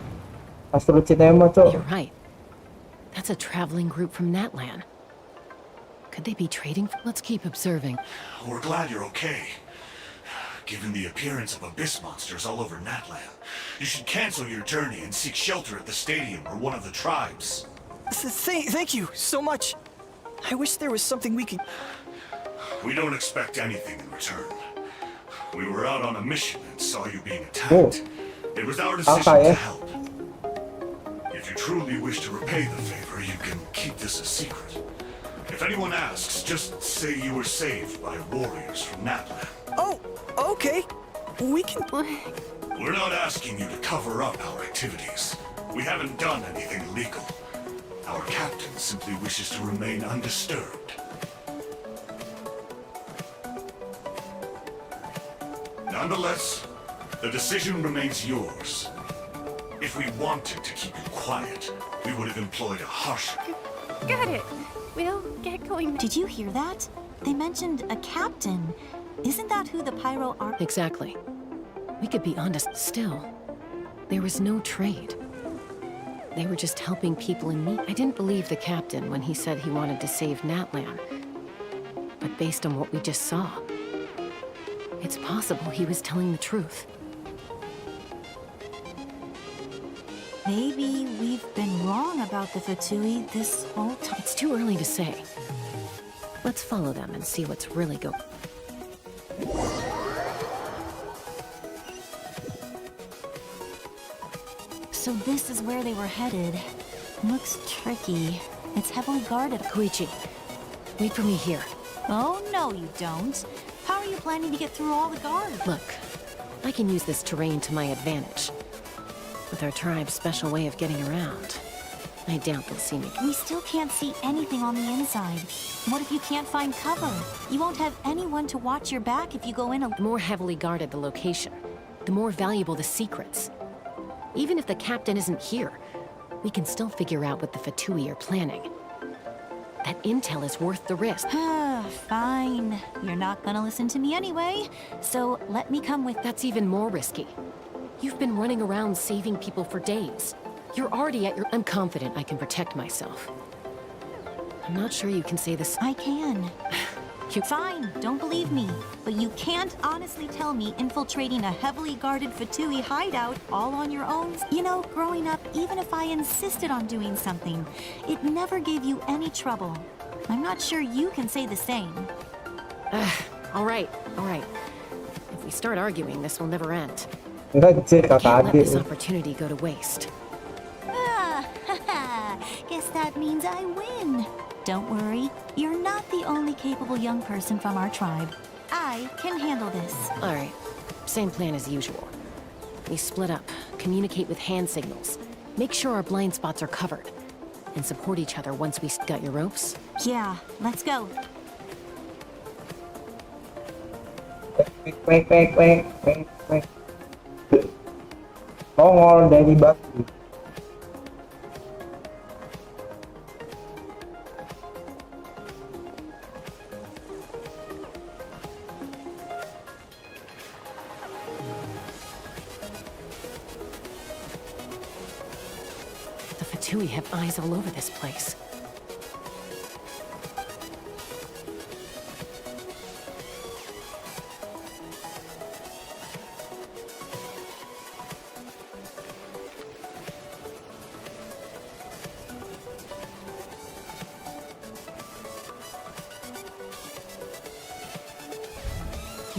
Astro Cinema, Cok. You're right. That's a traveling group from Natlan. Could they be trading? Let's keep observing. We're glad you're okay. Given the appearance of abyss monsters all over Natlan, you should cancel your journey and seek shelter at the stadium or one of the tribes. Thank you so much. I wish there was something we could... We don't expect anything in return. We were out on a mission and saw you being attacked. It was our decision to help. If you truly wish to repay the favor, you can keep this a secret. If anyone asks, just say you were saved by warriors from Natlan. Oh, okay. We can... We're not asking you to cover up our activities. We haven't done anything illegal. Our captain simply wishes to remain undisturbed. Nonetheless, the decision remains yours. If we wanted to keep you quiet, we would have employed a harsher. Got it. We'll get going. Did you hear that? They mentioned a captain. Isn't that who the Pyro Arc... Exactly. We could be honest still. There was no trade. They were just helping people in need. I didn't believe the captain when he said he wanted to save Natlan. But based on what we just saw, it's possible he was telling the truth. Maybe we've been wrong about the Fatui this whole time. It's too early to say. Let's follow them and see what's really going on. So this is where they were headed. Looks tricky. It's heavily guarded. Koichi, wait for me here. Oh, no you don't. How are you planning to get through all the guards? Look, I can use this terrain to my advantage. With our tribe's special way of getting around, I doubt they'll see me. We still can't see anything on the inside. What if you can't find cover? You won't have anyone to watch your back if you go in a... The more heavily guarded the location, the more valuable the secrets. Even if the captain isn't here, we can still figure out what the Fatui are planning. That intel is worth the risk. Fine. You're not gonna listen to me anyway, so let me come with... That's even more risky. You've been running around saving people for days. You're already at your... I'm confident I can protect myself. I'm not sure you can say this... I can. Fine, don't believe me. But you can't honestly tell me infiltrating a heavily guarded Fatui hideout all on your own. You know, growing up, even if I insisted on doing something, it never gave you any trouble. I'm not sure you can say the same. All right. If we start arguing, this will never end. Enggak, Cik, kakak Can't let adik. this opportunity go to waste. Guess that means I win. Don't worry, you're not the only capable young person from our tribe. I can handle this. All right, same plan as usual. We split up, communicate with hand signals, make sure our blind spots are covered, and support each other once we got your ropes. Yeah, let's go. Wait. Nongol dari batu. The Fatui have eyes all over this place.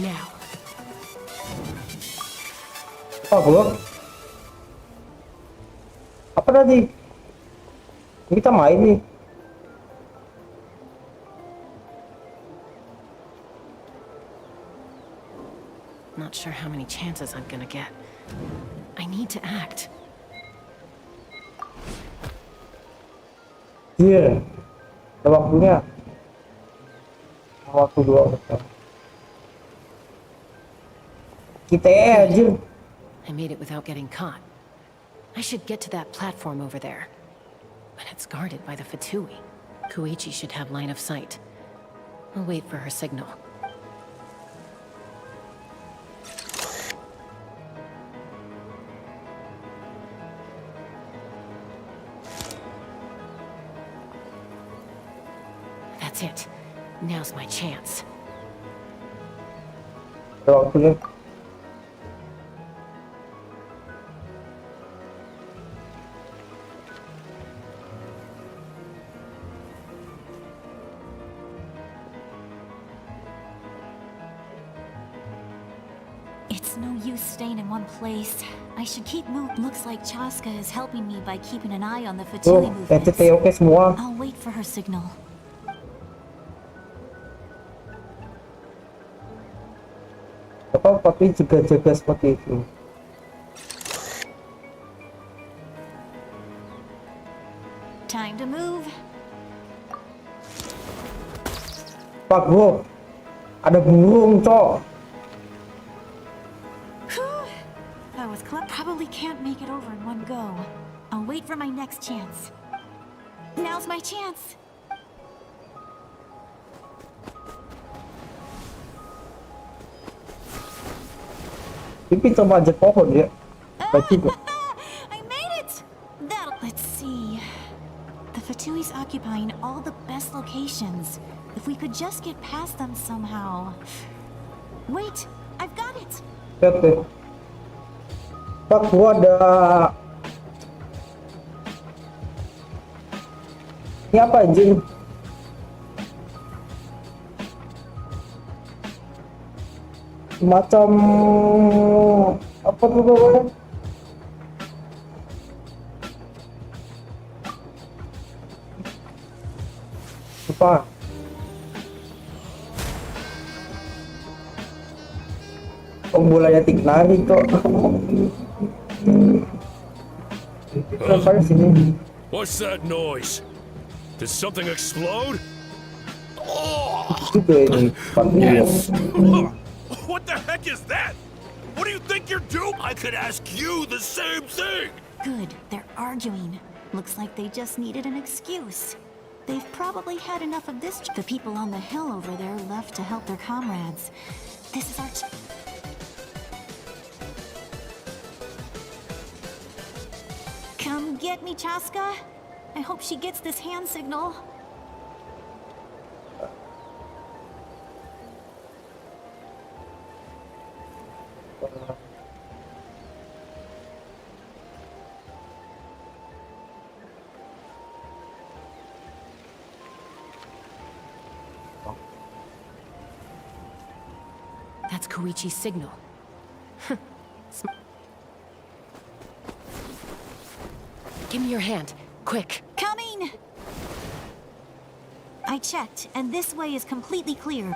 Now. Oh, belum. Apa tadi? Ini kita main nih. Not sure how many chances I'm gonna get. I need to act. Iya. Ada waktunya. Waktu 2 menit. Kita aja. I made it without getting caught. I should get to that platform over there. But it's guarded by the Fatui. Koichi should have line of sight. I'll wait for her signal. That's it. Now's my chance. Ada waktunya. It's no use staying in one place. I should keep moving. Looks like Chaska is helping me by keeping an eye on the Oh, Fatui movements. RCT oke semua. I'll wait for her signal. Apa papi juga jaga seperti itu. Time to move. Pak bro, ada burung cok. That was clever. Probably can't make it over in one go. I'll wait for my next chance. Now's my chance. Pipi coba aja pohon ya. Baik juga. I made it! Let's see. The Fatui's occupying all the best locations. If we could just get past them somehow. Wait, I've got it! Lihat deh. Pak gua ada. Ini apa anjing? Macam apa tuh bawahnya? Apa? Oh, bolanya tinggalin kok. Kenapa sini? What's that noise? Did something explode? Juga ini. Yes. What the heck is that? What do you think you're doing? I could ask you the same thing. Good, they're arguing. Looks like they just needed an excuse. They've probably had enough of this. The people on the hill over there left to help their comrades. This is our... Come get me, Chaska. I hope she gets this hand signal. That's Koichi's signal. Give me your hand, quick. Coming! I checked, and this way is completely clear.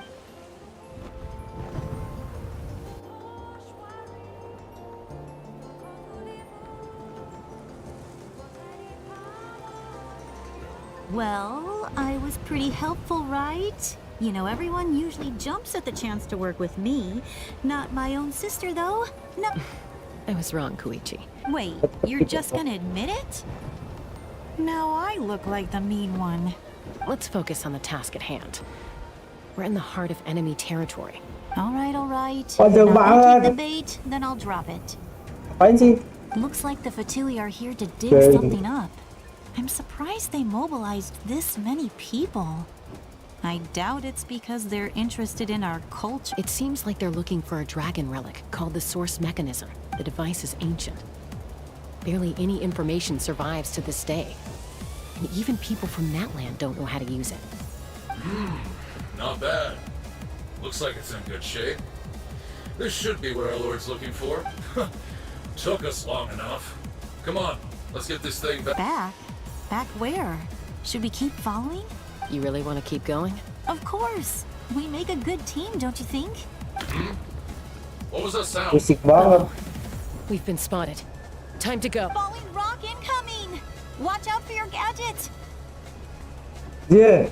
Well, I was pretty helpful, right? You know, everyone usually jumps at the chance to work with me. Not my own sister, though. No. I was wrong, Koichi. Wait, you're just gonna admit it? Now I look like the mean one. Let's focus on the task at hand. We're in the heart of enemy territory. All right, all right. Waduh Now I'll banget. take the bait, then I'll drop it. Apaan sih? Looks like the Fatui are here to dig Okay. something up. I'm surprised they mobilized this many people. I doubt it's because they're interested in our culture. It seems like they're looking for a dragon relic called the Source Mechanism. The device is ancient. Barely any information survives to this day. And even people from that land don't know how to use it. Not bad. Looks like it's in good shape. This should be what our Lord's looking for. Took us long enough. Come on, let's get this thing back. Back? Back where? Should we keep following? You really want to keep going? Of course. We make a good team, don't you think? What was that sound? Musik banget. We've been spotted. Time to go. Falling rock incoming! Watch out for your gadget! Dia.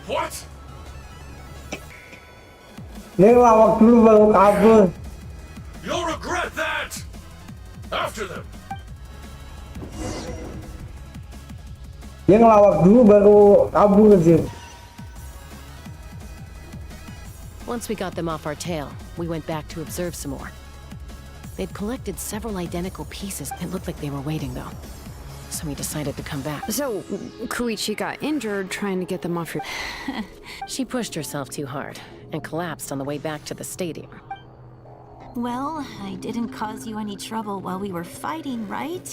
What? Dia ngelawak dulu baru kabur. You'll regret that! After them! Dia ngelawak dulu baru kabur sih. Once we got them off our tail, we went back to observe some more. They'd collected several identical pieces. It looked like they were waiting, though. So we decided to come back. So, Koichi got injured trying to get them off your... She pushed herself too hard and collapsed on the way back to the stadium. Well, I didn't cause you any trouble while we were fighting, right?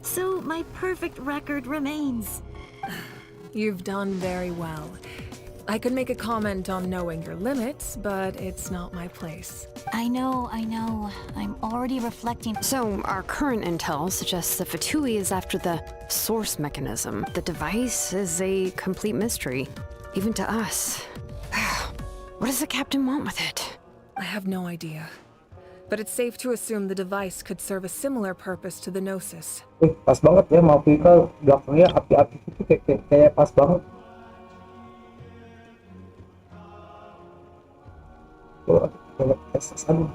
So my perfect record remains. You've done very well. I could make a comment on knowing your limits, but it's not my place. I know. I'm already reflecting. So, our current intel suggests that Fatui is after the source mechanism. The device is a complete mystery, even to us. What does the captain want with it? I have no idea. But it's safe to assume the device could serve a similar purpose to the Gnosis. Pas banget ya, mau ke belakangnya api-api itu kayak pas banget. Oh, aduh.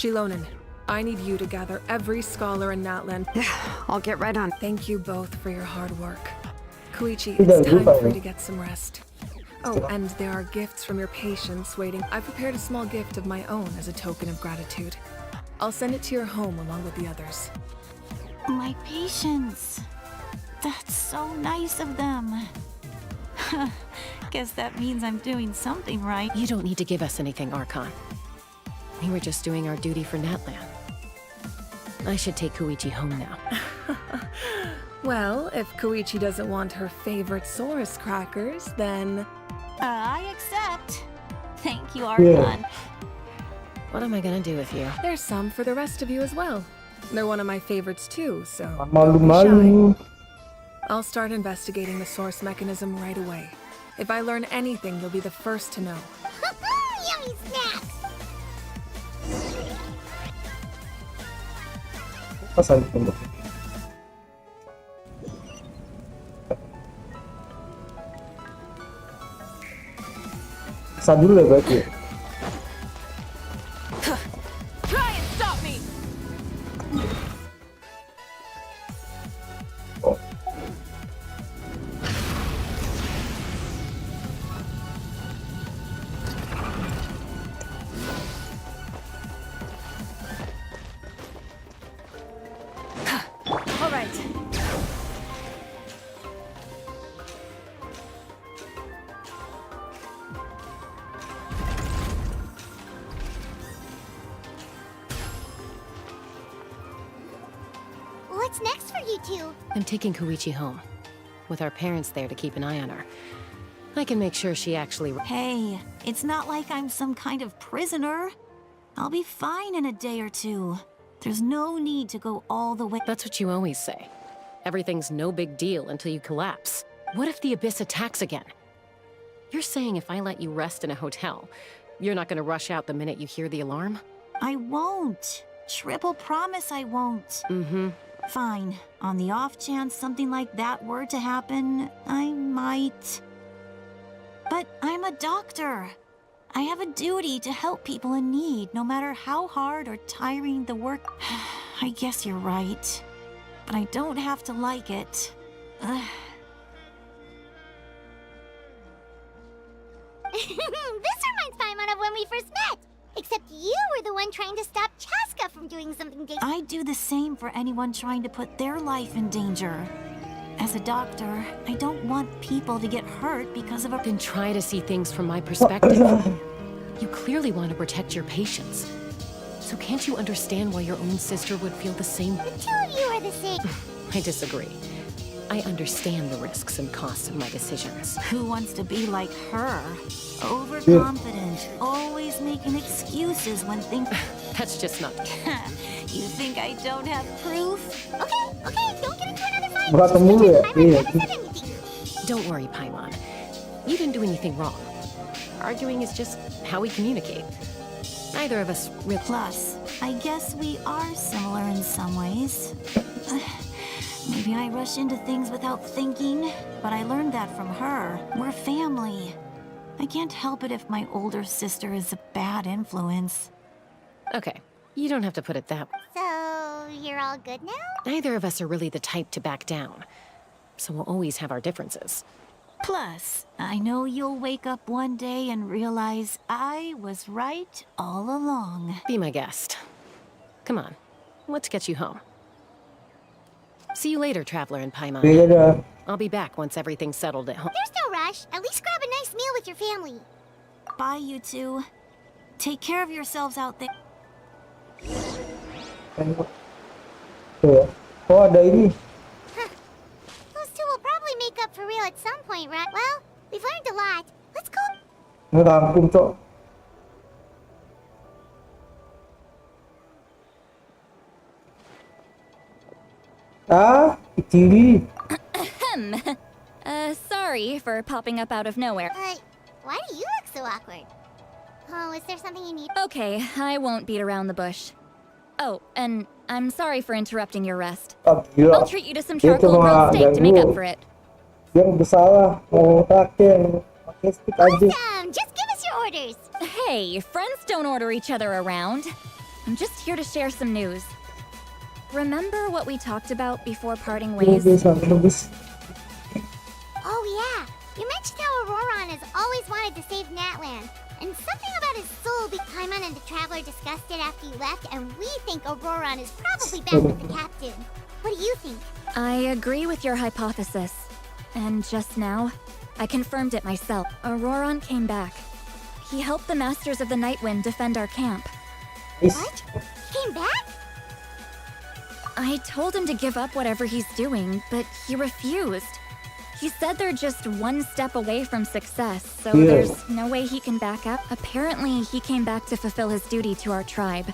Shilonen, I need you to gather every scholar in Natlan. I'll get right on. Thank you both for your hard work. Koichi, it's time for you to get some rest. Oh, and there are gifts from your patients waiting. I prepared a small gift of my own as a token of gratitude. I'll send it to your home along with the others. My patience. That's so nice of them. Guess that means I'm doing something right. You don't need to give us anything, Archon. We were just doing our duty for Natlan. I should take Koichi home now. Well, if Koichi doesn't want her favorite Saurus crackers, then... I accept. Thank you, Archon. What am I gonna do with you? There's some for the rest of you as well. They're one of my favorites too, so... Malu-malu. I'll start investigating the source mechanism right away. If I learn anything, you'll be the first to know. Yummy snacks! Pasal tunggu. Pesan dulu ya berarti. Try and stop me. Oh. All right. What's next for you two? I'm taking Koichi home, with our parents there to keep an eye on her. I can make sure she actually... Hey, it's not like I'm some kind of prisoner. I'll be fine in a day or two. There's no need to go all the way. That's what you always say. Everything's no big deal until you collapse. What if the Abyss attacks again? You're saying if I let you rest in a hotel, you're not gonna rush out the minute you hear the alarm? I won't. Triple promise I won't. Mm-hmm. Fine. On the off chance something like that were to happen, I might. But I'm a doctor. I have a duty to help people in need, no matter how hard or tiring the work. I guess you're right. But I don't have to like it. This reminds Paimon of when we first met. Except you were the one trying to stop Chaska from doing something dangerous. I'd do the same for anyone trying to put their life in danger. As a doctor, I don't want people to get hurt because of a... Then try to see things from my perspective. You clearly want to protect your patients. So can't you understand why your own sister would feel the same? The two of you are the same. I disagree. I understand the risks and costs of my decisions. Who wants to be like her? Overconfident, always making excuses when things... That's just not... You think I don't have proof? Okay, don't get into another fight. Berantem dulu ya? Iya. Don't worry, Paimon. You didn't do anything wrong. Arguing is just how we communicate. Neither of us really... Plus, I guess we are similar in some ways. Maybe I rush into things without thinking, but I learned that from her. We're family. I can't help it if my older sister is a bad influence. Okay, you don't have to put it that way. So, you're all good now? Neither of us are really the type to back down. so we'll always have our differences. Plus, I know you'll wake up one day and realize I was right all along. Be my guest. Come on, let's get you home. See you later, Traveler and Paimon. Iya dah. I'll be back once everything's settled at home. There's no rush. At least grab a nice meal with your family. Bye, you two. Take care of yourselves out there. Tuh. Oh ada ini. Those two will probably make up for real at some point, right? Well, we've learned a lot. Let's go. Ngerangkum cok. Ah, TV. Sorry for popping up out of nowhere. Why do you look so awkward? Oh, is there something you need? Okay, I won't beat around the bush. Oh, and I'm sorry for interrupting your rest. Oh, gila. I'll treat you to some Dia charcoal cuma grilled steak to make up ganggu. for it. Dia nggak bersalah. Mau traktir. Pakai stick aja. Awesome! Just give us your orders. Hey, friends don't order each other around. I'm just here to share some news. Remember what we talked about before parting ways? Oh yeah, you mentioned how Auroron has always wanted to save Natland, and something about his soul. Paimon and the Traveler discussed it after you left, and we think Auroron is probably back with the Captain. What do you think? I agree with your hypothesis. And just now, I confirmed it myself. Auroron came back. He helped the Masters of the Nightwind defend our camp. What? Came back? I told him to give up whatever he's doing, but he refused. He said they're just one step away from success, so there's no way he can back up. Apparently, he came back to fulfill his duty to our tribe.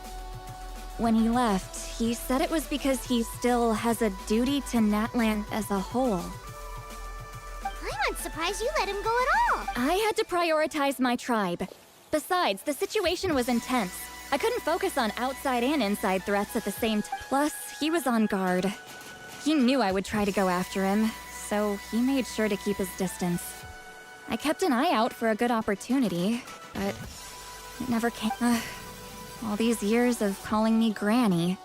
When he left, he said it was because he still has a duty to Natland as a whole. I'm surprised you let him go at all. I had to prioritize my tribe. Besides, the situation was intense. I couldn't focus on outside and inside threats at the same time. Plus, he was on guard. He knew I would try to go after him, so he made sure to keep his distance. I kept an eye out for a good opportunity, but it never came. All these years of calling me Granny,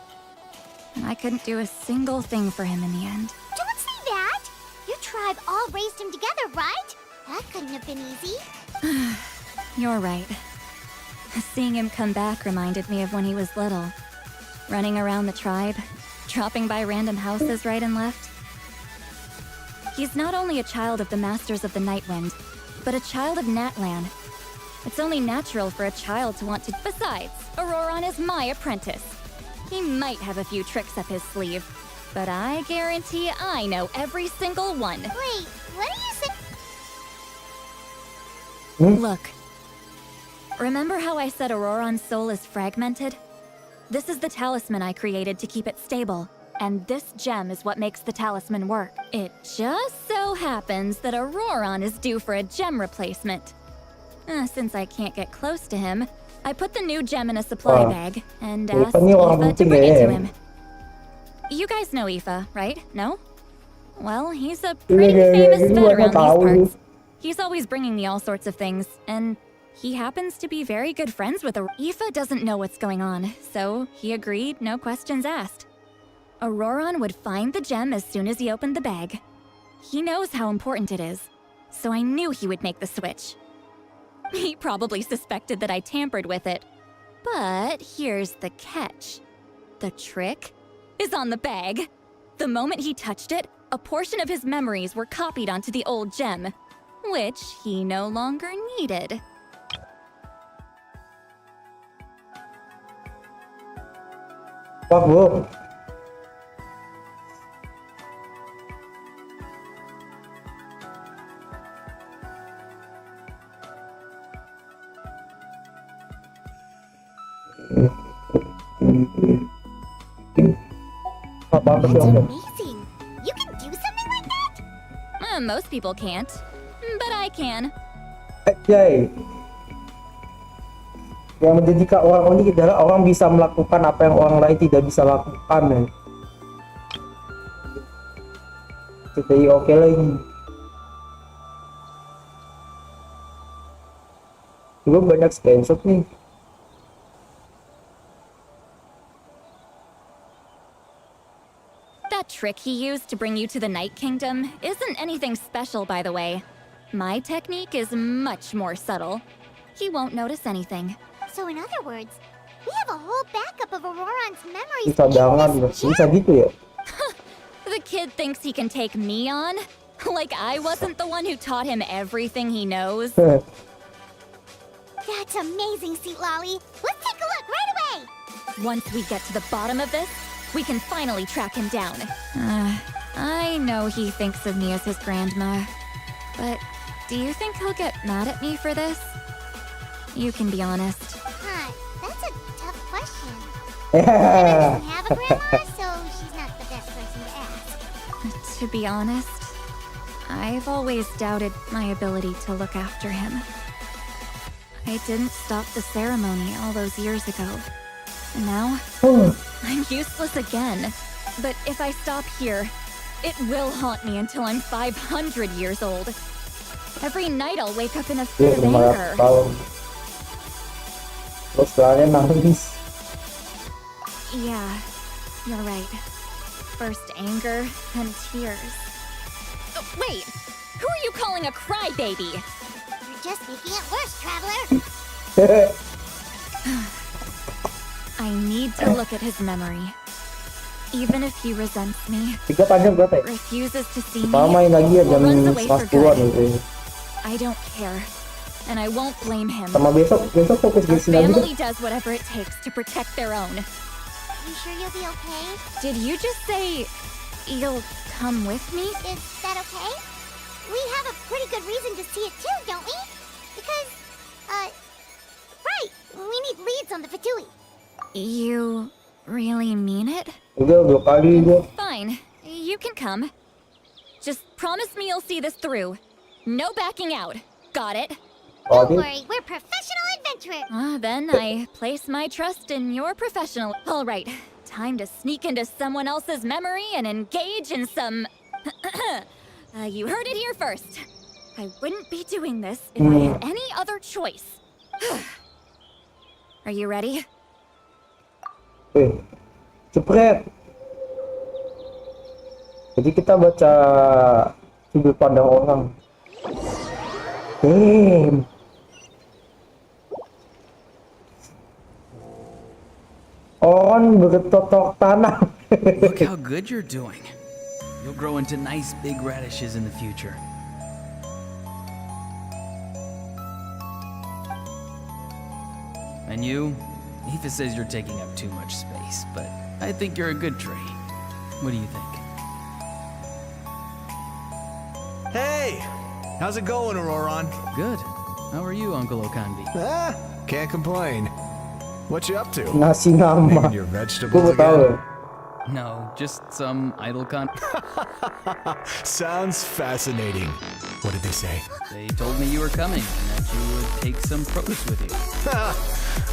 and I couldn't do a single thing for him in the end. Don't say that! Your tribe all raised him together, right? That couldn't have been easy. You're right. Seeing him come back reminded me of when he was little. Running around the tribe, dropping by random houses right and left. He's not only a child of the Masters of the Nightwind, but a child of Natlan. It's only natural for a child to want to... Besides, Auroron is my apprentice. He might have a few tricks up his sleeve, but I guarantee I know every single one. Wait, what are you saying? Look. Remember how I said Auroron's soul is fragmented? This is the talisman I created to keep it stable, and this gem is what makes the talisman work. It just so happens that Auroron is due for a gem replacement. Since I can't get close to him, I put the new gem in a supply bag and asked Aoife to bring it to him. You guys know Aoife, right? No? Well, he's a pretty famous vet around these parts. He's always bringing me all sorts of things, and he happens to be very good friends with Aoife doesn't know what's going on, so he agreed, no questions asked. Auroron would find the gem as soon as he opened the bag. He knows how important it is, so I knew he would make the switch. He probably suspected that I tampered with it. But here's the catch. The trick is on the bag. The moment he touched it, a portion of his memories were copied onto the old gem, which he no longer needed. Fuck, bro. That's amazing. You can do something like that? Most people can't, but I can. Jay. Yang menjadikan orang unik adalah orang bisa melakukan apa yang orang lain tidak bisa lakukan. Jadi oke lagi. Juga banyak screenshot nih. That trick he used to bring you to the Night Kingdom isn't anything special, by the way. My technique is much more subtle. He won't notice anything. So in other words, we have a whole backup of Auroron's memories Bisa jangan, in this bisa chip. gitu ya? The kid thinks he can take me on? Like I wasn't the one who taught him everything he knows? That's amazing, Seat Lolly. Let's take a look right away. Once we get to the bottom of this, we can finally track him down. I know he thinks of me as his grandma, but do you think he'll get mad at me for this? You can be honest. Huh, that's a tough question. Anna doesn't have a grandma, so she's not the best person to ask. To be honest, I've always doubted my ability to look after him. I didn't stop the ceremony all those years ago. And now, I'm useless again. But if I stop here, it will haunt me until I'm 500 years old. Every night I'll wake up in a fit of anger. Terus soalnya nangis. Yeah, you're right. First anger, then tears. Oh, wait! Who are you calling a crybaby? You're just making it worse, Traveler. I need to look at his memory. Even if he resents me, Tiga panjang berapa ya? refuses to see me, Kita main lagi ya or jam runs away for 10-an good. gitu. I don't care, and I won't blame him. Sama besok fokus Our Genshin aja deh. family does whatever it takes to protect their own. You sure you'll be okay? Did you just say you'll come with me? Is that okay? We have a pretty good reason to see it too, don't we? Because, right, we need leads on the Fatui. You really mean it? Udah 2 kali gua. Fine, you can come. Just promise me you'll see this through. No backing out. Got it? Don't worry, we're professional adventurers. Then I place my trust in your professional. All right, time to sneak into someone else's memory and engage in some... you heard it here first. I wouldn't be doing this if I had any other choice. Are you ready? Cepret. Jadi kita baca sudut pandang orang. Damn. Orang bertotok tanam. Look how good you're doing. You'll grow into nice big radishes in the future. And you? Aoife says you're taking up too much space, but I think you're a good tree. What do you think? Hey! How's it going, Auroron? Good. How are you, Uncle Okanbi? Can't complain. What you up to? Nasi nama. Naming your vegetables Gua tahu. again? No, just some idle Sounds fascinating. What did they say? They told me you were coming and that you would take some produce with you.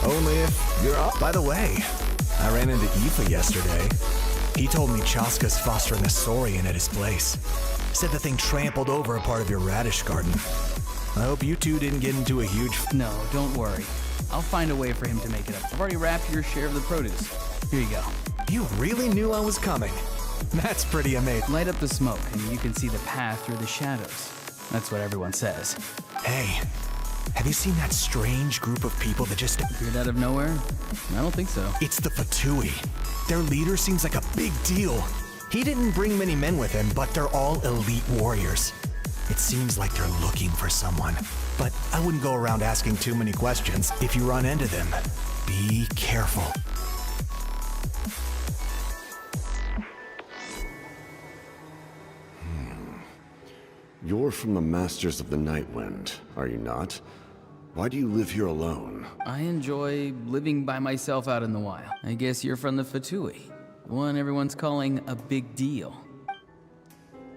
Only if you're up. By the way, I ran into Aoife yesterday. He told me Chaska's fostering a saurian at his place. Said the thing trampled over a part of your radish garden. I hope you two didn't get into a huge... No, don't worry. I'll find a way for him to make it up. I've already wrapped your share of the produce. Here you go. You really knew I was coming. That's pretty amazing. Light up the smoke and you can see the path through the shadows. That's what everyone says. Hey, have you seen that strange group of people that just... Appeared out of nowhere? I don't think so. It's the Fatui. Their leader seems like a big deal. He didn't bring many men with him, but they're all elite warriors. It seems like they're looking for someone. But I wouldn't go around asking too many questions. If you run into them, be careful. You're from the Masters of the Night Wind, are you not? Why do you live here alone? I enjoy living by myself out in the wild. I guess you're from the Fatui, the one everyone's calling a big deal.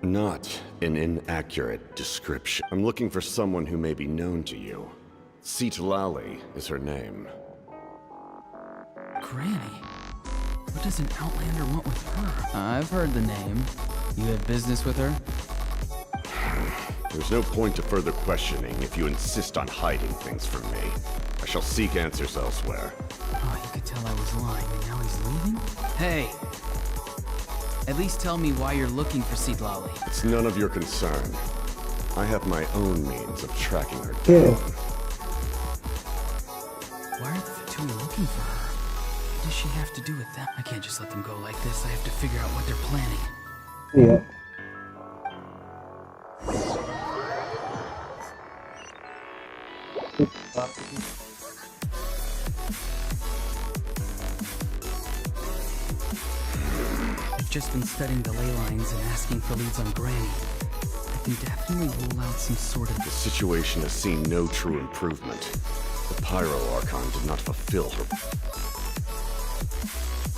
Not an inaccurate description. I'm looking for someone who may be known to you. Lali is her name. Granny? What does an Outlander want with her? I've heard the name. You have business with her? There's no point to further questioning if you insist on hiding things from me. I shall seek answers elsewhere. Oh, you could tell I was lying and now he's leaving? Hey! At least tell me why you're looking for Seedlolly. It's none of your concern. I have my own means of tracking her Yeah. down. Why are the Fatui looking for her? What does she have to do with them? I can't just let them go like this. I have to figure out what they're planning. Iya. I've just been studying the ley lines and asking for leads on Granny. I can definitely rule out some sort of... The situation has seen no true improvement. The Pyro Archon did not fulfill her...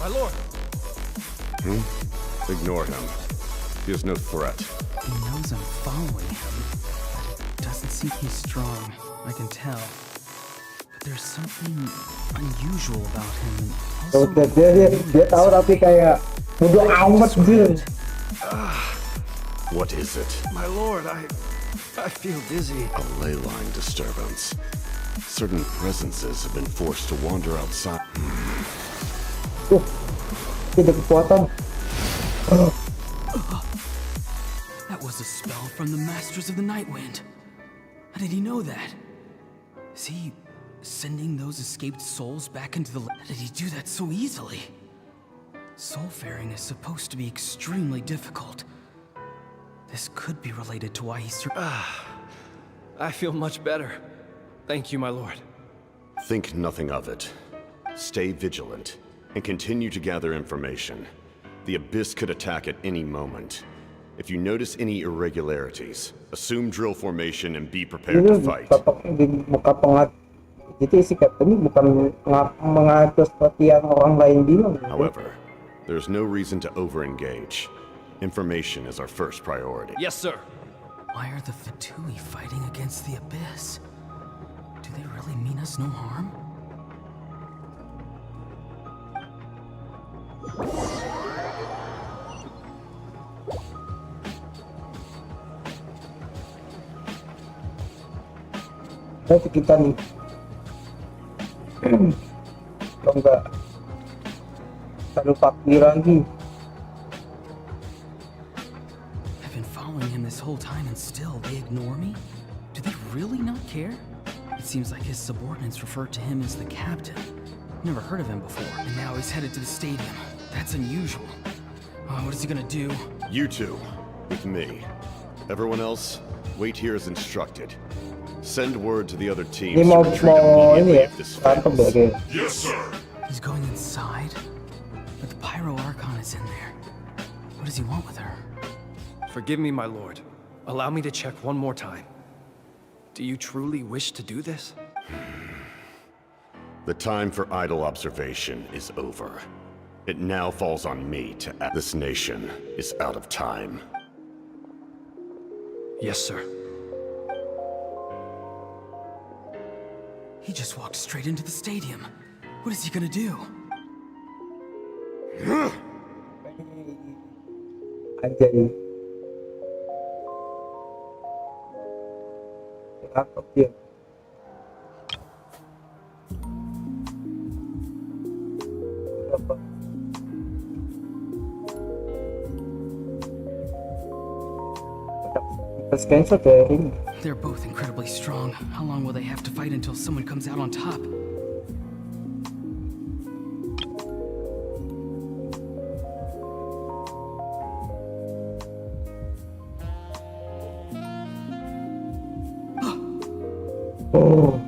My lord! Ignore him. He is no threat. He knows I'm following him, but it doesn't seem he's strong. I can tell. But there's something unusual about him, and also... Dia tahu tapi kayak bodo amat gitu. What is it? My lord, I feel dizzy. A ley line disturbance. Certain presences have been forced to wander outside. Tidak kekuatan. That was a spell from the Masters of the Night Wind. How did he know that? Is he sending those escaped souls back into the... How did he do that so easily? Soulfaring is supposed to be extremely difficult. This could be related to why he's... I feel much better. Thank you, my lord. Think nothing of it. Stay vigilant, and continue to gather information. The Abyss could attack at any moment. If you notice any irregularities, assume drill formation and be prepared to fight. Jadi si Captain ini bukan mengatur seperti yang orang lain bilang. However, there's no reason to over-engage. Information is our first priority. Yes, sir. Why are the Fatui fighting against the Abyss? Do they really mean us no harm? Nanti kita nih. Kalau enggak lupa lagi. I've been following him this whole time and still they ignore me? Do they really not care? It seems like his subordinates refer to him as the captain. Never heard of him before, and now he's headed to the stadium. That's unusual. What is he gonna do? You two, with me. Everyone else, wait here as instructed. Send word to the other teams Ini to mau retreat immediately if this tangkap fails. deh. Yes, sir. He's going inside? But the Pyro Archon is in there. What does he want with her? Forgive me, my lord. Allow me to check one more time. Do you truly wish to do this? The time for idle observation is over. It now falls on me to act. This nation is out of time. Yes, sir. He just walked straight into the stadium. What is he gonna do? Anjay. Tangkap dia. They're both incredibly strong. How long will they have to fight until someone comes out on top? Oh.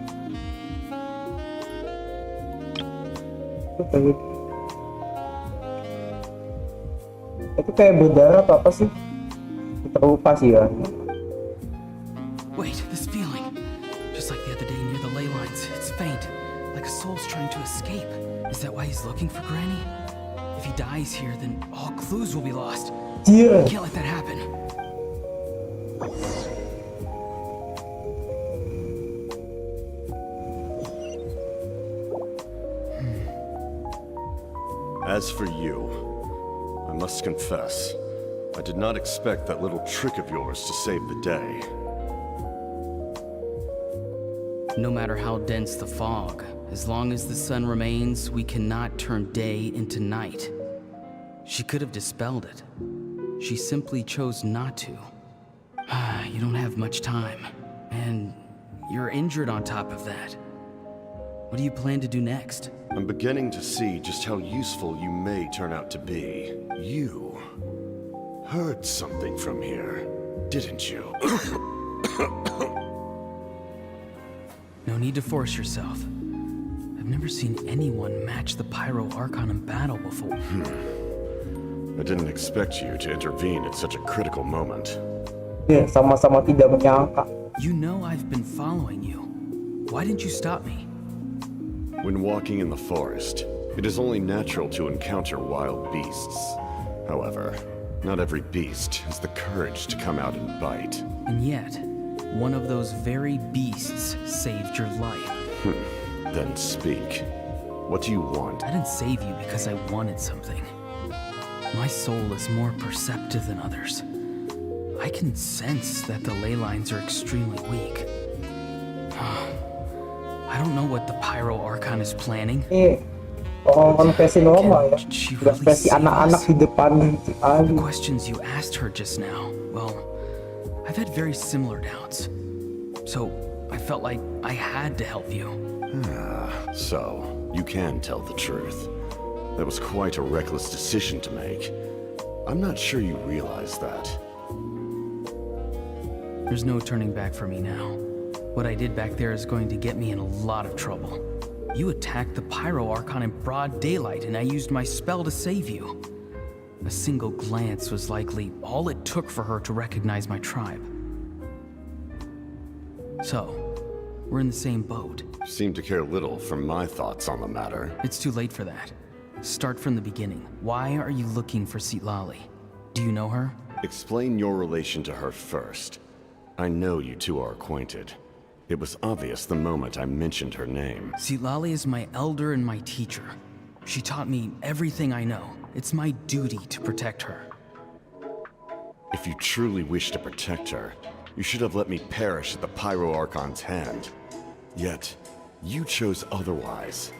Itu kayak berdarah apa sih? Terlupa sih ya. Wait, this feeling. Just like the other day near the ley lines. It's faint, like a soul's trying to escape. Is that why he's looking for Granny? If he dies here, then all clues will be lost. Yeah. Can't let that happen. As for you, I must confess, I did not expect that little trick of yours to save the day. No matter how dense the fog, as long as the sun remains, we cannot turn day into night. She could have dispelled it. She simply chose not to. You don't have much time, and you're injured on top of that. What do you plan to do next? I'm beginning to see just how useful you may turn out to be. You heard something from here, didn't you? No need to force yourself. I've never seen anyone match the Pyro Archon in battle before. I didn't expect you to intervene at such a critical moment. Ya, sama-sama tidak menyangka. You know I've been following you. Why didn't you stop me? When walking in the forest, it is only natural to encounter wild beasts. However, not every beast has the courage to come out and bite. And yet, one of those very beasts saved your life. Then speak. What do you want? I didn't save you because I wanted something. My soul is more perceptive than others. I can sense that the ley lines are extremely weak. I don't know what the Pyro Archon is planning. Orang versi normal ya. Udah versi anak-anak di depan si Ali. The questions you asked her just now, well, I've had very similar doubts. So, I felt like I had to help you. So, you can tell the truth. That was quite a reckless decision to make. I'm not sure you realize that. There's no turning back for me now. What I did back there is going to get me in a lot of trouble. You attacked the Pyro Archon in broad daylight, and I used my spell to save you. A single glance was likely all it took for her to recognize my tribe. So, we're in the same boat. You seem to care little for my thoughts on the matter. It's too late for that. Start from the beginning. Why are you looking for Citlali? Do you know her? Explain your relation to her first. I know you two are acquainted. It was obvious the moment I mentioned her name. Citlali is my elder and my teacher. She taught me everything I know. It's my duty to protect her. If you truly wish to protect her, you should have let me perish at the Pyro Archon's hand. Yet, you chose otherwise.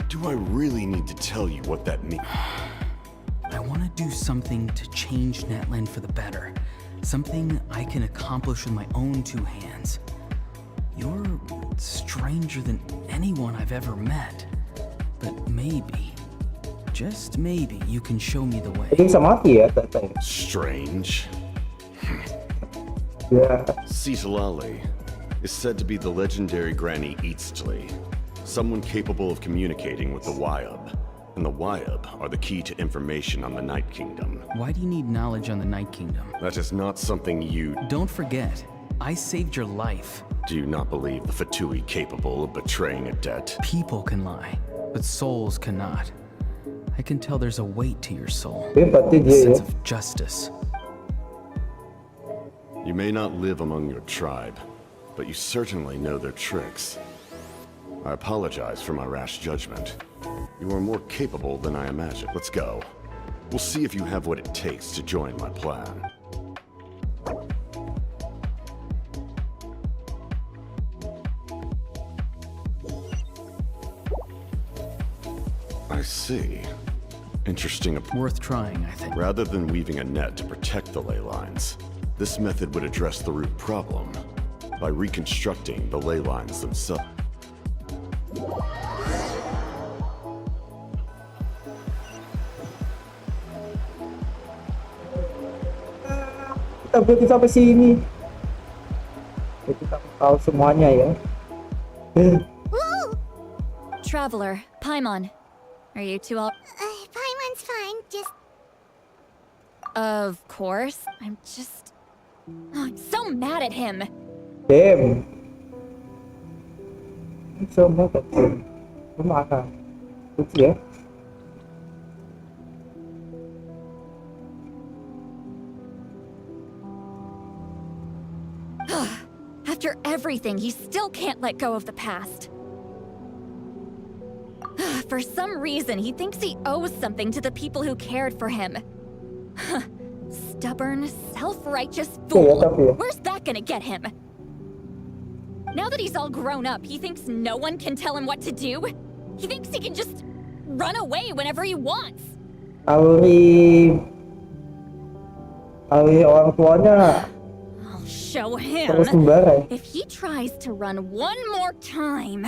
Do I really need to tell you what that means? I want to do something to change Natlan for the better. Something I can accomplish with my own two hands. You're stranger than anyone I've ever met. But maybe, just maybe, you can show me the way. Bisa mati ya katanya. Strange. Yeah. Citlali is said to be the legendary Granny Eastly, someone capable of communicating with the Wyub. And the Wyub are the key to information on the Night Kingdom. Why do you need knowledge on the Night Kingdom? That is not something you... Don't forget, I saved your life. Do you not believe the Fatui capable of betraying a debt? People can lie, but souls cannot. I can tell there's a weight to your soul. A sense of justice. You may not live among your tribe, but you certainly know their tricks. I apologize for my rash judgment. You are more capable than I imagined. Let's go. We'll see if you have what it takes to join my plan. I see. Interesting. Worth trying, I think. Rather than weaving a net to protect the ley lines, this method would address the root problem by reconstructing the ley lines themselves. Kita berarti sampai sini. Kita tahu semuanya ya. Traveler, Paimon. Are you two all... Paimon's fine, just... Of course. I'm just... Oh, I'm so mad at him. Damn. So mad at him. Gimana? Lucu ya? After everything, he still can't let go of the past. For some reason, he thinks he owes something to the people who cared for him. Stubborn, self-righteous fool. Where's that gonna get him? Now that he's all grown up, he thinks no one can tell him what to do? He thinks he can just run away whenever he wants. Auri orang tuanya I'll show him. terus membara. If he tries to run one more time,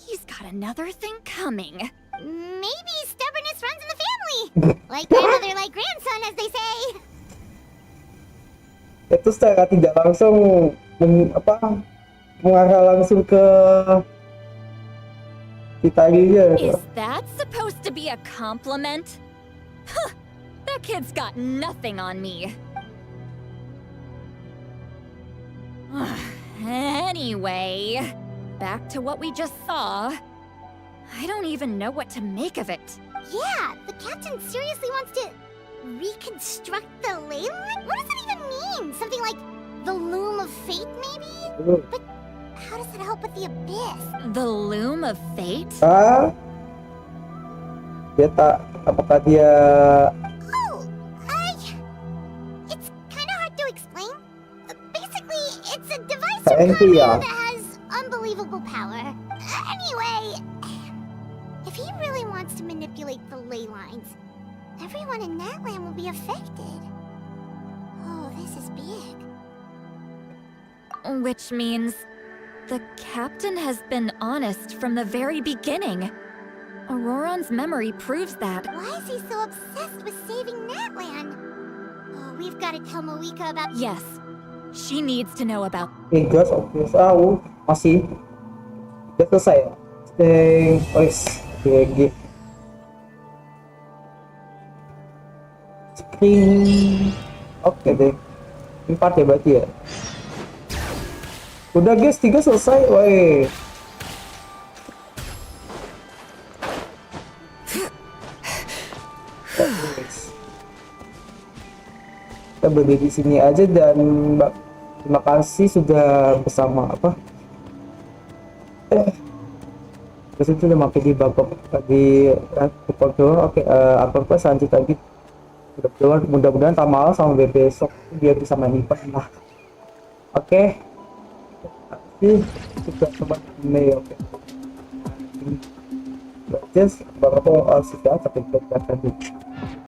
he's got another thing coming. Maybe stubbornness runs in the family. Like grandmother, like grandson, as they say. Itu secara tidak langsung mengarah langsung ke kita juga. Is that supposed to be a compliment? Huh, that kid's got nothing on me. Anyway, back to what we just saw. I don't even know what to make of it. Yeah, the captain seriously wants to reconstruct the ley line? What does that even mean? Something like the loom of fate, maybe? But how does that help with the abyss? The loom of fate? Apakah dia It's kind of hard to explain. Basically, it's a device of Thank you. that has unbelievable power. Anyway, if he really wants to manipulate the ley lines, everyone in Natland will be affected. Oh, this is big. Which means the captain has been honest from the very beginning. Auroron's memory proves that. Why is he so obsessed with saving Natland? Oh, we've got to tell Moeka about... Yes, she needs to know about... Gas obvious. Masih udah selesai ya. GG. Screen. Oke deh. 4 ya berarti ya. Udah guys, 3 selesai. Woi. Kita berdiri di sini aja dan terima kasih sudah bersama terus itu udah mampir di babak di oke, apa lanjut lagi. Mudah-mudahan Tamal sama besok dia bisa main lipat lah. Oke. Kita coba ini oke. Just bakal sampai kita